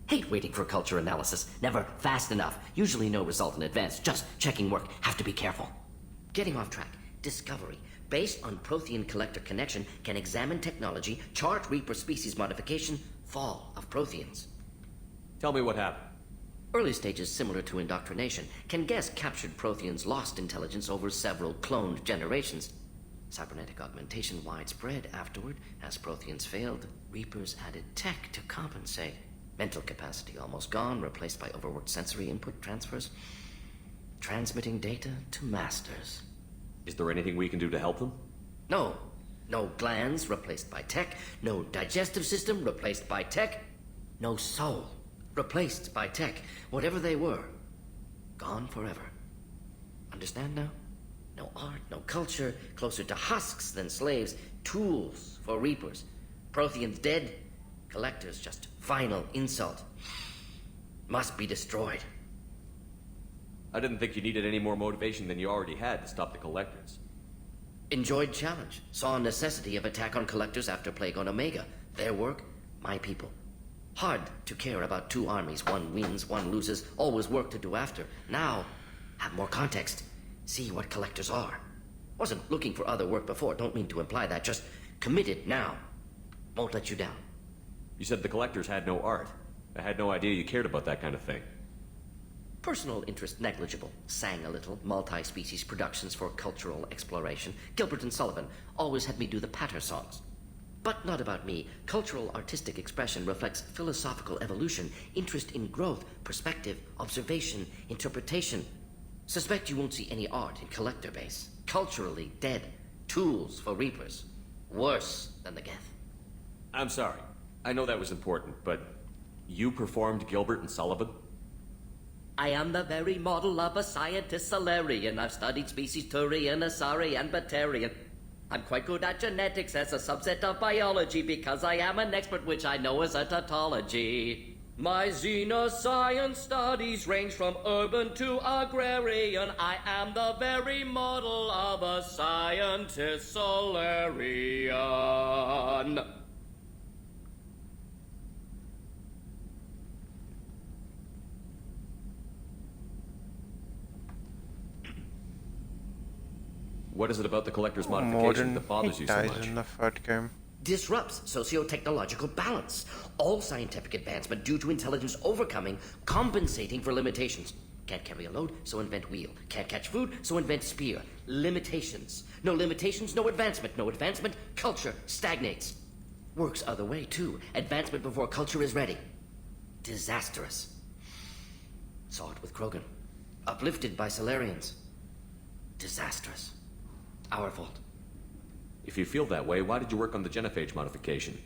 Hate waiting for culture analysis. Never fast enough. Usually no result in advance. Just checking work. Have to be careful. Getting off track. Discovery. Based on Prothean collector connection, can examine technology, chart Reaper species modification, fall of Protheans. Tell me what happened. Early stages similar to indoctrination. Can guess captured Protheans lost intelligence over several cloned generations. Cybernetic augmentation widespread afterward. As Protheans failed, Reapers added tech to compensate. Mental capacity almost gone, replaced by overworked sensory input transfers. Transmitting data to masters. Is there anything we can do to help them? No. No glands replaced by tech. No digestive system replaced by tech. No soul replaced by tech. Whatever they were, gone forever. Understand now? No art, no culture, closer to husks than slaves, tools for Reapers. Protheans dead, Collectors just final insult. Must be destroyed. I didn't think you needed any more motivation than you already had to stop the Collectors. Enjoyed challenge. Saw necessity of attack on Collectors after Plague on Omega. Their work, my people. Hard to care about two armies. One wins, one loses. Always work to do after. Now, have more context. See what Collectors are. Wasn't looking for other work before. Don't mean to imply that. Just committed now. Won't let you down. You said the Collectors had no art. I had no idea you cared about that kind of thing. Personal interest negligible. Sang a little. Multi-species productions for cultural exploration. Gilbert and Sullivan always had me do the patter songs. But not about me. Cultural artistic expression reflects philosophical evolution, interest in growth, perspective, observation, interpretation. Suspect you won't see any art in Collector base. Culturally dead. Tools for Reapers. Worse than the Geth. I'm sorry. I know that was important, but You performed Gilbert and Sullivan? I am the very model of a scientist Solarian. I've studied species Turian, Asari, and Batarian. I'm quite good at genetics as a subset of biology because I am an expert, which I know is a tautology. My xenoscience studies range from urban to agrarian. I am the very model of a scientist Solarian. What is it about the Collector's modification that bothers you so much? In the third game. Disrupts socio-technological balance. All scientific advancement due to intelligence overcoming, compensating for limitations. Can't carry a load, so invent wheel. Can't catch food, so invent spear. Limitations. No limitations, no advancement. No advancement, culture stagnates. Works other way, too. Advancement before culture is ready. Disastrous. Saw it with Krogan. Uplifted by Solarians. Disastrous. Our fault. If you feel that way, why did you work on the genophage modification?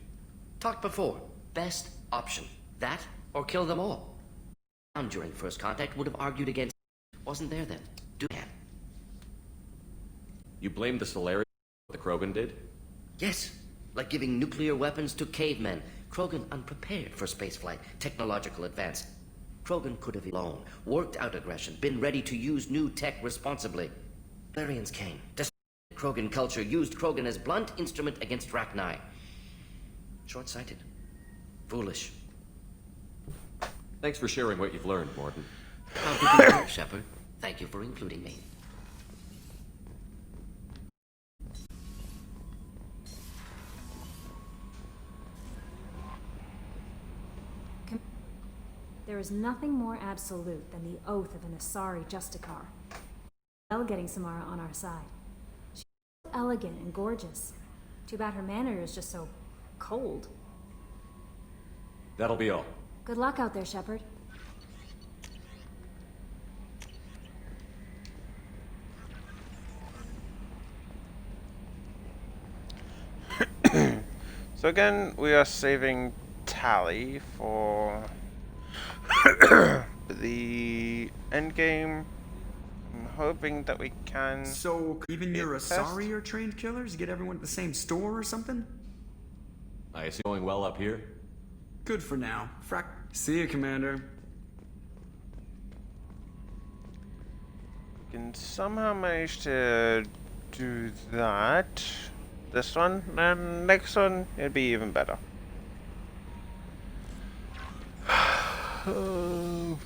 Talked before. Best option. That, or kill them all. During first contact would have argued against. Wasn't there then. Do can. You blamed the Solarians for what the Krogan did? Yes. Like giving nuclear weapons to cavemen. Krogan unprepared for spaceflight, technological advance. Krogan could have alone, worked out aggression, been ready to use new tech responsibly. Solarians came. Krogan culture used Krogan as blunt instrument against Rachni. Short-sighted. Foolish. Thanks for sharing what you've learned, Morton. How good you are, Shepard. Thank you for including me. There is nothing more absolute than the oath of an Asari Justicar. Well, getting Samara on our side. She's so elegant and gorgeous. Too bad her manner is just so cold. That'll be all. Good luck out there, Shepard. So again, we are saving Tali for the end game. I'm hoping that we can. So even your Asari are trained killers? Get everyone at the same store or something? I assume going well up here? Good for now. See you, Commander. We can somehow manage to do that. This one, and next one, it'd be even better. Oh,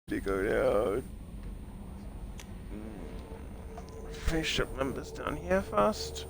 to go down. Finish up numbers down here first.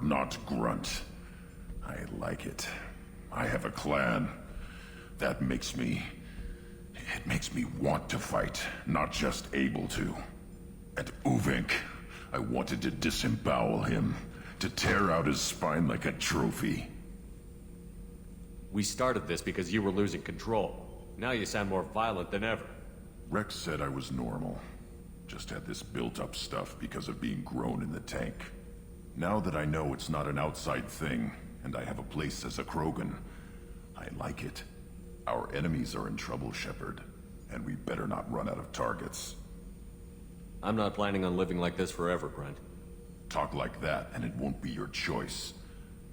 Not grunt. I like it. I have a clan. That makes me... It makes me want to fight, not just able to. And Uvink, I wanted to disembowel him, to tear out his spine like a trophy. We started this because you were losing control. Now you sound more violent than ever. Rex said I was normal. Just had this built-up stuff because of being grown in the tank. Now that I know it's not an outside thing, and I have a place as a Krogan, I like it. Our enemies are in trouble, Shepard, and we better not run out of targets. I'm not planning on living like this forever, Grunt. Talk like that, and it won't be your choice.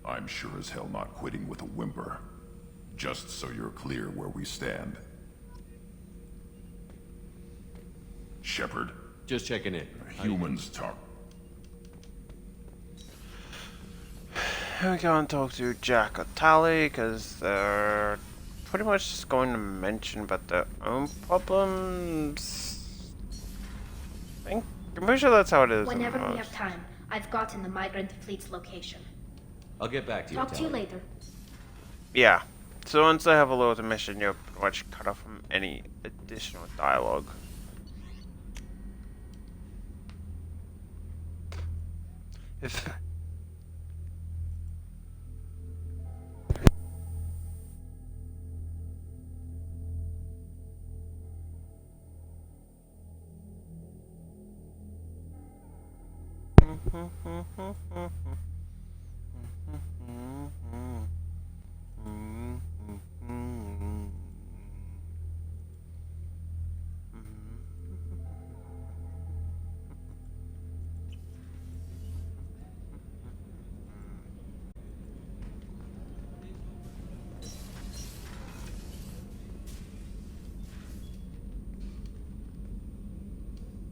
I'm sure as hell not quitting with a whimper. Just so you're clear where we stand. Shepard? Just checking in. Humans talk. We can't talk to Jack or Tali because they're pretty much just going to mention about their own problems. I'm pretty sure that's how it is. Whenever we have time, I've gotten the migrant fleet's location. I'll get back to you. Talk to you later. Yeah. So once I have a load of the mission, you're pretty much cut off from any additional dialogue. If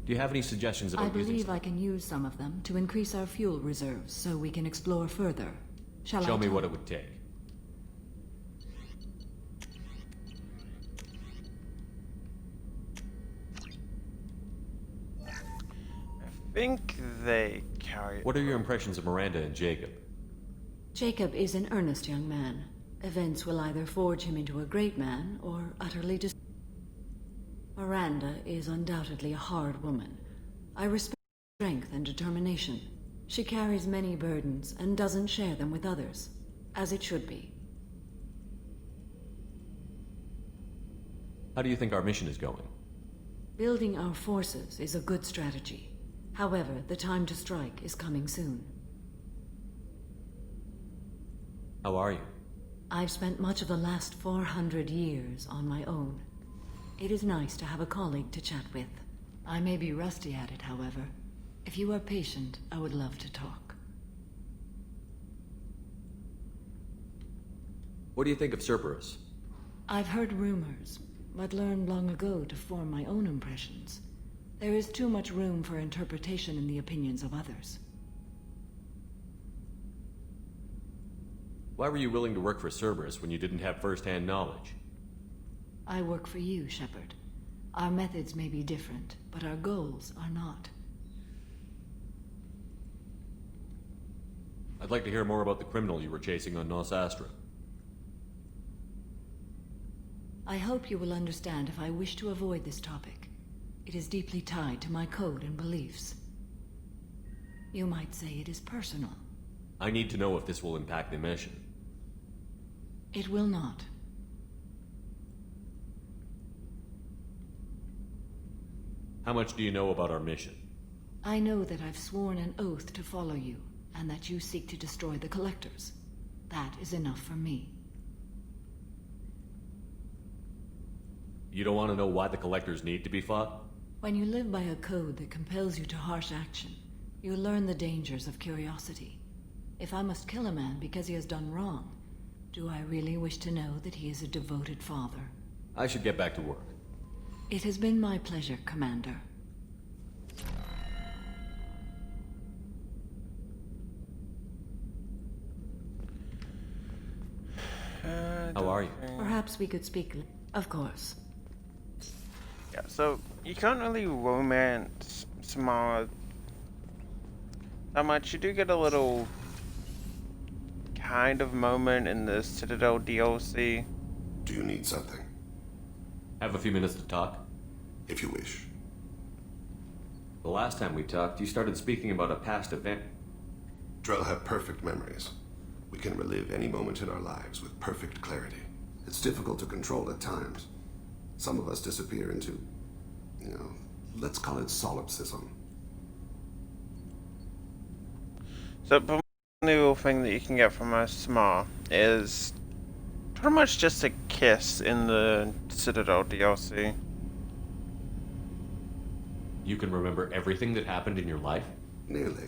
Do you have any suggestions about I believe using I can use some of them to increase our fuel reserves so we can explore further. Shall I Show me tell- what it would take. I think they carry... What are your impressions of Miranda and Jacob? Jacob is an earnest young man. Events will either forge him into a great man or utterly Miranda is undoubtedly a hard woman. I respect her strength and determination. She carries many burdens and doesn't share them with others, as it should be. How do you think our mission is going? Building our forces is a good strategy. However, the time to strike is coming soon. How are you? I've spent much of the last 400 years on my own. It is nice to have a colleague to chat with. I may be rusty at it, however. If you are patient, I would love to talk. What do you think of Cerberus? I've heard rumors, but learned long ago to form my own impressions. There is too much room for interpretation in the opinions of others. Why were you willing to work for Cerberus when you didn't have first-hand knowledge? I work for you, Shepard. Our methods may be different, but our goals are not. I'd like to hear more about the criminal you were chasing on Nos Astra. I hope you will understand if I wish to avoid this topic. It is deeply tied to my code and beliefs. You might say it is personal. I need to know if this will impact the mission. It will not. How much do you know about our mission? I know that I've sworn an oath to follow you, and that you seek to destroy the Collectors. That is enough for me. You don't want to know why the Collectors need to be fought? When you live by a code that compels you to harsh action, you learn the dangers of curiosity. If I must kill a man because he has done wrong, do I really wish to know that he is a devoted father? I should get back to work. It has been my pleasure, Commander. How are you? Perhaps we could speak... Of course. Yeah, so you can't really romance Samara that much. You do get a little kind of moment in the Citadel DLC. Do you need something? Have a few minutes to talk? If you wish. The last time we talked, you started speaking about a past event. Drell have perfect memories. We can relive any moment in our lives with perfect clarity. It's difficult to control at times. Some of us disappear into, let's call it solipsism. So the new thing that you can get from a Samara is pretty much just a kiss in the Citadel DLC. You can remember everything that happened in your life? Nearly.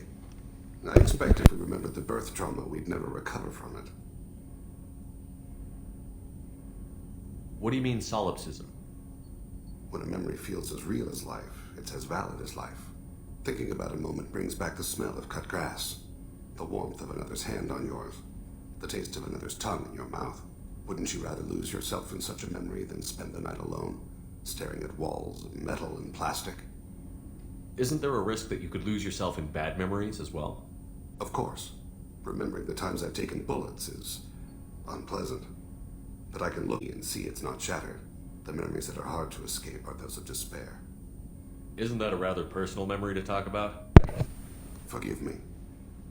I expect if we remembered the birth trauma, we'd never recover from it. What do you mean, solipsism? When a memory feels as real as life, it's as valid as life. Thinking about a moment brings back the smell of cut grass, the warmth of another's hand on yours, the taste of another's tongue in your mouth. Wouldn't you rather lose yourself in such a memory than spend the night alone, staring at walls of metal and plastic? Isn't there a risk that you could lose yourself in bad memories as well? Of course. Remembering the times I've taken bullets is unpleasant. But I can look and see it's not shattered. The memories that are hard to escape are those of despair. Isn't that a rather personal memory to talk about? Forgive me.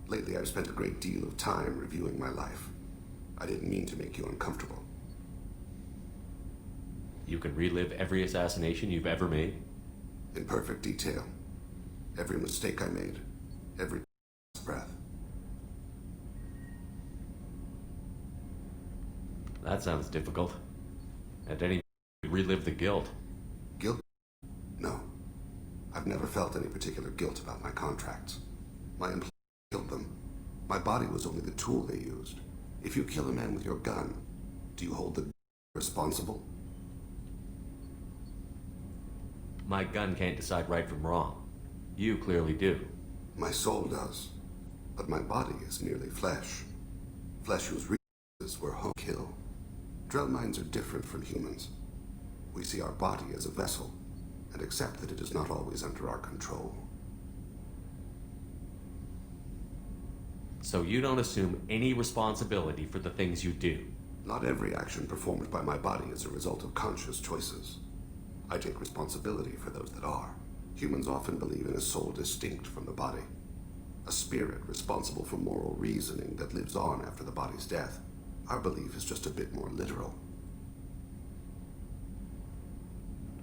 Lately I've spent a great deal of time reviewing my life. I didn't mean to make you uncomfortable. You can relive every assassination you've ever made? In perfect detail. Every mistake I made. Every breath. That sounds difficult. At any relive the guilt. Guilt? No. I've never felt any particular guilt about my contracts. My employees killed them. My body was only the tool they used. If you kill a man with your gun, do you hold the responsible? My gun can't decide right from wrong. You clearly do. My soul does. But my body is merely flesh. Flesh whose resources were home kill. Drell minds are different from humans. We see our body as a vessel, and accept that it is not always under our control. So you don't assume any responsibility for the things you do? Not every action performed by my body is a result of conscious choices. I take responsibility for those that are. Humans often believe in a soul distinct from the body. A spirit responsible for moral reasoning that lives on after the body's death. Our belief is just a bit more literal.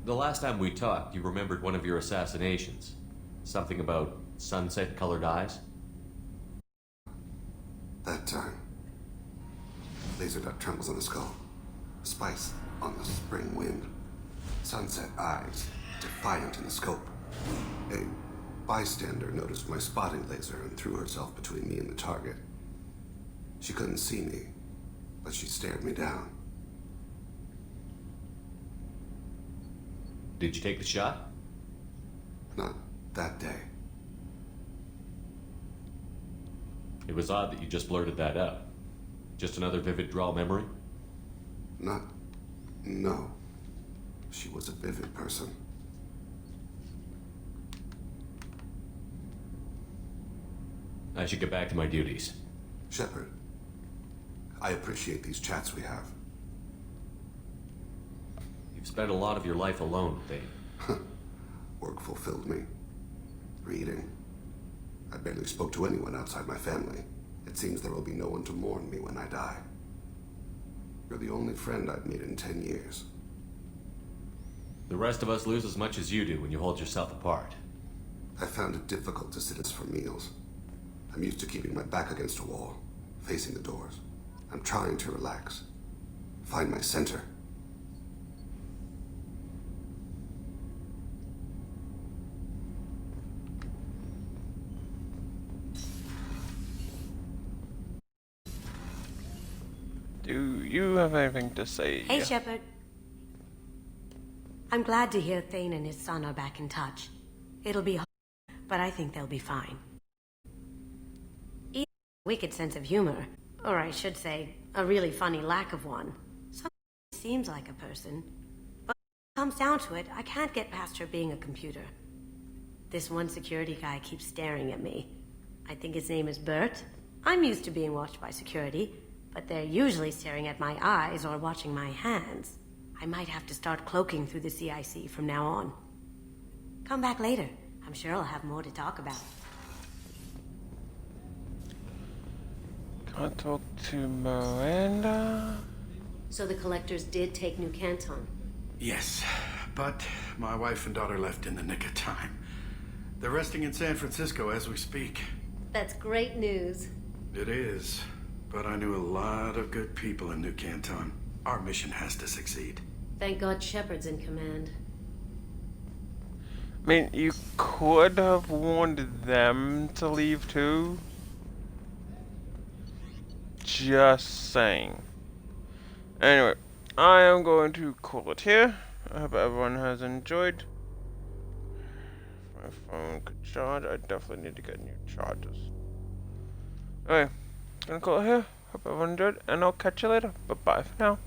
The last time we talked, you remembered one of your assassinations. Something about sunset-colored eyes? That time. Laser dot trembles on the skull. Spice on the spring wind. Sunset eyes, defiant in the scope. A bystander noticed my spotting laser and threw herself between me and the target. She couldn't see me, but she stared me down. Did you take the shot? Not that day. It was odd that you just blurted that out. Just another vivid Drell memory? No. She was a vivid person. I should get back to my duties. Shepard, I appreciate these chats we have. You've spent a lot of your life alone, Thane. Work fulfilled me. Reading. I barely spoke to anyone outside my family. It seems there will be no one to mourn me when I die. You're the only friend I've made in 10 years. The rest of us lose as much as you do when you hold yourself apart. I found it difficult to sit for meals. I'm used to keeping my back against a wall, facing the doors. I'm trying to relax. Find my center. Do you have anything to say? Hey, Shepard. I'm glad to hear Thane and his son are back in touch. It'll be hard, but I think they'll be fine. He has a wicked sense of humor, or I should say, a really funny lack of one. Sometimes he seems like a person, but when it comes down to it, I can't get past her being a computer. This one security guy keeps staring at me. I think his name is Bert. I'm used to being watched by security, but they're usually staring at my eyes or watching my hands. I might have to start cloaking through the CIC from now on. Come back later. I'm sure I'll have more to talk about. Can't talk to Miranda. So the collectors did take New Canton? Yes, but my wife and daughter left in the nick of time. They're resting in San Francisco as we speak. That's great news. It is. But I knew a lot of good people in New Canton. Our mission has to succeed. Thank God Shepard's in command. I mean, you could have warned them to leave too. Just saying. Anyway, I am going to call it here. I hope everyone has enjoyed. My phone could charge. I definitely need to get new chargers. Anyway. Gonna call it here. Hope everyone enjoyed, and I'll catch you later. Bye bye for now.